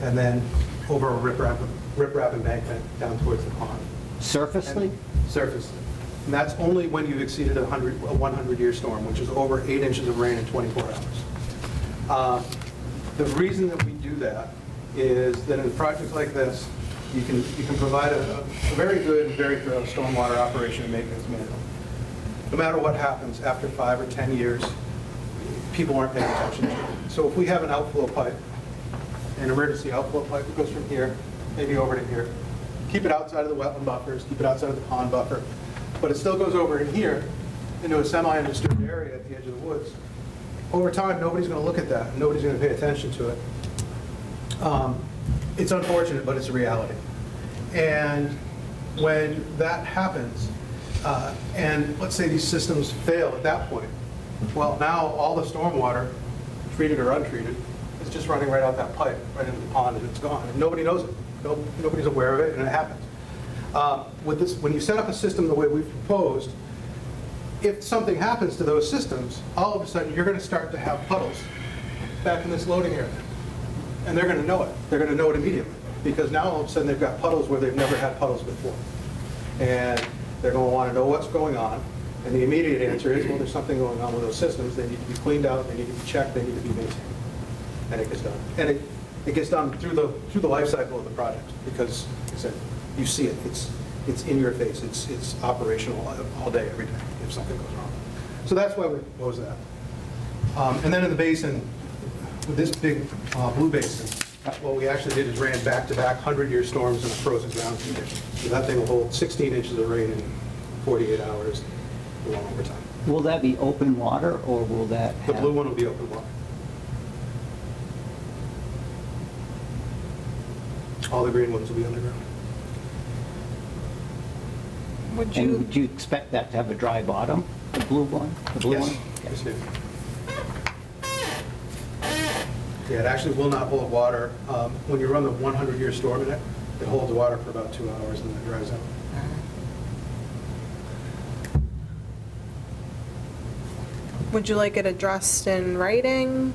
and then over a riprap embankment down towards the pond. Surfacely? Surfacely. And that's only when you've exceeded a 100-year storm, which is over 8 inches of rain in 24 hours. The reason that we do that is that in a project like this, you can provide a very good and very thorough stormwater operation and maintenance manual. No matter what happens after 5 or 10 years, people aren't paying attention to it. So if we have an outflow pipe, an emergency outflow pipe that goes from here, maybe over to here, keep it outside of the wetland buffers, keep it outside of the pond buffer, but it still goes over in here into a semi-undisturbed area at the edge of the woods. Over time, nobody's going to look at that, and nobody's going to pay attention to it. It's unfortunate, but it's a reality. And when that happens, and let's say these systems fail at that point, well, now all the stormwater, treated or untreated, is just running right out that pipe, right into the pond, and it's gone. And nobody knows it. Nobody's aware of it, and it happens. With this, when you set up a system the way we've proposed, if something happens to those systems, all of a sudden you're going to start to have puddles back in this loading area. And they're going to know it. They're going to know it immediately. Because now all of a sudden they've got puddles where they've never had puddles before. And they're going to want to know what's going on. And the immediate answer is, well, there's something going on with those systems. They need to be cleaned out, they need to be checked, they need to be maintained. And it gets done. And it gets done through the life cycle of the project. Because, like I said, you see it. It's in your face. It's operational all day, every day, if something goes wrong. So that's why we proposed that. And then in the basin, with this big blue basin, what we actually did is ran back-to-back 100-year storms in a frozen ground condition. So that thing will hold 16 inches of rain in 48 hours, along over time. Will that be open water, or will that The have... blue one will be open water. All the green ones will be underground. And would you expect that to have a dry bottom, the blue one? The blue Yes. one? Yes, it is. Yeah, it actually will not hold water. When you run the 100-year storm in it, it holds water for about 2 hours and then it dries out. Would you like it addressed in writing?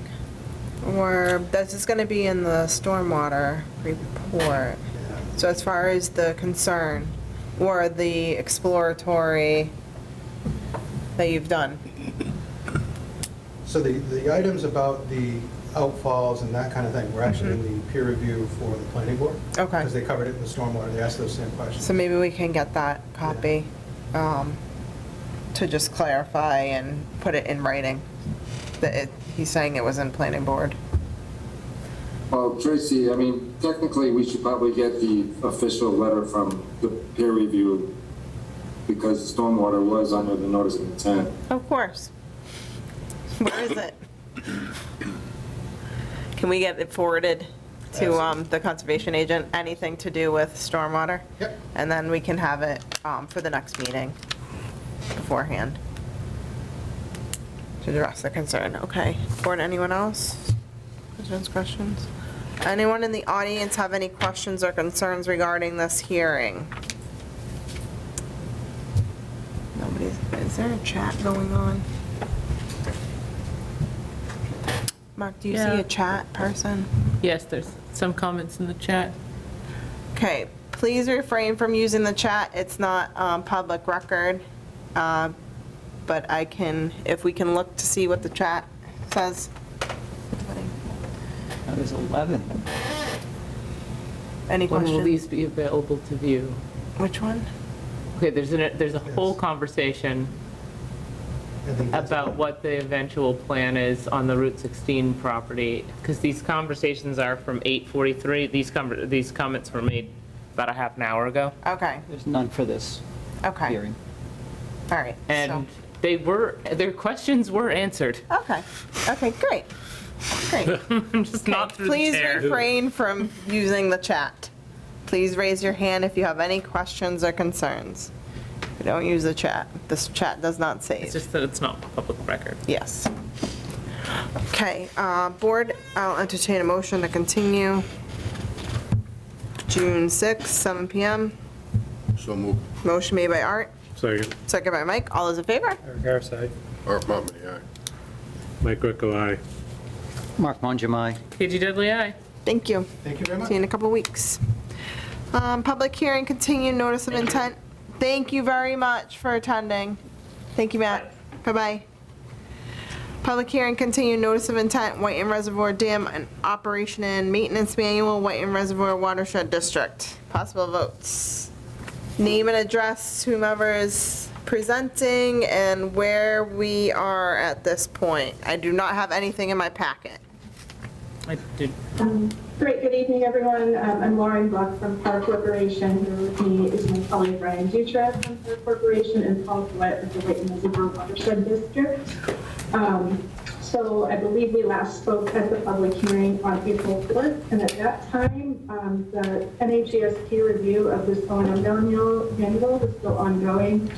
Or this is going to be in the stormwater report? So as far as the concern or the exploratory that you've done? So the items about the outfalls and that kind of thing were actually in the peer review for the planning board. Okay. Because they covered it in the stormwater, they asked those same questions. So maybe we can get that copy to just clarify and put it in writing, that he's saying it was in planning board. Well, Tracy, I mean, technically, we should probably get the official letter from the peer review because the stormwater was under the notice of intent. Of course. Where is it? Can we get it forwarded to the conservation agent, anything to do with stormwater? Yep. And then we can have it for the next meeting beforehand to address the concern. Okay. Board, anyone else? Questions? Anyone in the audience have any questions or concerns regarding this hearing? Nobody's, is there a chat going on? Mark, do you see a chat person? Yes, there's some comments in the chat. Okay, please refrain from using the chat. It's not public record. But I can, if we can look to see what the chat says. That was 11. Any When will questions? these be available to view? Which one? Okay, there's a whole conversation about what the eventual plan is on the Route 16 property, because these conversations are from 8:43. These comments were made about a half an hour ago. Okay. There's none for this Okay. hearing. All right. And their questions were answered. Okay. Okay, great. Great. I'm just not through the Please chair. refrain from using the chat. Please raise your hand if you have any questions or concerns. Don't use the chat. This chat does not save. It's just that it's not public record. Yes. Okay, board, I'll entertain a motion to continue June 6th, 7 PM. So moved. Motion made by Art, Second. second by Mike. All those in favor? Eric Harris, aye. Art Monmouth, aye. Mike Greco, aye. Mark Mongemai. KG Dudley, aye. Thank you. Thank you very much. See you in a couple weeks. Public hearing, continued notice of intent. Thank you very much for attending. Thank you, Matt. Bye-bye. Public hearing, continued notice of intent, Whiten Reservoir Dam and Operation and Maintenance Manual, Whiten Reservoir Watershed District. Possible votes. Name and address, whomever is presenting, and where we are at this point. I do not have anything in my packet. I did. Great, good evening, everyone. I'm Lauren Buck from Park Corporation. Here with me is my colleague Brian Dutra from Park Corporation and Paul Gillette of the Whiten Reservoir Watershed District. So I believe we last spoke at the public hearing on April 4th, and at that time, the NHESP review of this O&M manual was still ongoing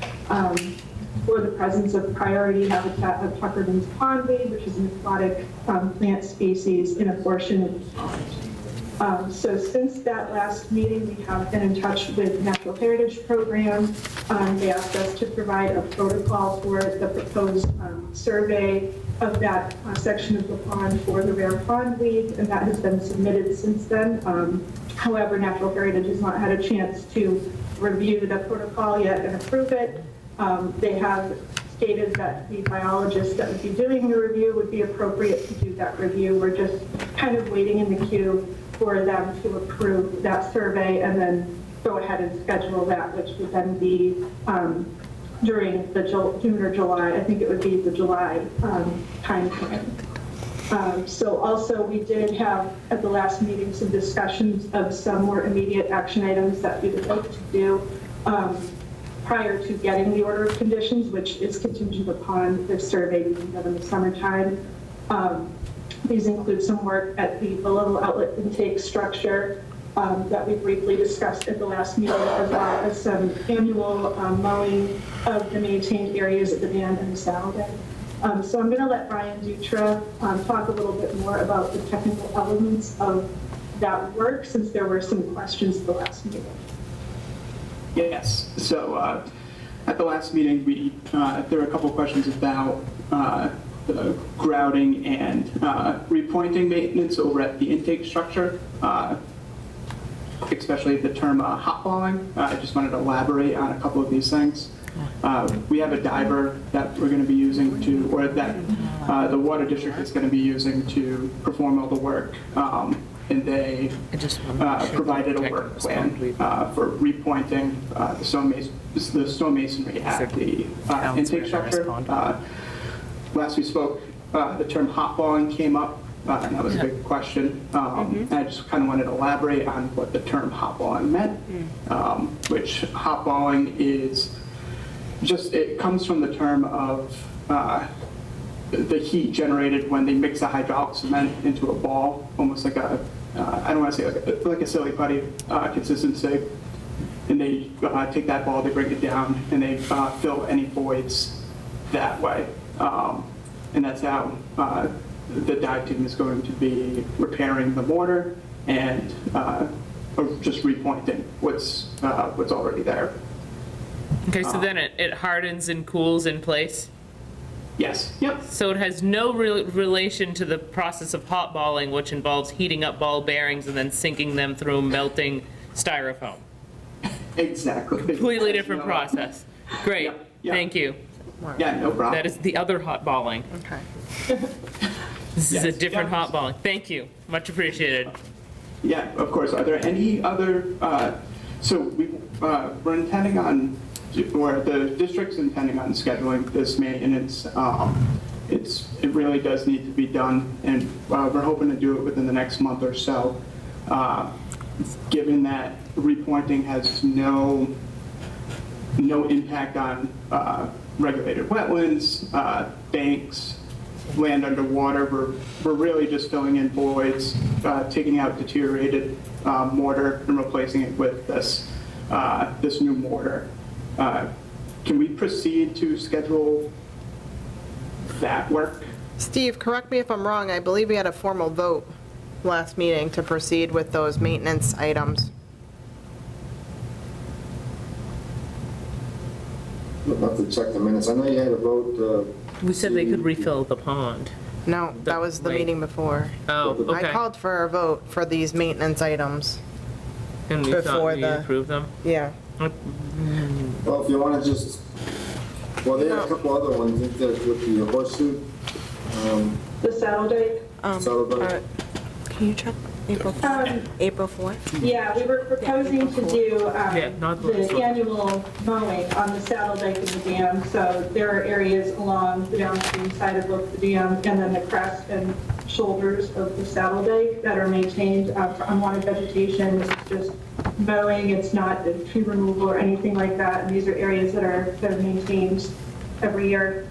for the presence of priority habitat of Tuckerton's pondweed, which is an aquatic plant species in a portion of the pond. So since that last meeting, we have been in touch with Natural Heritage Program. They asked us to provide a protocol for the proposed survey of that section of the pond for the rare pondweed, and that has been submitted since then. However, Natural Heritage has not had a chance to review the protocol yet and approve it. They have stated that the biologist that would be doing the review would be appropriate to do that review. We're just kind of waiting in the queue for them to approve that survey and then go ahead and schedule that, which would then be during the June or July. I think it would be the July timeframe. So also we did have at the last meeting some discussions of some more immediate action items that we would like to do prior to getting the order of conditions, which is contingent upon the survey being done in the summertime. These include some work at the below outlet intake structure that we briefly discussed at the last meeting, as well as some annual mowing of the maintained areas at the dam and the saddle dam. So I'm going to let Brian Dutra talk a little bit more about the technical elements of that work, since there were some questions at the last meeting. Yes. So at the last meeting, there were a couple questions about the grouting and repointing maintenance over at the intake structure, especially the term hot balling. I just wanted to elaborate on a couple of these things. We have a diver that we're going to be using to, or that the water district is going to be using to perform all the work. And they provided a work plan for repointing the stonemasonry at the intake structure. Last we spoke, the term hot balling came up, and that was a big question. And I just kind of wanted to elaborate on what the term hot balling meant, which hot balling is just, it comes from the term of the heat generated when they mix the hydraulic cement into a ball, almost like a, I don't want to say like a silly putty consistency. And they take that ball, they bring it down, and they fill any voids that way. And that's how the dive team is going to be repairing the mortar and just repointing what's already there. Okay, so then it hardens and cools in place? Yes. Yep. So it has no relation to the process of hot balling, which involves heating up ball bearings and then sinking them through melting styrofoam. Exactly. Completely different process. Great. Thank you. Yeah, no problem. That is the other hot balling. Okay. This is a different hot balling. Thank you. Much appreciated. Yeah, of course. Are there any other, so we're intending on, or the district's intending on scheduling this maintenance. It really does need to be done, and we're hoping to do it within the next month or so. Given that repointing has no impact on regulated wetlands, banks, land underwater, we're really just filling in voids, taking out deteriorated mortar and replacing it with this new mortar. Can we proceed to schedule that work? Steve, correct me if I'm wrong, I believe we had a formal vote last meeting to proceed with those maintenance items. I'll have to check the minutes. I know you had a vote. We said they could refill the pond. No, that was the meeting before. Oh, okay. I called for a vote for these maintenance items. And we thought we approved them? Yeah. Well, if you want to just, well, they had a couple other ones with the horseshoe. The saddle dike? Saddle dike. Can you check April 4th? April 4th? Yeah, we were proposing to do the annual mowing on the saddle dike and the dam. So there are areas along the downstream side of both the dam and then the crest and shoulders of the saddle dike that are maintained for unwanted vegetation. It's just mowing, it's not tree removal or anything like that. And these are areas that are maintained every year.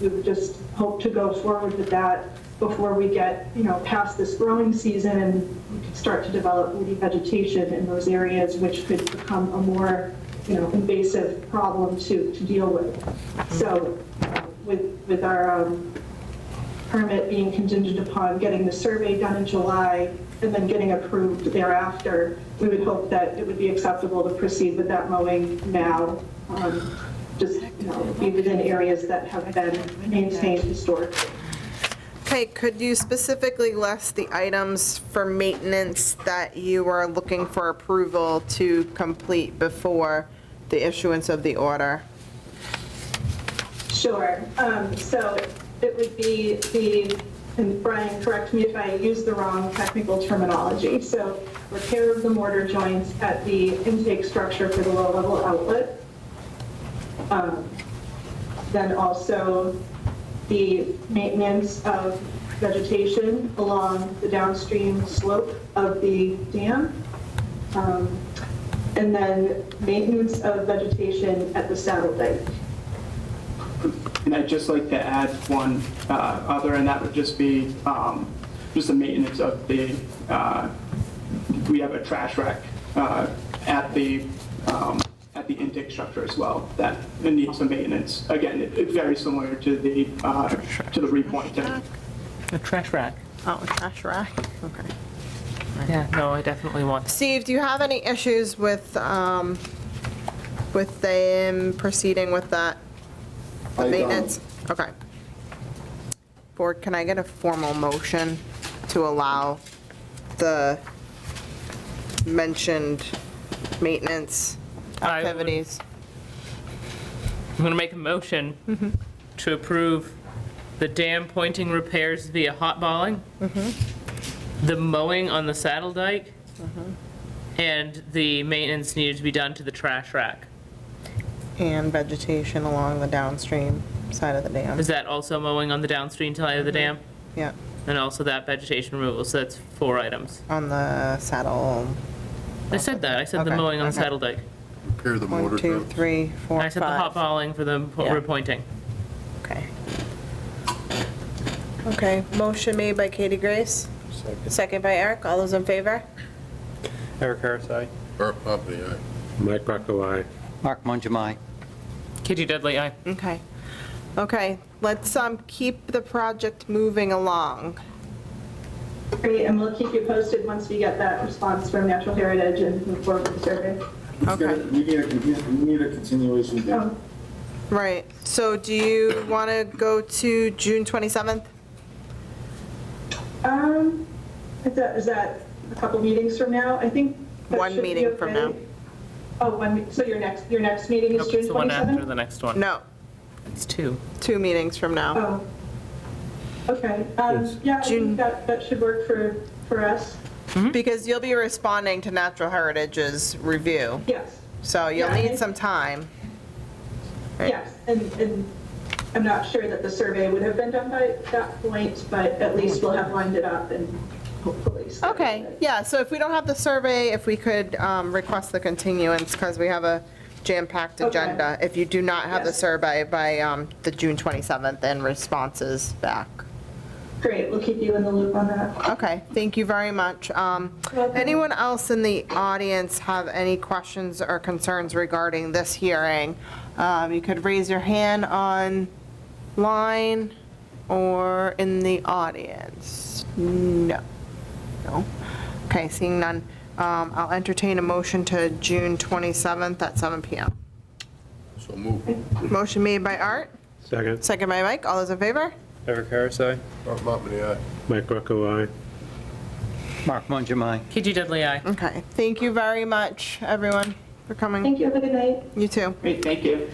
We would just hope to go forward with that before we get, past this growing season and we can start to develop woody vegetation in those areas, which could become a more, invasive problem to deal with. So with our permit being contingent upon getting the survey done in July and then getting approved thereafter, we would hope that it would be acceptable to proceed with that mowing now. Just, be within areas that have been maintained historically. Okay, could you specifically list the items for maintenance that you are looking for approval to complete before the issuance of the Sure. So it would be and Brian, correct me if I use the wrong technical terminology. So repair of the mortar joints at the intake structure for the low-level outlet. Then also the maintenance of vegetation along the downstream slope of the dam. And then maintenance of vegetation at the saddle dike. And I'd just like to add one other, and that would just be just the maintenance of the, we have a trash rack at the intake structure as well that needs some maintenance. Again, it's very similar to the repointing. A trash rack. Oh, a trash rack, okay. Yeah, no, I definitely want that. Steve, do you have any issues with them proceeding with that maintenance? Okay. Board, can I get a formal motion to allow the mentioned maintenance activities? going to make a motion to approve the dam pointing repairs via hot balling, the mowing on the saddle dike, and the maintenance needed to be done to the trash rack. And vegetation along the downstream side of the dam. Is that also mowing on the downstream side of the dam? Yeah, And also that vegetation removal, so that's 4 items. on the saddle. I said that, I said the Okay, mowing on the okay. saddle dike. Repair the 1, motor 2, drums. 3, 4, I said the hot 5. balling for the Yeah. repointing. Okay. Okay, motion made by Katie Grace, second by Eric. All those in favor? Eric Harris, aye. Burt Popley, aye. Mike Greco, aye. Mark Mongemi. Katie Dudley, aye. Okay. Okay, let's keep the project moving along. Great, and we'll keep you posted once we get that response from Natural Heritage and move forward with the survey. Okay. We need a continuation date. Oh, Right, so do you want to go to June 27th? Is that a couple meetings from now? I think. that One should be meeting from okay. now. Oh, so your next meeting is Nope, June it's the one after 27th? the next one. No, It's 2. 2 meetings from now. Oh, okay. Yeah, I June- think that should work for us. Because you'll be responding to Natural Heritage's review, Yes, so you'll Yeah, need and- some time. Right. yes. And I'm not sure that the survey would have been done by that point, but at least we'll have lined it up and hopefully. started Okay, it. yeah, so if we don't have the survey, if we could request the continuance, because we have a jam-packed Okay. agenda. If you do not have the Yes. survey by the June 27th and responses back. Great, we'll keep you in the loop on that. Okay, thank you very much. Anyone else in the audience have any questions or concerns regarding this hearing? You could raise your hand online or in the audience. No. No? Okay, seeing none. I'll entertain a motion to June 27th at 7 PM. So move. Motion made by Art, Second. second by Mike. All those in favor? Eric Harris, aye. Burt Popley, aye. Mike Greco, aye. Mark Mongemi. Katie Dudley, aye. Okay, thank you very much, everyone, for coming. Thank you, have a good night. You too. Great, thank you.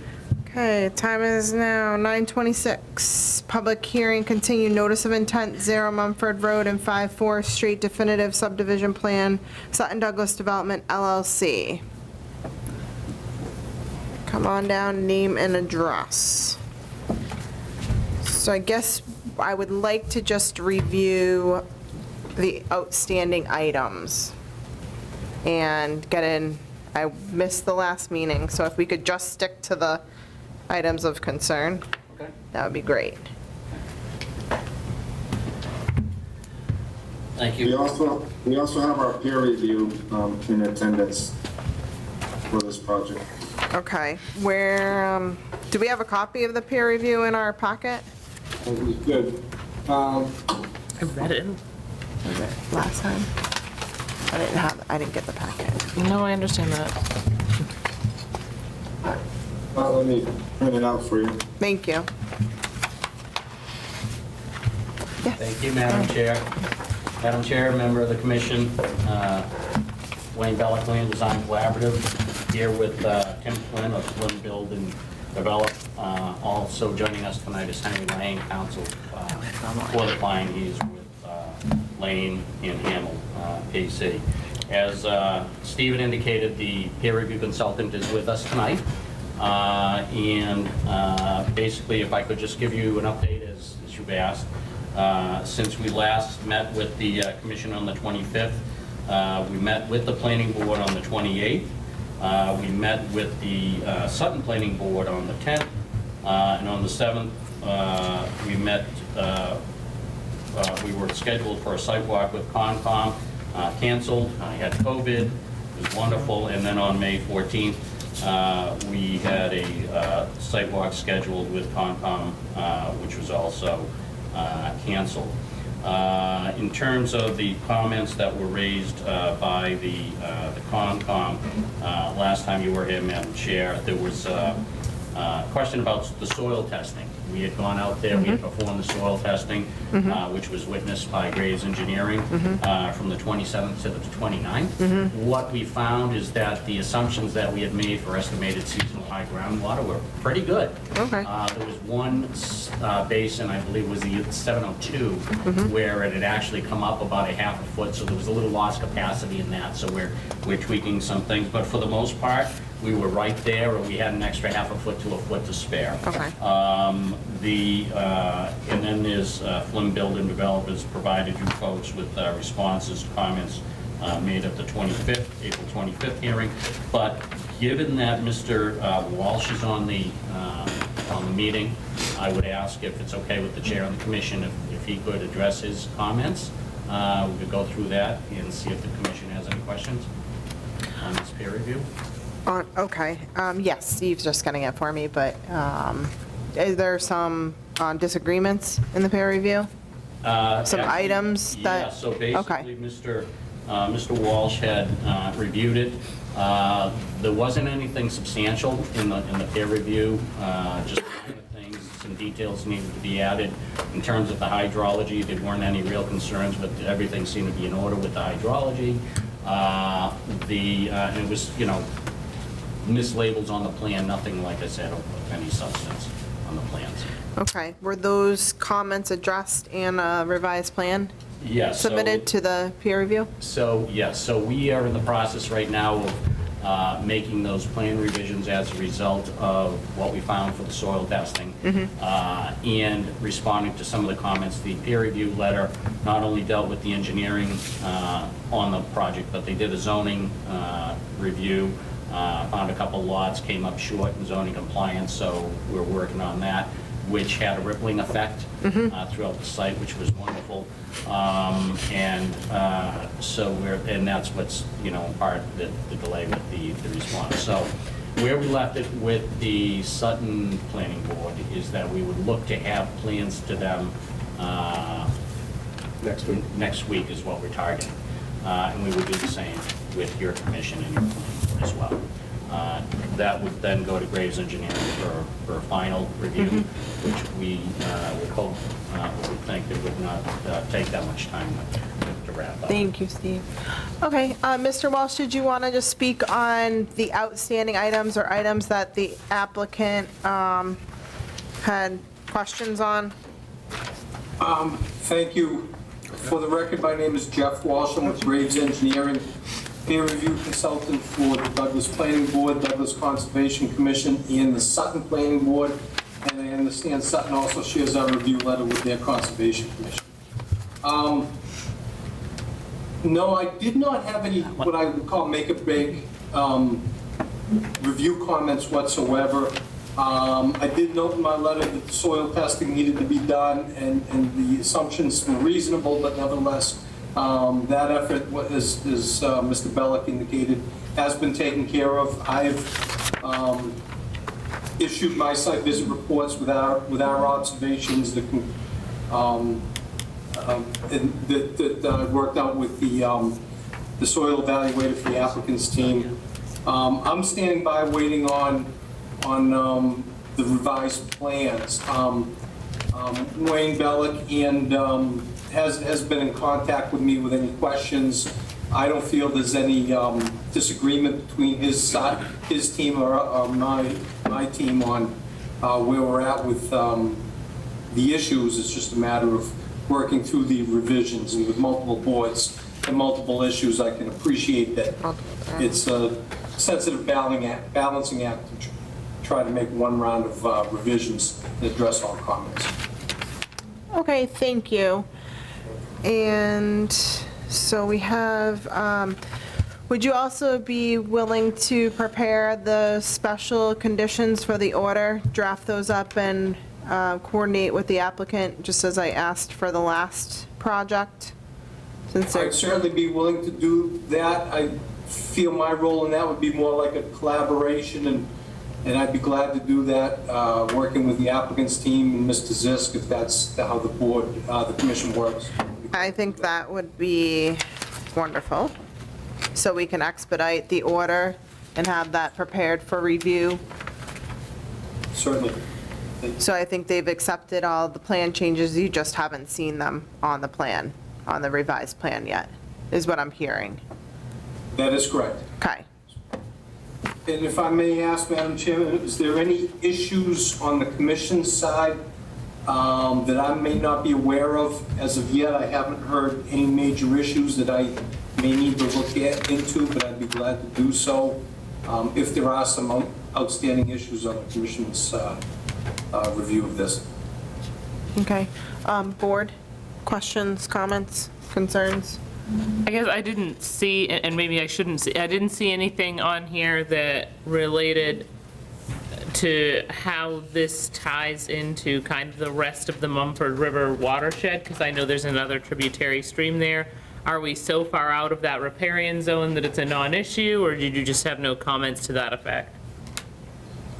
Okay, time is now 9:26. Public hearing continued, notice of intent, 0 Mumford Road and 5 Forest Street definitive subdivision plan, Sutton Douglas Development LLC. Come on down, name and address. So I guess I would like to just review the outstanding items and get in, I missed the last meeting, so if we could just stick to the items of concern, that would be great. Thank We also have our peer review in attendance for this project. Okay, where, do we have a copy of the peer review in our packet? It was good. I read it. Was it last time? I didn't get the packet. No, I understand that. Let me print it out for you. Thank you. Thank you, Madam Chair. Madam Chair, member of the commission, Wayne Bellick, Land Design Collaborative, here with Tim Flynn of Flynn Build and Develop. Also joining us tonight is Henry Lane, counsel for the client. He's with Lane and Hamel, PC. As Stephen indicated, the peer review consultant is with us tonight. And basically, if I could just give you an update as you've asked. Since we last met with the commission on the 25th, we met with the planning board on the 28th. We met with the Sutton Planning Board on the 10th. And on the 7th, we met, we were scheduled for a site walk with Concom, canceled. I had COVID, it was wonderful. And then on May 14th, we had a site walk scheduled with Concom, which was also canceled. In terms of the comments that were raised by the Concom, last time you were here, Madam Chair, there was a question about the soil testing. We had gone out there, we had performed the soil testing, which was witnessed by Graves Engineering from the 27th to the 29th. What we found is that the assumptions that we had made for estimated seasonal high groundwater were pretty good. Okay. There was one basin, I believe was the 702, where it had actually come up about a half a foot, so there was a little lost capacity in that, so we're tweaking some things, but for the most part, we were right there, or we had an extra half a foot to a foot to spare. Okay. And then there's Flynn Building Developers provided you folks with responses, comments made at the April 25th hearing. But given that Mr. Walsh is on the meeting, I would ask if it's okay with the chair and the commission, if he could address his comments. We could go through that and see if the commission has any questions on this peer review. Okay, yes, Steve's just getting it for me, but is there some disagreements in the peer review? Some items that? Yeah, so basically, okay. Mr. Walsh had reviewed it. There wasn't anything substantial in the peer review, just minor things, some details needed to be added. In terms of the hydrology, there weren't any real concerns, but everything seemed to be in order with the hydrology. And it was, mislabels on the plan, nothing, like I said, of any substance on the plans. Okay, were those comments addressed in a revised plan? Yes. Submitted to the peer review? So, yes, so we are in the process right now of making those plan revisions as a result of what we found for the soil testing, and responding to some of the comments. The peer review letter not only dealt with the engineering on the project, but they did a zoning review, found a couple lots, came up short in zoning compliance, so we're working on that, which had a rippling effect throughout the site, which was wonderful. And that's what's, part of the delay with the response. So where we left it with the Sutton Planning Board is that we would look to have plans to them next week is what we're targeting. And we would do the same with your commission and your planning board as well. That would then go to Graves Engineering for a final review, which we would hope, would think it would not take that much time to wrap up. Thank you, Steve. Okay, Mr. Walsh, did you want to just speak on the outstanding items or items that the applicant had questions on? Thank you. For the record, my name is Jeff Walsh. I'm with Graves Engineering, peer review consultant for the Douglas Planning Board, Douglas Conservation Commission, and the Sutton Planning Board. And I understand Sutton also shares our review letter with their Conservation Commission. No, I did not have any what I would call make or break review comments whatsoever. I did note in my letter that the soil testing needed to be done, and the assumptions were reasonable, but nevertheless, that effort, as Mr. Bellick indicated, has been taken care of. I've issued my site visit reports with our observations that I worked out with the soil evaluator for the applicant's team. I'm standing by waiting on the revised plans. Wayne Bellick and has been in contact with me with any questions. I don't feel there's any disagreement between his team or my team on where we're at with the issues. It's just a matter of working through the revisions, and with multiple boards and multiple issues, I can appreciate that it's a sensitive balancing act to try to make one round of revisions and address all comments. Okay, thank you. And so we have, would you also be willing to prepare the special conditions for the order, draft those up and coordinate with the applicant, just as I asked for the last project? I'd certainly be willing to do that. I feel my role in that would be more like a collaboration, and I'd be glad to do that, working with the applicant's team and Mr. Zisk, if that's how the board, the commission works. I think that would be wonderful. So we can expedite the order and have that prepared for review. Certainly. So I think they've accepted all the plan changes, you just haven't seen them on the plan, on the revised plan yet, is what I'm hearing. That is correct. Okay. And if I may ask, Madam Chairman, is there any issues on the commission side that I may not be aware of? As of yet, I haven't heard any major issues that I may need to look into, but I'd be glad to do so if there are some outstanding issues on the commission's review of this. Okay. Board, questions, comments, concerns? I guess I didn't see, and maybe I shouldn't see, I didn't see anything on here that related to how this ties into kind of the rest of the Mumford River watershed, because I know there's another tributary stream there. Are we so far out of that riparian zone that it's a non-issue, or did you just have no comments to that effect?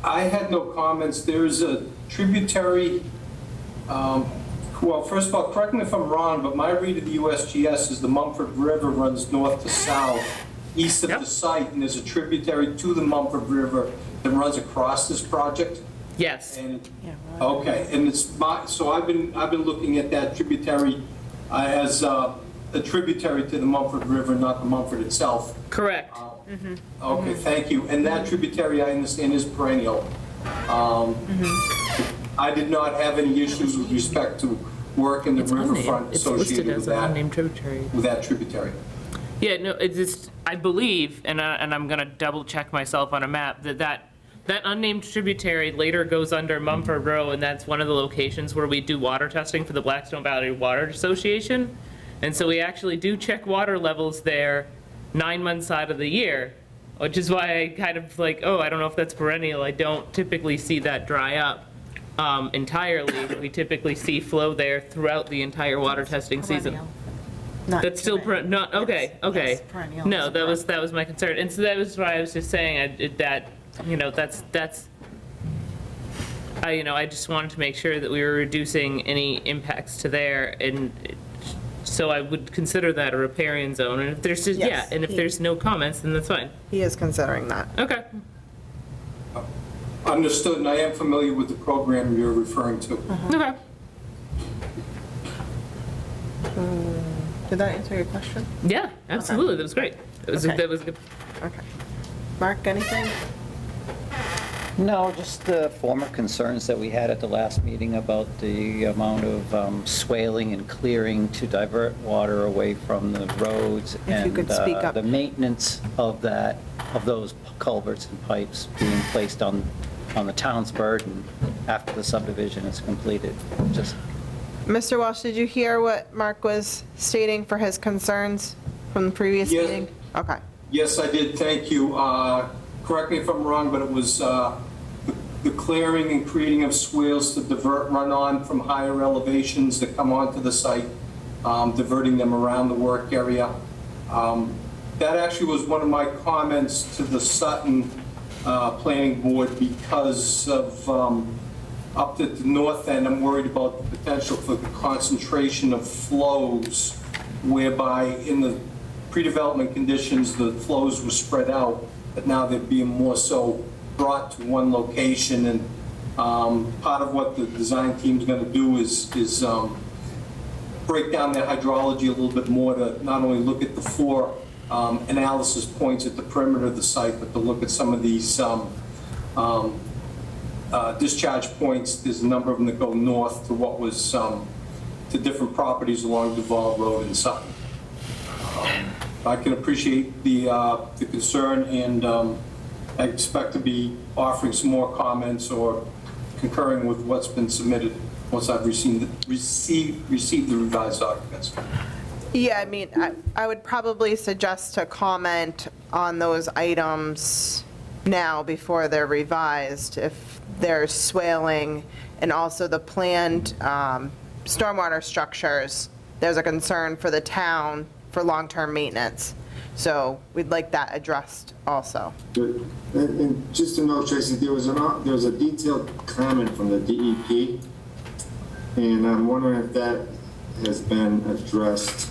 I had no comments. There's a tributary, well, first of all, correct me if I'm wrong, but my read of the USGS is the Mumford River runs north to south, east of the site, and there's a tributary to the Mumford River that runs across this project. Yes. And, okay, and it's so I've been looking at that tributary as a tributary to the Mumford River, not the Mumford itself. Correct. Okay, thank you. And that tributary, I understand, is perennial. I did not have any issues with respect to work in the riverfront associated with that. Unnamed tributary. With that tributary. Yeah, no, it's just, I believe, and I'm gonna double check myself on a map, that unnamed tributary later goes under Mumford Row, and that's one of the locations where we do water testing for the Blackstone Valley Water Association. And so we actually do check water levels there 9 months out of the year, which is why I kind of like, oh, I don't know if that's perennial. I don't typically see that dry up entirely. We typically see flow there throughout the entire water testing season. That's still not okay. Okay. No, that was my concern, and so that was why I was just saying that that's. I just wanted to make sure that we were reducing any impacts to there, and so I would consider that a riparian zone. And if there's just, Yes, and if there's no comments, then that's fine. He is considering that. Okay. Understood, and I am familiar with the program you're referring to. Okay. Did that answer your question? Yeah, absolutely. That was great. That was good. Okay. Mark, anything? No, just the former concerns that we had at the last meeting about the amount of swaling and clearing to divert water away from the roads. If you could speak up. The maintenance of those culverts and pipes being placed on the town's burden after the subdivision is completed. Just Mr. Walsh, did you hear what Mark was stating for his concerns from the previous meeting? Okay. Yes, I did. Thank you. Correct me if I'm wrong, but it was the clearing and creating of swales to divert runoff from higher elevations that come onto the site, diverting them around the work area. That actually was one of my comments to the Sutton Planning Board because of up at the north end, I'm worried about the potential for the concentration of flows, whereby in the pre-development conditions, the flows were spread out, but now they're being more so brought to one location. And part of what the design team's going to do is break down their hydrology a little bit more to not only look at the 4 analysis points at the perimeter of the site, but to look at some of these discharge points. There's a number of them that go north to what was to different properties along Duval Road and Sutton. I can appreciate the concern, and I expect to be offering some more comments or concurring with what's been submitted once I've received the revised documents. Yeah, I mean, I would probably suggest to comment on those items now before they're revised, if there's swaling, and also the planned stormwater structures. There's a concern for the town for long-term maintenance. So we'd like that addressed also. Good. And just to note, Tracy, there was a detailed comment from the DEP, and I'm wondering if that has been addressed.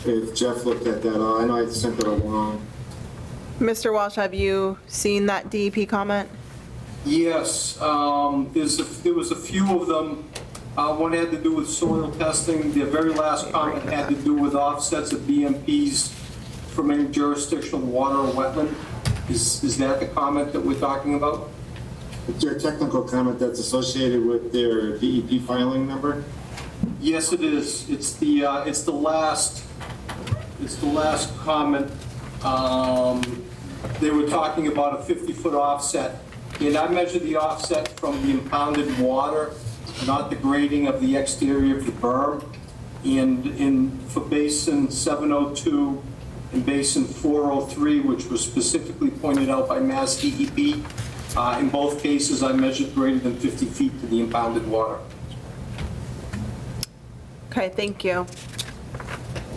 If Jeff looked at that, I know I sent it along. Mr. Walsh, have you seen that DEP comment? Yes, there was a few of them. One had to do with soil testing. The very last comment had to do with offsets of BMPs from any jurisdictional water or wetland. Is that the comment that we're talking about? Is there a technical comment that's associated with their DEP filing number? Yes, it is. It's the last comment. They were talking about a 50-foot offset. And I measured the offset from the impounded water, not the grading of the exterior of the berm. And for basin 702 and basin 403, which was specifically pointed out by Mass DEP, in both cases, I measured greater than 50 feet to the impounded water. Okay, thank you.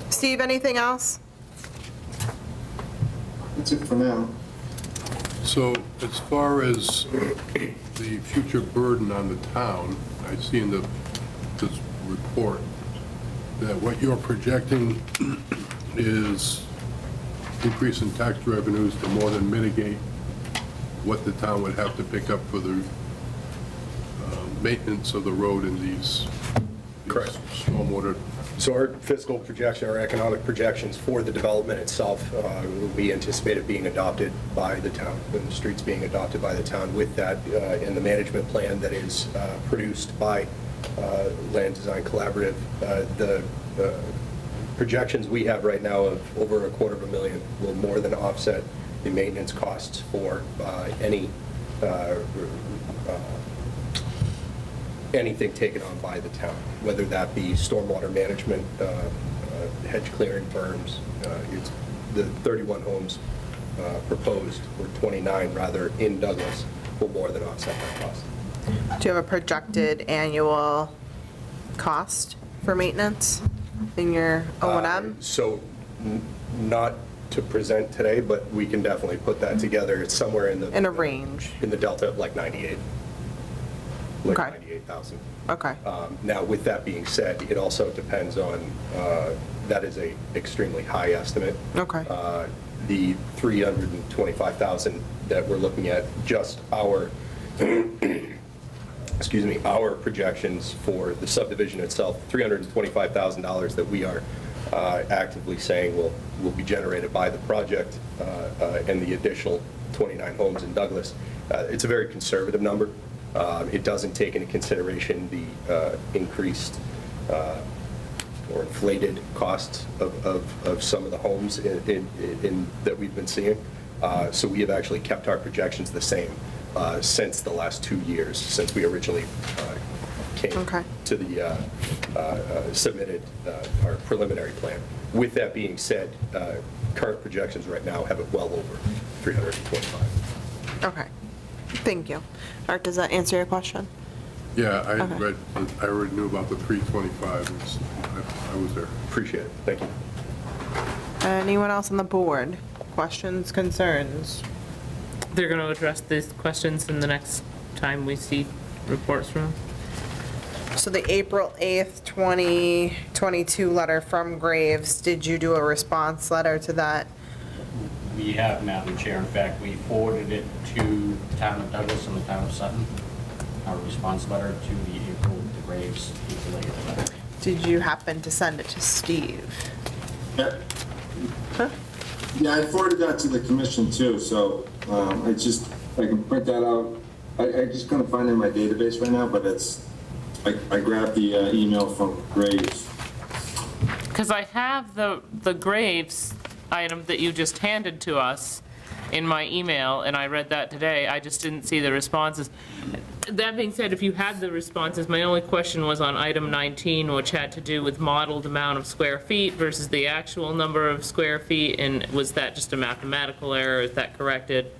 Steve, anything else? That's it for now. So as far as the future burden on the town, I see in this report that what you're projecting is increase in tax revenues to more than mitigate what the town would have to pick up for the maintenance of the road in these Correct. stormwater. So our fiscal projection, our economic projections for the development itself, we anticipate it being adopted by the town, and the streets being adopted by the town. With that, in the management plan that is produced by Land Design Collaborative, the projections we have right now of over $250,000 will more than offset the maintenance costs for anything taken on by the town, whether that be stormwater management, hedge clearing, berms. It's the 31 homes proposed, or 29 rather, in Douglas will more than offset that cost. Do you have a projected annual cost for maintenance in your O&M? So not to present today, but we can definitely put that together. It's somewhere in a range. In the delta of like 98. Like Okay. 98,000. Okay. Now, with that being said, it also depends on, that is a extremely high estimate. Okay. The 325,000 that we're looking at, just our, excuse me, our projections for the subdivision itself, $325,000 that we are actively saying will be generated by the project, and the additional 29 homes in Douglas. It's a very conservative number. It doesn't take into consideration the increased or inflated costs of some of the homes that we've been seeing. So we have actually kept our projections the same since the last 2 years, since we originally came to the submitted our preliminary plan. With that being said, current projections right now have it well over 325. Okay. Thank you. Art, does that answer your question? Yeah, I Okay. already knew about the 325. I was there. Appreciate it. Thank you. Anyone else on the board? Questions, concerns? They're going to address these questions in the next time we see reports from them. So the April 8th, 2022 letter from Graves, did you do a response letter to that? We have, Madam Chair. In fact, we forwarded it to the town of Douglas and the town of Sutton, our response letter to the April, the Graves, related letter. Did you happen to send it to Steve? Yeah. Yeah, I forwarded that to the commission too, so I can print that out. I just couldn't find it in my database right now, but I grabbed the email from Graves. Because I have the Graves item that you just handed to us in my email, and I read that today. I just didn't see the responses. That being said, if you had the responses, my only question was on item 19, which had to do with modeled amount of square feet versus the actual number of square feet, and was that just a mathematical error? Is that corrected?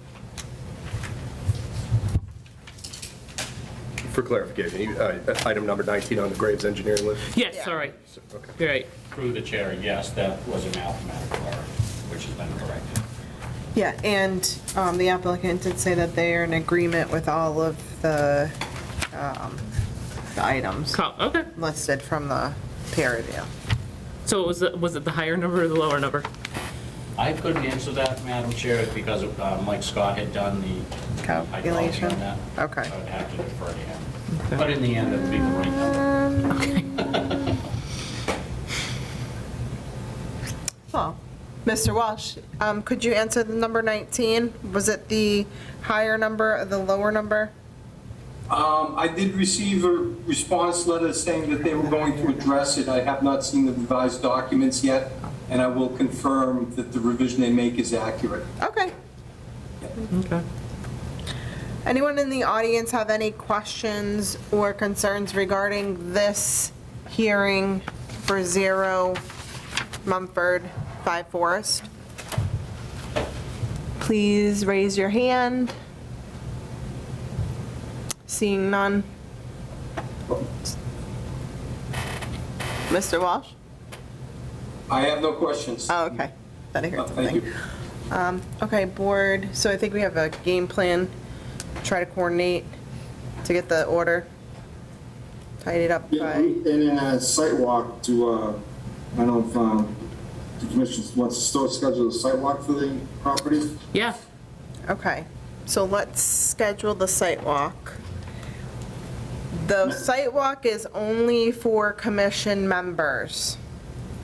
For clarification, item number 19 on the Graves engineering list? Yes, sorry. Okay. Right. Through the chair, yes, that was a mathematical error, which has been corrected. Yeah, and the applicant did say that they are in agreement with all of the items listed from the peer review. So was it the higher number or the lower number? I couldn't answer that, Madam Chair, because Mike Scott had done the calculation? on that. Okay. I would have to defer to him. But in the end, it would be the right number. Well, Mr. Walsh, could you answer the number 19? Was it the higher number or the lower number? I did receive a response letter saying that they were going to address it. I have not seen the revised documents yet, and I will confirm that the revision they make is accurate. Okay. Okay. Anyone in the audience have any questions or concerns regarding this hearing for 0 Mumford 5 Forest? Please raise your hand. Seeing none. Mr. Walsh? I have no questions. Oh, okay. Thought I heard Thank something. you. Okay, board, so I think we have a game plan, try to coordinate to get the order tidied up Yeah, by, and then a site walk to, I don't know if the commission wants to still schedule a site walk for the property? Yeah. okay. So let's schedule the site walk. The site walk is only for commission members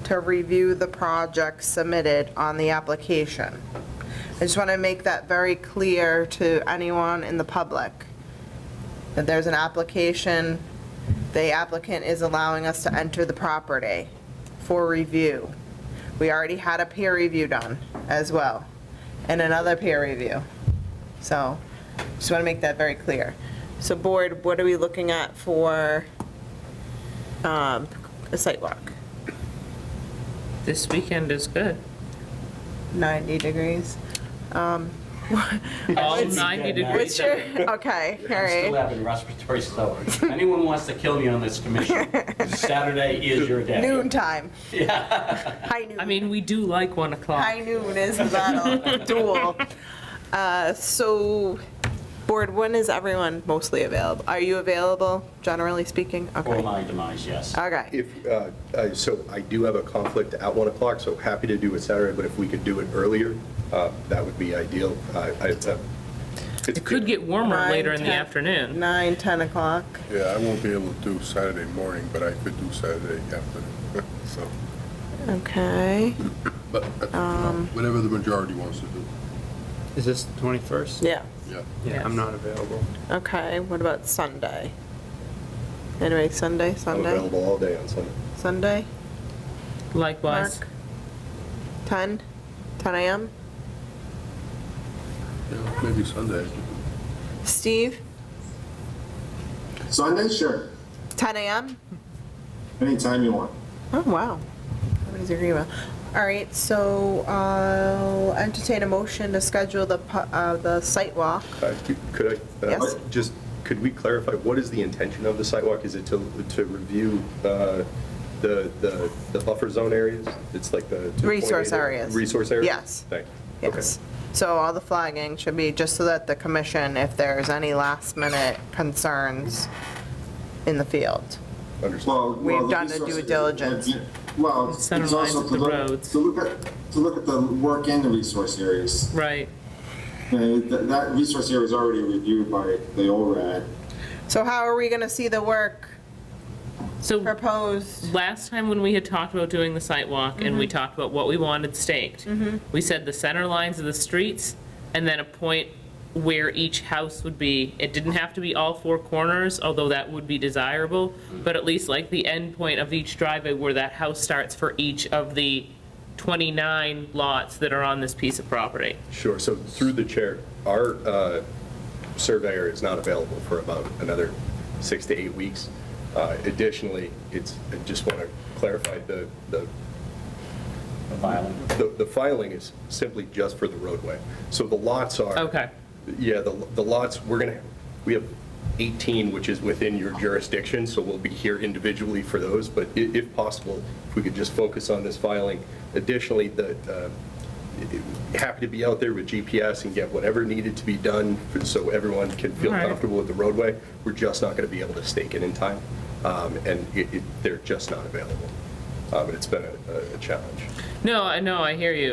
to review the project submitted on the application. I just want to make that very clear to anyone in the public, that there's an application, the applicant is allowing us to enter the property for review. We already had a peer review done as well, and another peer review. So, just want to make that very clear. So board, what are we looking at for a site walk? This weekend is good. 90 degrees. All 90 degrees. What's your, okay, all I'm still right. having respiratory, so if anyone wants to kill me on this commission, Saturday is your day. Noon time. Yeah. High noon. I mean, we do like 1 o'clock. High noon is the battle, duel. So, board, when is everyone mostly available? Are you available, generally speaking? For Okay. my demise, yes. Okay. If, so I do have a conflict at 1 o'clock, so happy to do it Saturday, but if we could do it earlier, that would be ideal. It could get warmer 9, later in the 10. afternoon. 9, 10 o'clock. Yeah, I won't be able to do Saturday morning, but I could do Saturday afternoon, so. Okay. But whatever the majority wants to do. Is this the 21st? Yeah. Yeah. Yeah, I'm not available. Okay, what about Sunday? Anyway, Sunday? I'm available all day on Sunday. Sunday? Likewise. Mark? 10 a.m.? Yeah, maybe Sunday. Steve? Sunday, sure, 10 a.m.? anytime you want. Oh, wow. Everybody's agreeable. All right, so I'll entertain a motion to schedule the site walk. Could I? Yes. Just, could we clarify, what is the intention of the sidewalk? Is it to review the buffer zone areas? It's like the. Resource areas. Resource areas? Yes. Thank you. Okay. Yes. So all the flagging should be just so that the commission, if there's any last minute concerns in the field. Well, We've the done the resource- due diligence. Well, it's Center lines also of to the look, roads. to look at the work in the resource areas. Right. That resource area is already reviewed by the ORAD. So how are we gonna see the work So proposed? last time when we had talked about doing the site walk and we talked about what we wanted staked, we said the center lines of the streets and then a point where each house would be. It didn't have to be all 4 corners, although that would be desirable, but at least like the end point of each driveway where that house starts for each of the 29 lots that are on this piece of property. Sure, so through the chair, our surveyor is not available for about another 6 to 8 weeks. Additionally, I just want to clarify the filing. The filing is simply just for the roadway. So the lots are. Okay. Yeah, the lots, we have 18, which is within your jurisdiction, so we'll be here individually for those, but if possible, if we could just focus on this filing. Additionally, happy to be out there with GPS and get whatever needed to be done so everyone can feel All right. comfortable with the roadway. We're just not going to be able to stake it in time, and they're just not available. But it's been a challenge. No, I know, I hear you.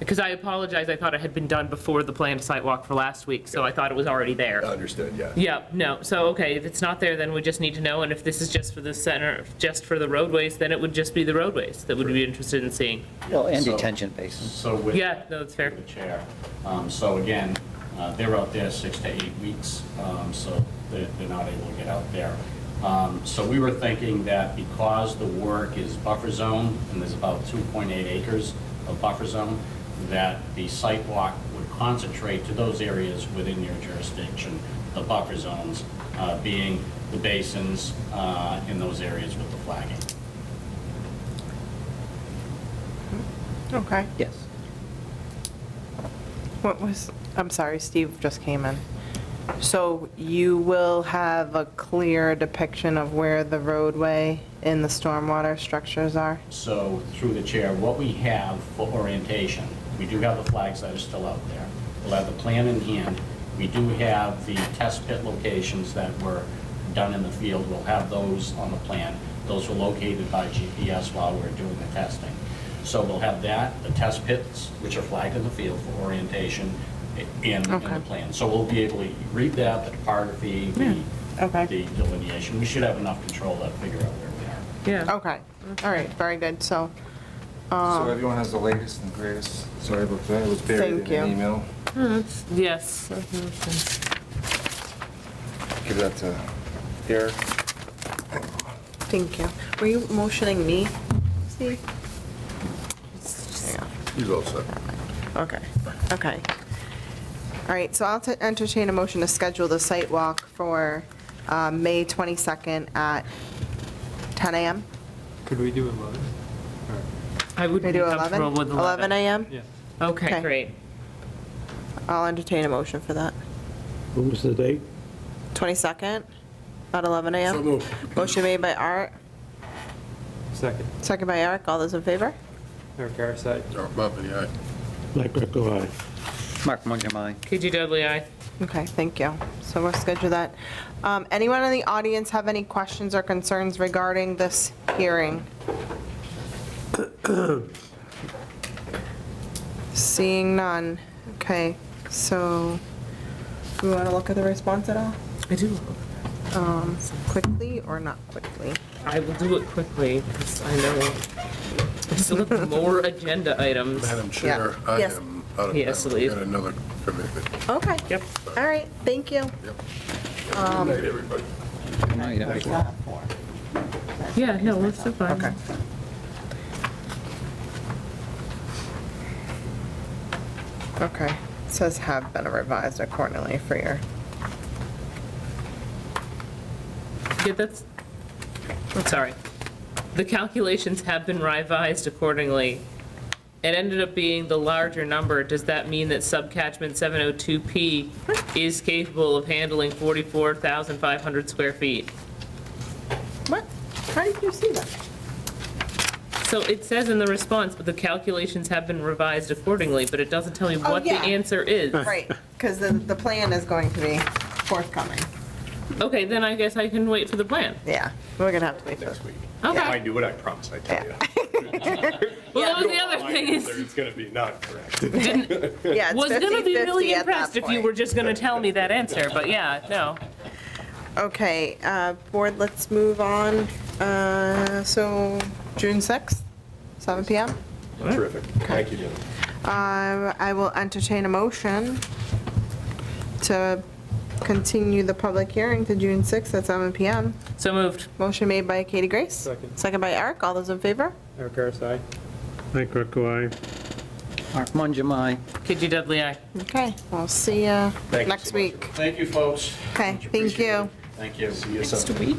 Because I apologize, I thought it had been done before the planned sidewalk for last week, so I thought it was already there. Understood, yeah. Yeah, no, so, okay, if it's not there, then we just need to know, and if this is just for the center, just for the roadways, then it would just be the roadways that would be interested in seeing. Well, and So- detention basins. So with Yeah, no, that's fair. the chair, so again, they're out there 6 to 8 weeks, so they're not able to get out there. So we were thinking that because the work is buffer zone, and there's about 2.8 acres of buffer zone, that the site walk would concentrate to those areas within your jurisdiction, the buffer zones being the basins in those areas with the flagging. Okay. Yes. I'm sorry, Steve just came in. So you will have a clear depiction of where the roadway and the stormwater structures are? So through the chair, what we have for orientation, we do have the flags that are still out there. We'll have the plan in hand. We do have the test pit locations that were done in the field. We'll have those on the plan. Those were located by GPS while we were doing the testing. So we'll have that, the test pits, which are flagged in the field for orientation, in the plan. So we'll be able to read that, the topography, the delineation. We should have enough control to figure out where we are. Yeah. Okay, all right, very good, so. So everyone has the latest and greatest. Sorry about that, it was buried Thank in an you. email. Yes. Give that to Eric. Thank you. Were you motioning me, Steve? He's all set. Okay, okay. All right, so I'll entertain a motion to schedule the site walk for May 22nd at 10 a.m. Could we do 11? I would Can be we do comfortable 11? with 11 a.m.? Yeah. Okay, great. I'll entertain a motion for that. What was the date? 22nd at 11 a.m.? So moved. Motion made by Art, Second. second by Eric. All those in favor? Eric Arasai. Darrell Bumpy, aye. Mike Greco, aye. Mark Mongemi. KG Dudley, aye. Okay, thank you. So we'll schedule that. Anyone in the audience have any questions or concerns regarding this hearing? Seeing none. Okay, so do we want to look at the response at all? I do. Quickly or not quickly? I will do it quickly, because I know I still have more agenda items. Madam Chair, I Yes. am out of He has to town. leave. Got another commitment. Okay. Yep. All right, thank you. Yep. Good night, everybody. No, you don't. Yeah, no, we're still fine. Okay. Okay, it says have been revised accordingly for your, Yeah, that's, I'm sorry. The calculations have been revised accordingly. It ended up being the larger number. Does that mean that subcatchment 702P is capable of handling 44,500 square feet? what? How did you see that? So it says in the response, the calculations have been revised accordingly, but it doesn't tell me what the yeah. answer is. Right, because the plan is going to be forthcoming. Okay, then I guess I can wait for the plan. Yeah, we're gonna have to wait for Next week. Okay. If I do it, I promise I tell you. Well, that was the other My thing answer is, is going to be not correct. Yeah, it's was gonna be 50-50 really at that impressed if you point. were just gonna tell me that answer, but yeah, no. Okay, board, let's move on. So June 6th, 7 PM. Terrific. Thank you, Jim. I will entertain a motion to continue the public hearing to June 6th at 7 PM. So moved. Motion made by Katie Grace. Second. Second by Eric. All those in favor? Eric Arasai. Mike Greco, aye. Mark Mongemi. KG Dudley, aye. Okay, we'll see you Thank you next so much. week. Thank you, folks. Okay, Much thank appreciated. you. Thank you. See you Next Sunday. week?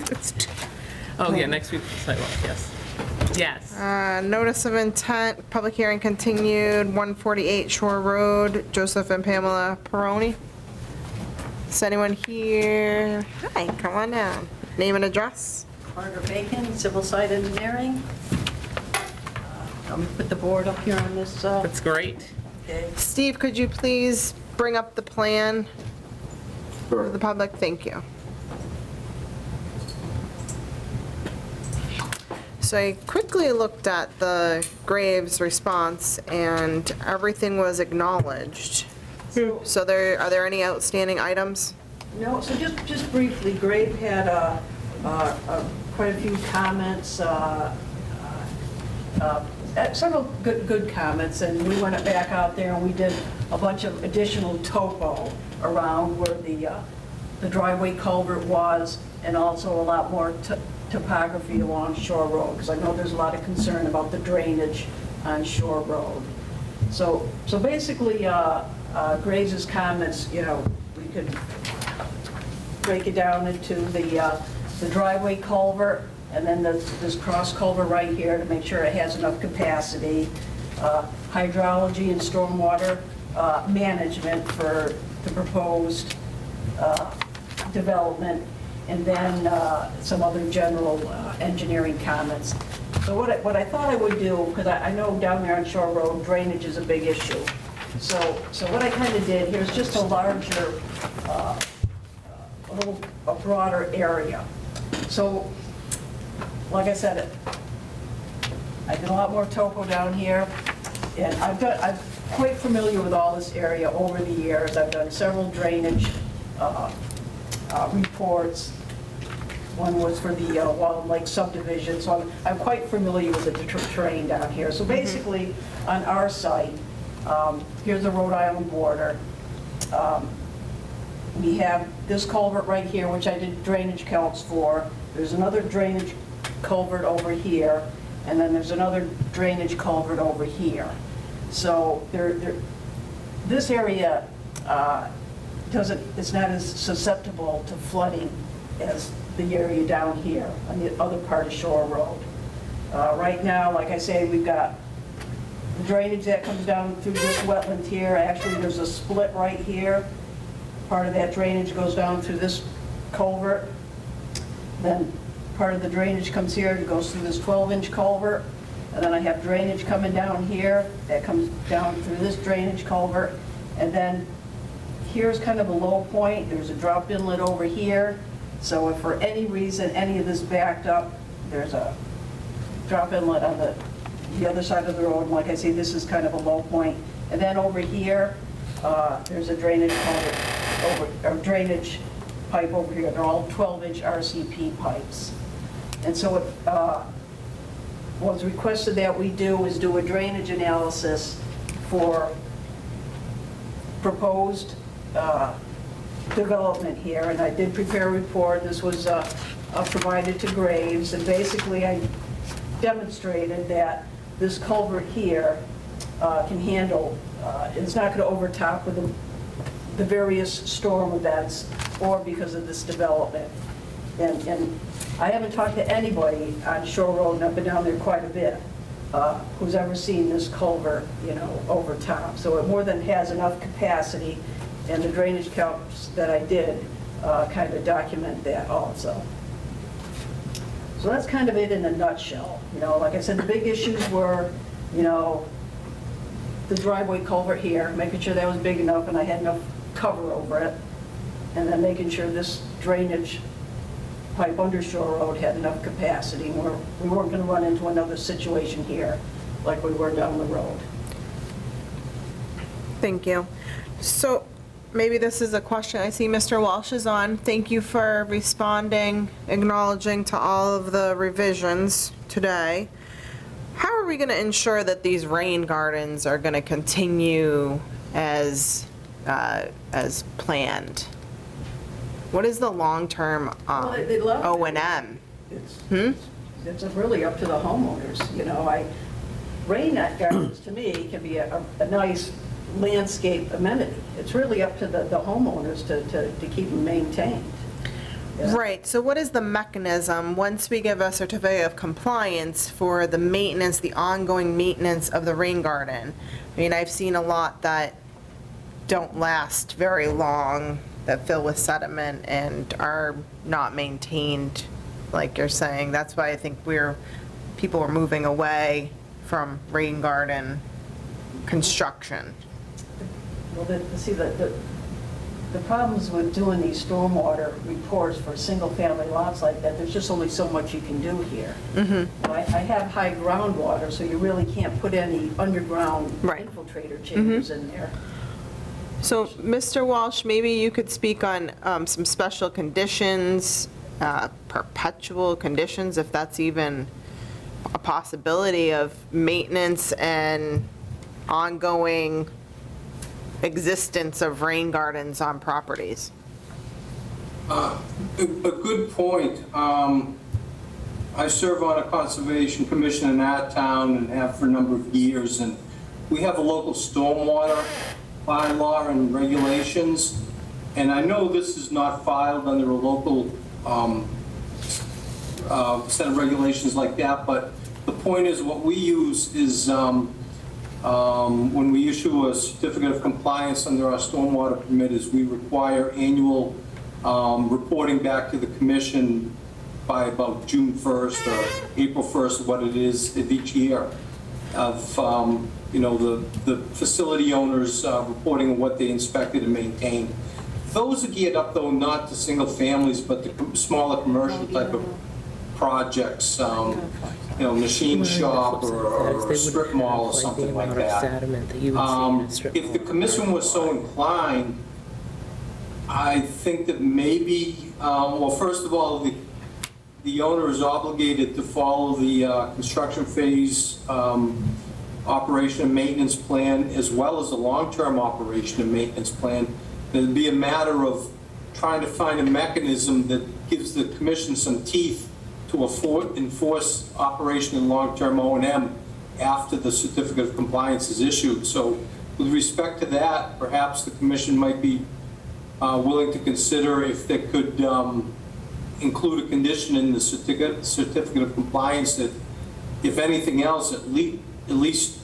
Oh, yeah, next week, sidewalk, yes. Yes. Notice of intent, public hearing continued, 148 Shore Road, Joseph and Pamela Peroni. Is anyone here? Hi, come on down. Name and address? Margaret Bacon, Civil Site Engineering. Let me put the board up here on this. That's great. Okay. Steve, could you please bring up the plan for the public? Thank you. So I quickly looked at the Graves response, and everything was acknowledged. So are there any outstanding items? No, so just briefly, Grave had quite a few comments, several good comments, and we went back out there and we did a bunch of additional topo around where the driveway culvert was, and also a lot more topography along Shore Road, because I know there's a lot of concern about the drainage on Shore Road. So basically, Graves' comments, we could break it down into the driveway culvert, and then this cross culvert right here to make sure it has enough capacity, hydrology and stormwater management for the proposed development, and then some other general engineering comments. So what I thought I would do, because I know down there on Shore Road, drainage is a big issue. So what I kind of did, here's just a larger, a broader area. So, like I said, I did a lot more topo down here, and I'm quite familiar with all this area over the years. I've done several drainage reports. One was for the Wallen Lake subdivision, so I'm quite familiar with the terrain down here. So basically, on our site, here's the Rhode Island border. We have this culvert right here, which I did drainage counts for. There's another drainage culvert over here, and then there's another drainage culvert over here. So this area it's not as susceptible to flooding as the area down here on the other part of Shore Road. Right now, like I say, we've got the drainage that comes down through this wetland here. Actually, there's a split right here. Part of that drainage goes down through this culvert. Then part of the drainage comes here and goes through this 12-inch culvert. And then I have drainage coming down here that comes down through this drainage culvert. And then here's kind of a low point. There's a drop inlet over here. So if for any reason any of this backed up, there's a drop inlet on the other side of the road. And like I say, this is kind of a low point. And then over here, there's a drainage drainage pipe over here. They're all 12-inch RCP pipes. And so what was requested that we do is do a drainage analysis for proposed development here, and I did prepare a report. This was provided to Graves, and basically I demonstrated that this culvert here can handle, it's not going to overtop with the various storm events or because of this development. And I haven't talked to anybody on Shore Road, and I've been down there quite a bit, who's ever seen this culvert, overtop. So it more than has enough capacity, and the drainage counts that I did kind of document that also. So that's kind of it in a nutshell. Like I said, the big issues were, the driveway culvert here, making sure that was big enough and I had enough cover over it, and then making sure this drainage pipe under Shore Road had enough capacity. We weren't going to run into another situation here like we were down the road. Thank you. So maybe this is a question. I see Mr. Walsh is on. Thank you for responding, acknowledging to all of the revisions today. How are we going to ensure that these rain gardens are going to continue as planned? What is the long-term They love it. O&M? It's really up to the homeowners. Rain gardens to me can be a nice landscape amenity. It's really up to the homeowners to keep them maintained. Yeah. Right, so what is the mechanism, once we give a certificate of compliance, for the maintenance, the ongoing maintenance of the rain garden? I mean, I've seen a lot that don't last very long, that fill with sediment and are not maintained, like you're saying. That's why I think people are moving away from rain garden construction. Well, see, the The problems with doing these stormwater reports for single-family lots like that, there's just only so much you can do here. I have high groundwater, so you really can't put any underground infiltrator chambers in there. So, Mr. Walsh, maybe you could speak on some special conditions, perpetual conditions, if that's even a possibility of maintenance and ongoing existence of rain gardens on properties. A good point. I serve on a conservation commission in our town and have for a number of years, and we have a local stormwater bylaw and regulations, and I know this is not filed under a local set of regulations like that, but the point is what we use is when we issue a certificate of compliance under our stormwater permit is we require annual reporting back to the commission by about June 1st or April 1st, what it is of each year, of the facility owners reporting on what they inspected and maintained. Those are geared up, though, not to single families, but to smaller commercial type of projects, machine shop or a strip mall or something like that. If the commission was so inclined, I think that maybe, well, first of all, the owner is obligated to follow the construction phase operation and maintenance plan, as well as a long-term operation and maintenance plan. It'd be a matter of trying to find a mechanism that gives the commission some teeth to enforce operation and long-term O&M after the certificate of compliance is issued. So with respect to that, perhaps the commission might be willing to consider if they could include a condition in the certificate of compliance that, if anything else, at least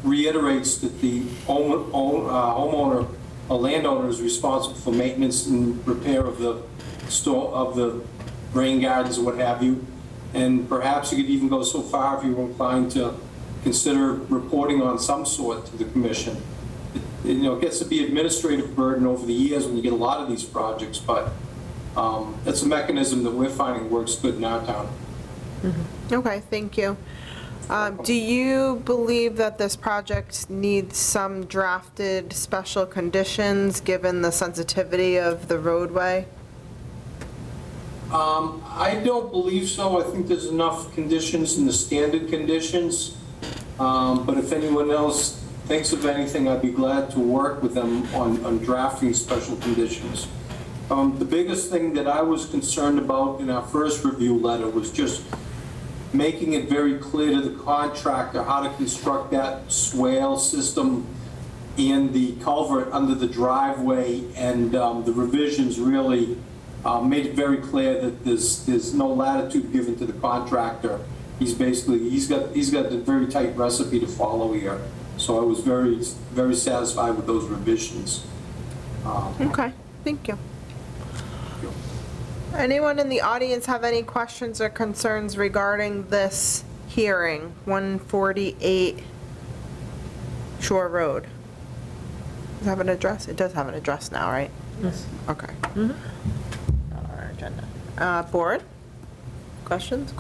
reiterates that the homeowner or landowner is responsible for maintenance and repair of the rain gardens or what have you. And perhaps you could even go so far, if you were inclined, to consider reporting on some sort to the commission. It gets to be administrative burden over the years when you get a lot of these projects, but that's a mechanism that we're finding works good in our town. Okay, thank you. Do you believe that this project needs some drafted special conditions, given the sensitivity of the roadway? I don't believe so. I think there's enough conditions in the standard conditions. But if anyone else thinks of anything, I'd be glad to work with them on drafting special conditions. The biggest thing that I was concerned about in our first review letter was just making it very clear to the contractor how to construct that swale system and the culvert under the driveway, and the revisions really made it very clear that there's no latitude given to the contractor. He's got a very tight recipe to follow here. So I was very, very satisfied with those revisions. Okay, thank you. Anyone in the audience have any questions or concerns regarding this hearing, 148 Shore Road? Does it have an address? It does have an address now, right? Yes. Okay. On our agenda. Board? Questions?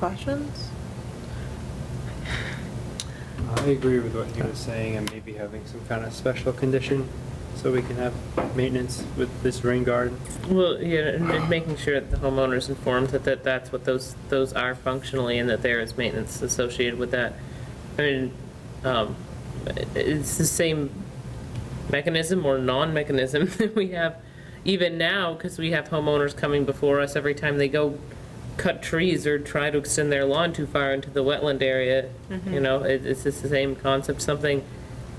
I agree with what he was saying, and maybe having some kind of special condition so we can have maintenance with this rain garden. Well, yeah, and making sure that the homeowner's informed that that's what those are functionally, and that there is maintenance associated with that. I mean, it's the same mechanism or non-mechanism that we have even now, because we have homeowners coming before us every time they go cut trees or try to extend their lawn too far into the wetland area. It's just the same concept, something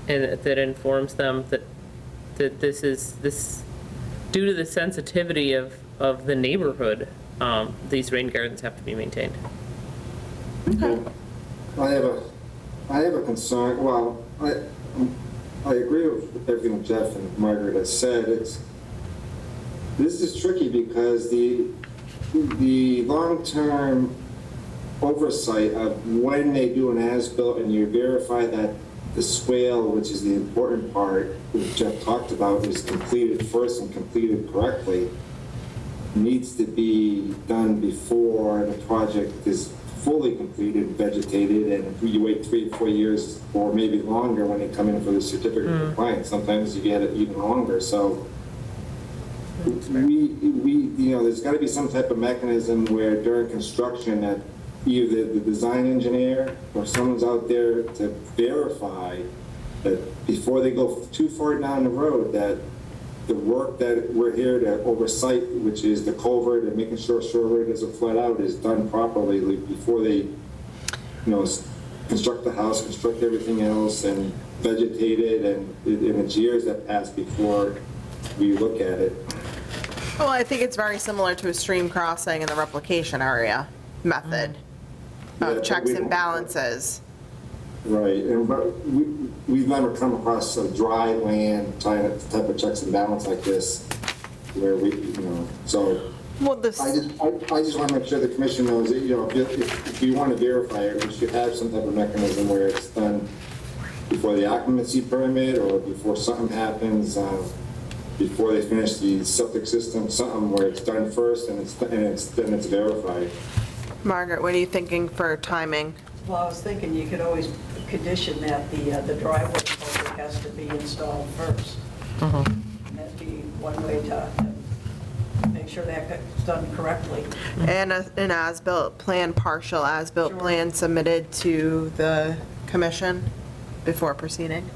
that informs them that this due to the sensitivity of the neighborhood, these rain gardens have to be maintained. I have a concern. Well, I agree with everything Jeff and Margaret has said. This is tricky because the long-term oversight of when they do an as-built and you verify that the swale, which is the important part, which Jeff talked about, is completed first and completed correctly, needs to be done before the project is fully completed, vegetated, and you wait 3 or 4 years or maybe longer when they come in for the certificate of compliance. Sometimes you get it even longer. So there's got to be some type of mechanism where during construction that either the design engineer or someone's out there to verify that before they go too far down the road, that the work that we're here to oversight, which is the culvert and making sure shoreline doesn't flood out, is done properly before they, construct the house, construct everything else, and vegetate it, and it's years that pass before we look at it. Well, I think it's very similar to a stream crossing in the replication area method of checks and balances. Right, but we've never come across a dry land type of checks and balance like this, where so. Well, I just want to make sure the commission knows that, if you want to verify it, we should have some type of mechanism where it's done before the occupancy permit or before something happens, before they finish the septic system, something where it's done first and then it's verified. Margaret, what are you thinking for timing? Well, I was thinking you could always condition that the driveway culvert has to be installed first. And that'd be one way to make sure that gets done correctly. And an as-built plan, partial as-built plan submitted to the commission before proceeding.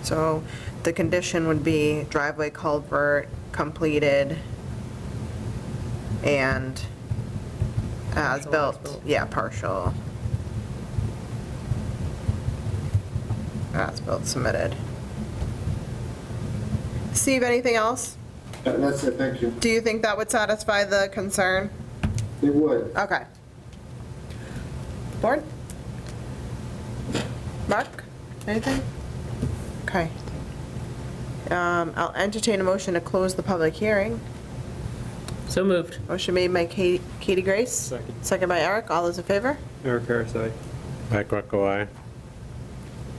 So the condition would be driveway culvert completed and as-built, yeah, partial. As-built submitted. Steve, anything else? That's it, thank you. Do you think that would satisfy the concern? It would. Okay. Board? Mark, anything? Okay. I'll entertain a motion to close the public hearing. So moved. Motion made by Katie Grace. Second. Second by Eric. All those in favor? Eric Harris, aye. Mike Greco, aye.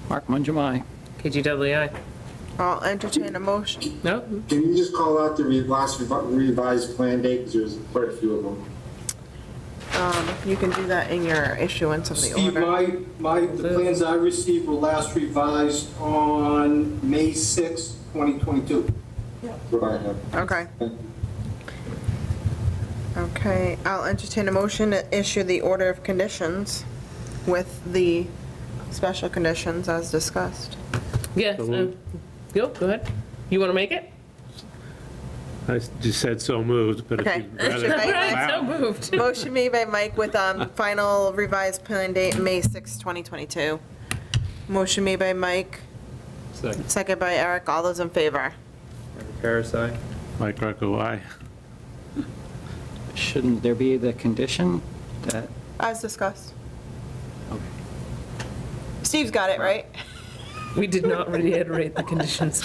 Mark Mungem, KGWI. I'll entertain a motion. No? Can you just call out the last revised plan date, because there's quite a few of them. You can do that in your issuance of the Steve, order. the plans I received were last revised on May 6, 2022. What I have. Okay. Okay, I'll entertain a motion to issue the order of conditions with the special conditions as discussed. Yes. Go ahead. You want to make it? I just said so moved, but if Okay. you'd rather. So moved. Motion made by Mike with final revised plan date, May 6, 2022. Motion made by Mike, Second. second by Eric. All those in favor? Eric Harris, aye. Mike Greco, aye. shouldn't there be the condition that, As discussed. okay. Steve's got it, right? We did not reiterate the conditions.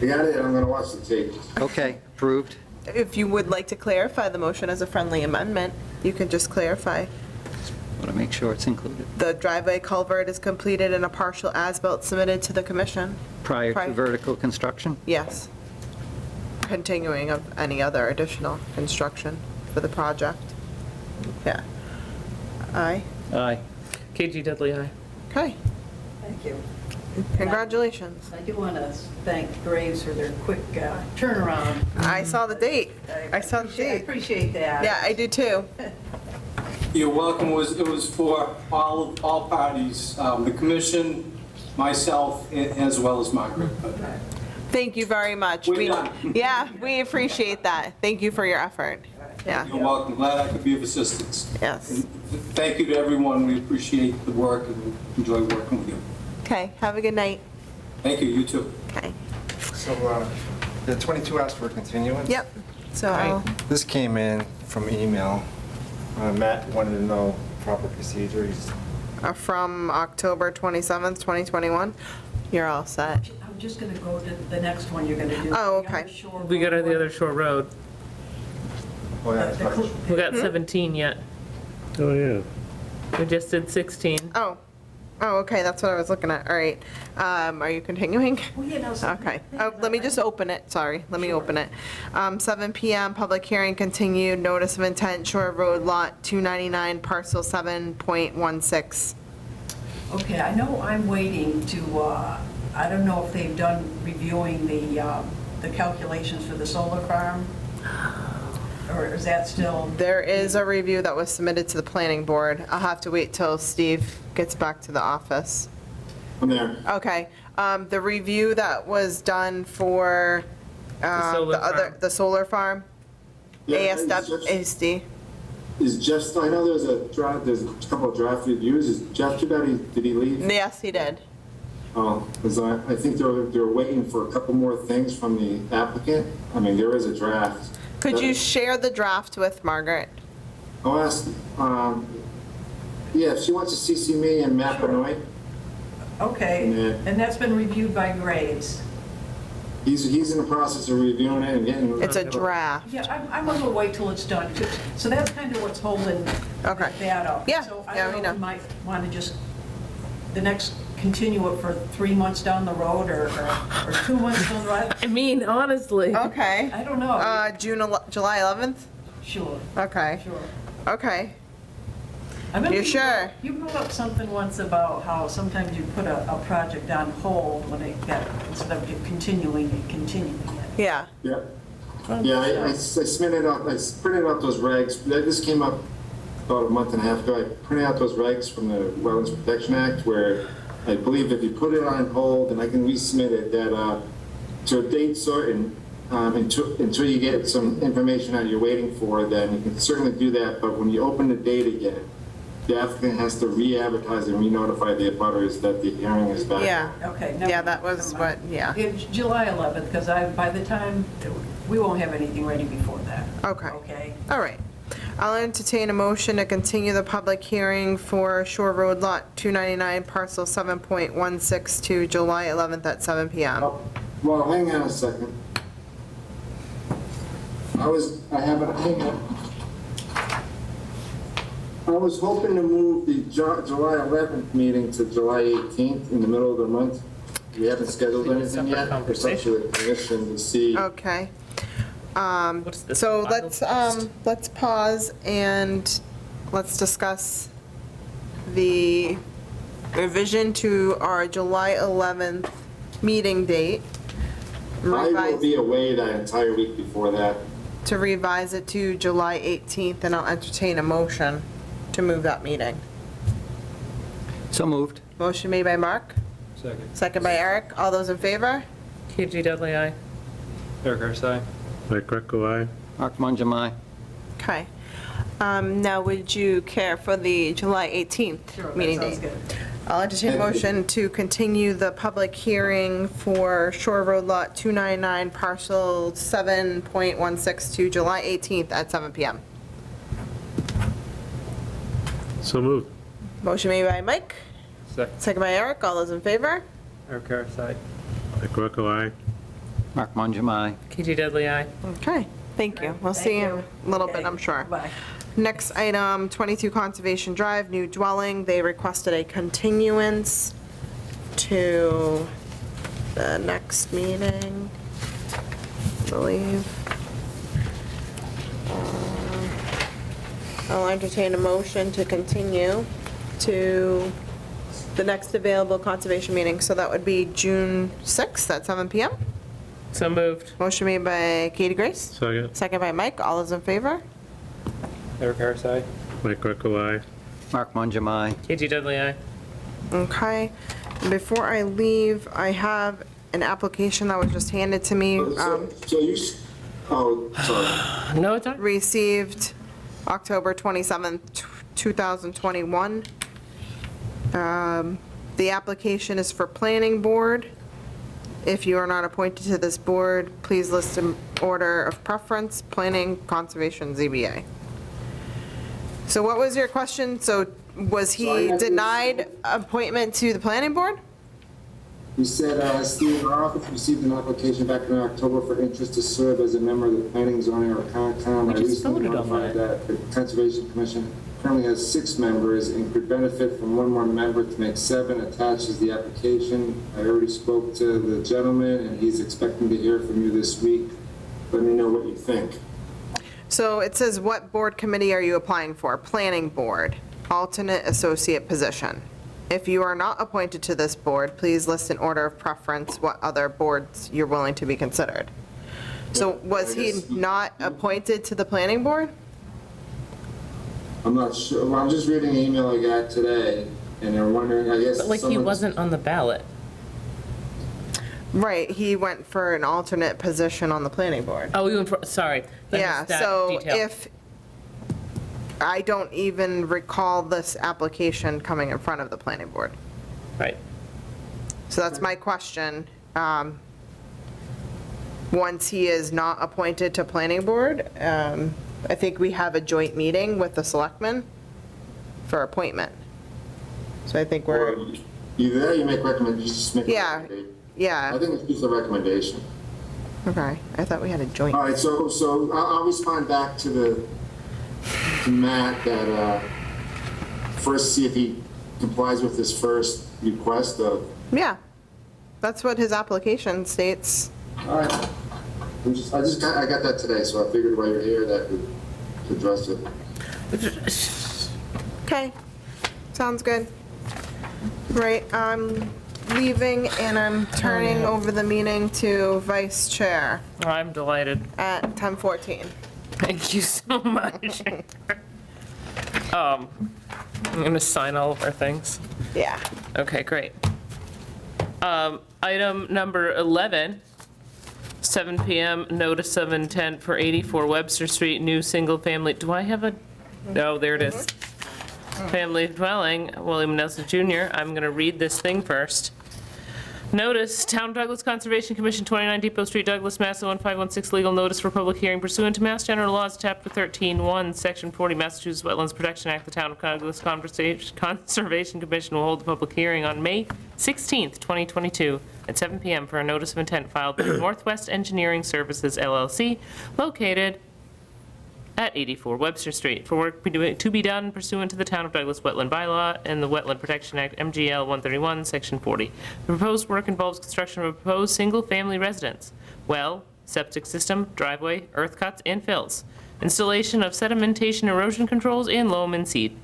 You got it, I'm gonna watch the tape. Okay, approved. If you would like to clarify the motion as a friendly amendment, you can just clarify. Want to make sure it's included. The driveway culvert is completed and a partial as-built submitted to the commission. Prior to vertical construction? Yes. Continuing of any other additional construction for the project. Yeah. Aye. Aye. KG Dudley, aye. Okay, Thank you. congratulations. I do want to thank Graves for their quick turnaround. I saw the date. I saw the I date. appreciate that. Yeah, I do too. You're welcome. It was for all parties, the commission, myself, as well as Margaret. Thank you very much. We're done. Yeah, we appreciate that. Thank you for your effort. Yeah. You're welcome. Glad I could be of assistance. Yes. And thank you to everyone. We appreciate the work and enjoy working with you. Okay, have a good night. Thank you. You too. Okay. So the 22 asked for a continuance? Yep. So, This came in from email. Matt wanted to know proper procedures. from October 27th, 2021, you're all set. I'm just going to go to the next one you're going to do. Oh, The okay. other shore We got road. the other shore road. Oh, yeah, The cl- We got 17 yet. Oh, yeah. We just did 16. Oh, Oh, okay, that's what I was looking at, all right. Are you continuing? Well, yeah, no, so- Okay, let me just open it, sorry, let me open it. 7 PM, public hearing continued, notice of intent, Shore Road Lot 299, parcel 7.16. Okay, I know I'm waiting to, I don't know if they've done reviewing the calculations for the solar farm, or is that still? There is a review that was submitted to the planning board. I'll have to wait till Steve gets back to the office. I'm there. Okay, the review that was done for the solar farm, Yeah, ASD. Is Jeff, I know there's a couple of draft reviews. Is Jeff too bad did he leave? Yes, he did. Oh, because I think they're waiting for a couple more things from the applicant. I mean, there is a draft. Could you share the draft with Margaret? I'll ask, yeah, if she wants to CC me and Matt Benoit. Okay, and that's been reviewed by Graves. He's in the process of reviewing it and getting. It's a draft. Yeah, I'm gonna wait till it's done, too. So that's kind of what's holding that up. Yeah, So I yeah, don't we know if know. you might want to just, continue it for 3 months down the road, or 2 months down the road. I mean, honestly. Okay. I don't know. July 11th? Sure. Okay. Sure. Okay. I remember You sure? You brought up something once about how sometimes you put a project on hold when it got, instead of continuing it. Yeah. Yeah. Yeah, I printed out those regs. This came up about a month and a half ago. I printed out those regs from the Wetlands Protection Act where I believe if you put it on hold, and I can resubmit it, that to a date certain, until you get some information that you're waiting for, then you can certainly do that. But when you open the date again, the applicant has to re-advertise and re-notify the abutters that the hearing is back. Yeah. Okay. Yeah, that was what, yeah. It's July 11th, because by the time, we won't have anything ready before that. Okay. Okay? All right. I'll entertain a motion to continue the public hearing for Shore Road Lot 299, parcel 7.16 to July 11th at 7 PM. Well, hang on a second. I was hoping to move the July 11th meeting to July 18th in the middle of the month. We haven't scheduled anything yet. It's up to the commission to see. Okay. So let's pause and let's discuss the revision to our July 11th meeting date. I will be away that entire week before that. To revise it to July 18th, and I'll entertain a motion to move that meeting. So moved. Motion made by Mark, Second. second by Eric. All those in favor? KG Dudley, aye. Eric Garside. Mike Greco, aye. Mark Mangum, aye. Okay. Now, would you care for the July 18th meeting date? Sounds good. I'll entertain a motion to continue the public hearing for Shore Road Lot 299, parcel 7.16 to July 18th at 7 PM. So moved. Motion made by Mike, Second. second by Eric. All those in favor? Eric Garside. Mike Greco, aye. Mark Mangum, aye. KG Dudley, aye. Okay, thank you. We'll see you in a little bit, I'm sure. Bye. Next item, 22 Conservation Drive, new dwelling. They requested a continuance to the next meeting, I believe. I'll entertain a motion to continue to the next available conservation meeting. So that would be June 6th at 7 PM. So moved. Motion made by Katie Grace, Second. second by Mike. All those in favor? Eric Garside. Mike Greco, aye. Mark Mangum, aye. KG Dudley, aye. Okay. Before I leave, I have an application that was just handed to me. No, it's not. Received October 27th, 2021. The application is for planning board. If you are not appointed to this board, please list in order of preference, planning, conservation, ZBA. So what was your question? So was he denied appointment to the planning board? You said, Steve, our office received an application back in October for interest to serve as a member of the Planning, Zoning, or Concom. I recently notified that the Conservation Commission currently has 6 members and could benefit from one more member to make 7. Attached is the application. I already spoke to the gentleman, and he's expecting to hear from you this week. Let me know what you think. So it says, what board committee are you applying for? Planning board, alternate associate position. If you are not appointed to this board, please list in order of preference what other boards you're willing to be considered. So was he not appointed to the planning board? I'm not sure. Well, I'm just reading an email I got today, and they're wondering, I guess. But like he wasn't on the ballot. Right, he went for an alternate position on the planning board. Oh, you went for, sorry. I Yeah, missed that so detail. if, I don't even recall this application coming in front of the planning board. Right. So that's my question. Once he is not appointed to planning board, I think we have a joint meeting with the selectmen for appointment. So I think we're, You there, you make recommendations, just make a yeah, recommendation. yeah, I think it's just a recommendation. okay. I thought we had a joint. All right, so I'll respond back to Matt that, first see if he complies with his first request of. Yeah, that's what his application states. All right. I got that today, so I figured while you're here that could address it. Okay, sounds good. Right, I'm leaving and I'm turning over the meeting to vice chair I'm delighted. at 10:14. Thank you so much. I'm gonna sign all of our things. Yeah. Okay, great. Item number 11, 7 PM, notice of intent for 84 Webster Street, new single-family, do I have a, no, there it is. Family dwelling, William Nelson Jr. I'm going to read this thing first. Notice, Town of Douglas Conservation Commission, 29 Depot Street, Douglas, Mass. 01516, legal notice for public hearing pursuant to Mass General Laws, Chapter 13-1, Section 40, Massachusetts Wetlands Protection Act. The Town of Douglas Conservation Commission will hold a public hearing on May 16th, 2022, at 7 PM for a notice of intent filed with Northwest Engineering Services, LLC, located at 84 Webster Street, for work to be done pursuant to the Town of Douglas Wetland Bylaw and the Wetland Protection Act, MGL 131, Section 40. The proposed work involves construction of a proposed single-family residence, well, septic system, driveway, earth cuts, and fills, installation of sedimentation erosion controls, and loam and seed.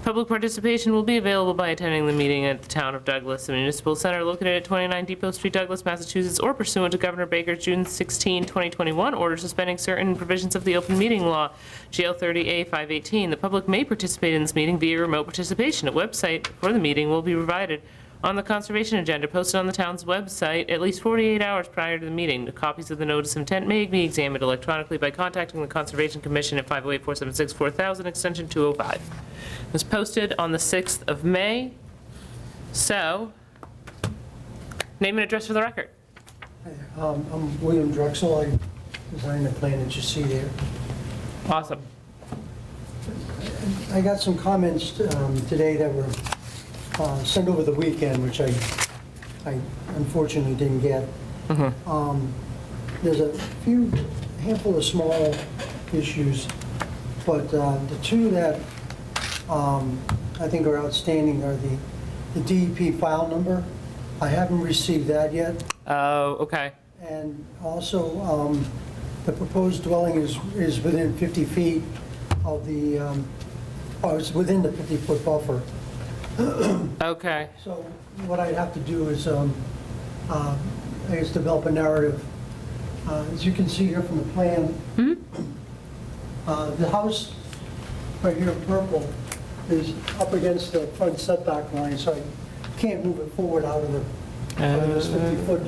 Public participation will be available by attending the meeting at the Town of Douglas Municipal Center located at 29 Depot Street, Douglas, Massachusetts, or pursuant to Governor Baker's June 16, 2021 order suspending certain provisions of the open meeting law, GL 30A 518. The public may participate in this meeting via remote participation. A website for the meeting will be provided on the conservation agenda posted on the town's website at least 48 hours prior to the meeting. The copies of the notice of intent may be examined electronically by contacting the Conservation Commission at 508-476-4000, extension 205. It was posted on the 6th of May. So, name and address for the record. I'm William Drexel. I designed the plan that you see there. Awesome. I got some comments today that were sent over the weekend, which I unfortunately didn't get. There's a handful of small issues, but the two that I think are outstanding are the DEP file number. I haven't received that yet. Oh, okay. And also, the proposed dwelling is within 50 feet of the, it's within the 50-foot buffer. Okay. So what I'd have to do is, I guess, develop a narrative. As you can see here from the plan, the house right here in purple is up against the front setback line, so I can't move it forward out of this 50-foot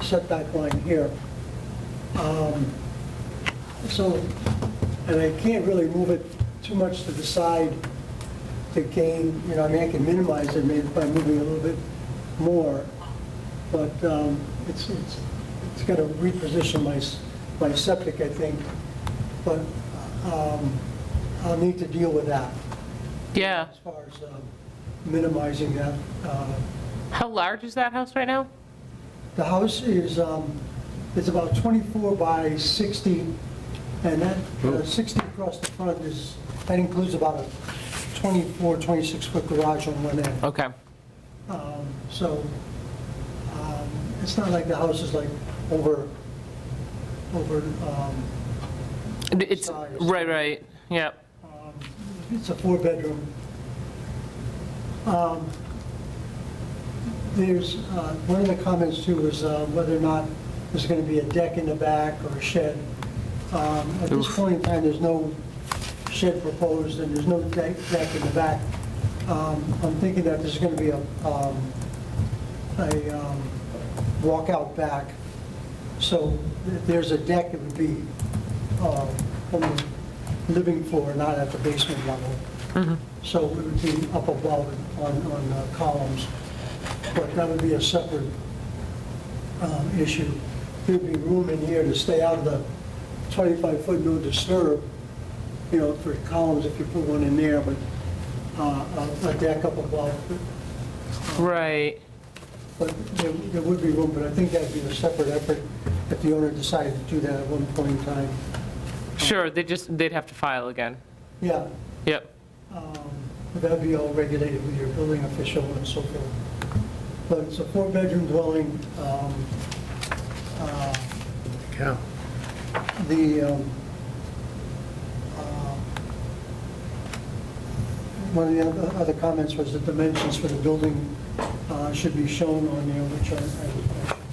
setback line here. And I can't really move it too much to the side to gain, I mean, I can minimize it maybe by moving a little bit more, but it's got to reposition my septic, I think, but I'll need to deal with that. Yeah. As far as minimizing that. How large is that house right now? The house is, it's about 24 by 60, and that 60 across the front is, that includes about a 24, 26-foot garage on one end. Okay. So it's not like the house is like over It's, size. right, yep. It's a 4-bedroom. There's, one of the comments too was whether or not there's going to be a deck in the back or a shed. At this point in time, there's no shed proposed and there's no deck in the back. I'm thinking that there's going to be a walkout back. So if there's a deck, it would be on the living floor, not at the basement level. So it would be up above on columns. But that would be a separate issue. There'd be room in here to stay out of the 25-foot no disturb, you know, for columns if you put one in there, but a deck up above. Right. But there would be room, but I think that'd be a separate effort if the owner decided to do that at one point in time. Sure, they'd have to file again. Yeah. Yep. But that'd be all regulated with your building official and so forth. But it's a 4-bedroom dwelling. Cow. One of the other comments was the dimensions for the building should be shown on there, which I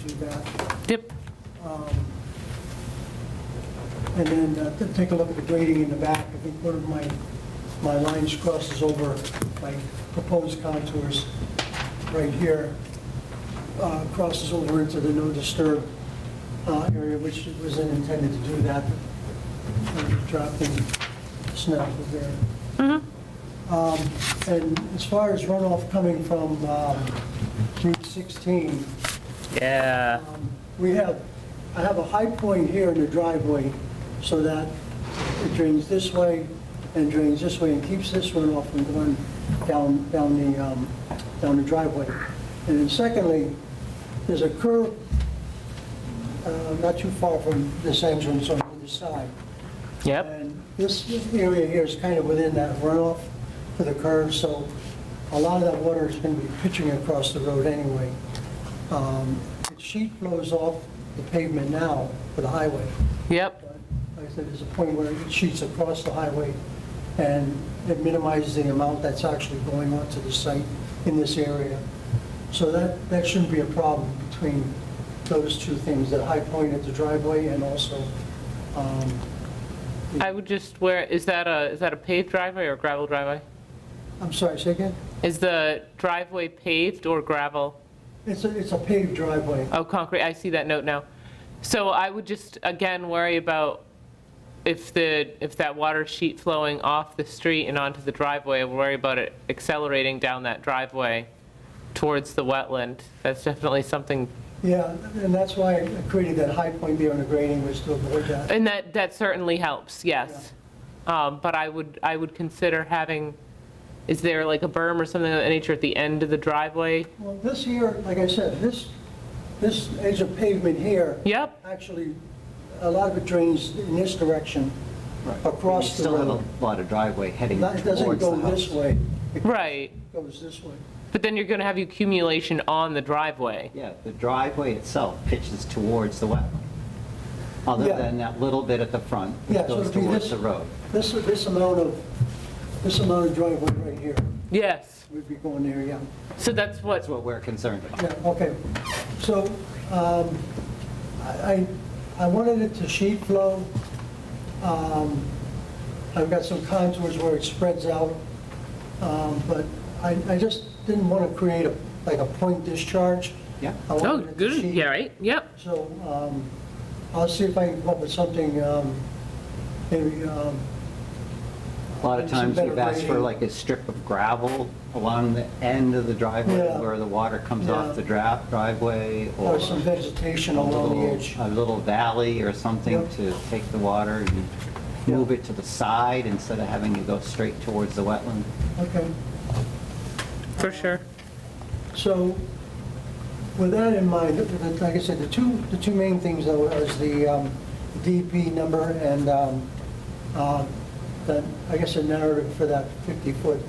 should do that. Yep. And then to take a look at the grading in the back. I think one of my lines crosses over my proposed contours right here, crosses over into the no disturb area, which wasn't intended to do that. Dropping snap was there. And as far as runoff coming from Route 16, Yeah. I have a high point here in the driveway so that it drains this way and drains this way and keeps this runoff from going down the driveway. And then secondly, there's a curve not too far from this entrance on either side. Yep. And this area here is kind of within that runoff for the curve, so a lot of that water is going to be pitching across the road anyway. The sheet flows off the pavement now for the highway. Yep. But like I said, there's a point where it sheets across the highway and it minimizes the amount that's actually going onto the site in this area. So that shouldn't be a problem between those two things, that high point at the driveway and also I would just, is that a paved driveway or gravel driveway? I'm sorry, say again? Is the driveway paved or gravel? It's a paved driveway. Oh, concrete, I see that note now. So I would just, again, worry about if that water sheet flowing off the street and onto the driveway, I would worry about it accelerating down that driveway towards the wetland. That's definitely something. Yeah, and that's why I created that high point there on the grading, was to avoid that. And that certainly helps, yes. But I would consider having, is there like a berm or something of that nature at the end of the driveway? Well, this here, like I said, this edge of pavement here. Yep. Actually, a lot of it drains in this direction across the You still have road. a lot of driveway heading It doesn't towards the go house. this way. Right. It goes this way. But then you're going to have accumulation on the driveway. Yeah, the driveway itself pitches towards the wetland, other Yeah. than that little bit at the front, Yeah, which so goes it'd be towards this- the road. This amount of driveway right here Yes. would be going there, yeah. So that's what we're concerned about. Yeah, okay. So I wanted it to sheet flow. I've got some contours where it spreads out, but I just didn't want to create a point discharge. Yeah. I wanted Oh, it to good, sheet. yeah, right, yep. So I'll see if I can come up with something, maybe. A lot of times we've asked for like a strip of gravel along the end of the driveway Yeah. where the water comes off the driveway, Or some vegetation along the edge. a little valley or something to take the water and move it to the side instead of having it go straight towards the wetland. Okay. For sure. So with that in mind, like I said, the two main things though is the DEP number and I guess a narrative for that 50-foot.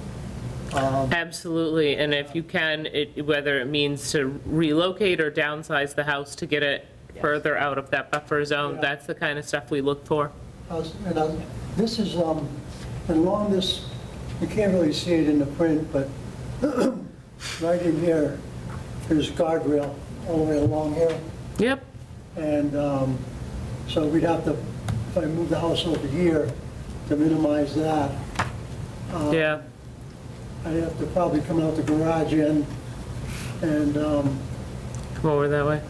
Absolutely, and if you can, whether it means to relocate or downsize the house to get it further out of that buffer zone, that's the kind of stuff we look for. This is, along this, you can't really see it in the print, but right in here, there's guardrail all the way along here. Yep. And so we'd have to, if I move the house over here, to minimize that. Yeah. I'd have to probably come out the garage end and, come over that way.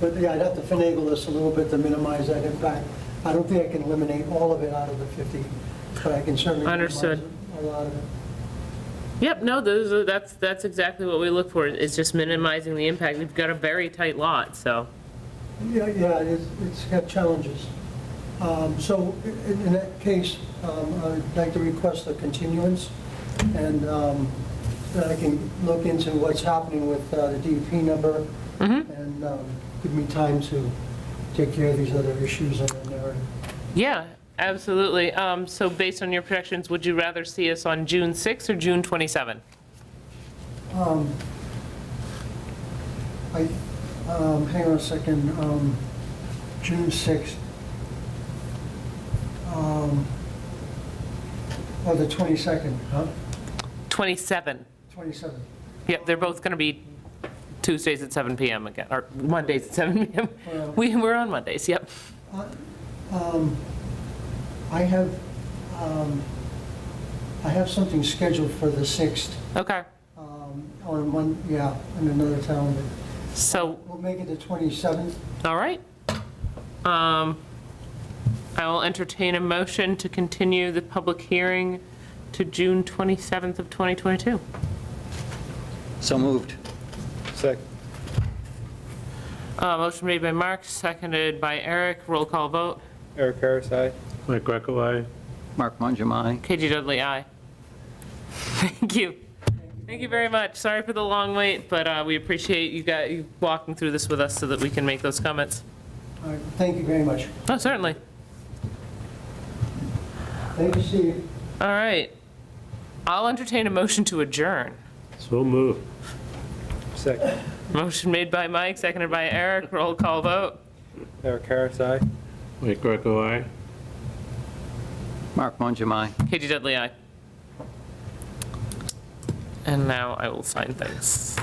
But yeah, I'd have to finagle this a little bit to minimize that impact. I don't think I can eliminate all of it out of the 50, but I can certainly minimize Understood. a lot of it. Yep, no, that's exactly what we look for, is just minimizing the impact. We've got a very tight lot, so. Yeah, it's got challenges. So in that case, I'd like to request a continuance, and that I can look into what's happening with the DEP number, and give me time to take care of these other issues in the narrative. Yeah, absolutely. So based on your projections, would you rather see us on June 6th or June 27th? Hang on a second, June 6th. Or the 22nd, huh? 27. 27. Yep, they're both going to be Tuesdays at 7 PM again, or Mondays at 7 PM. Well- We're on Mondays, yep. I have something scheduled for the 6th. Okay. On another calendar. So. We'll make it the 27th. All right. I will entertain a motion to continue the public hearing to June 27th of 2022. So moved. Second. Motion made by Mark, seconded by Eric. Roll call vote. Eric Harris, aye. Mike Greco, aye. Mark Mangum, aye. KG Dudley, aye. Thank you. Thank you very much. Sorry for the long wait, but we appreciate you walking through this with us so that we can make those comments. All right, thank you very much. Oh, certainly. Thank you, Steve. All right. I'll entertain a motion to adjourn. So moved. Second. Motion made by Mike, seconded by Eric. Roll call vote. Eric Harris, aye. Mike Greco, aye. Mark Mangum, aye. KG Dudley, aye. And now I will sign things.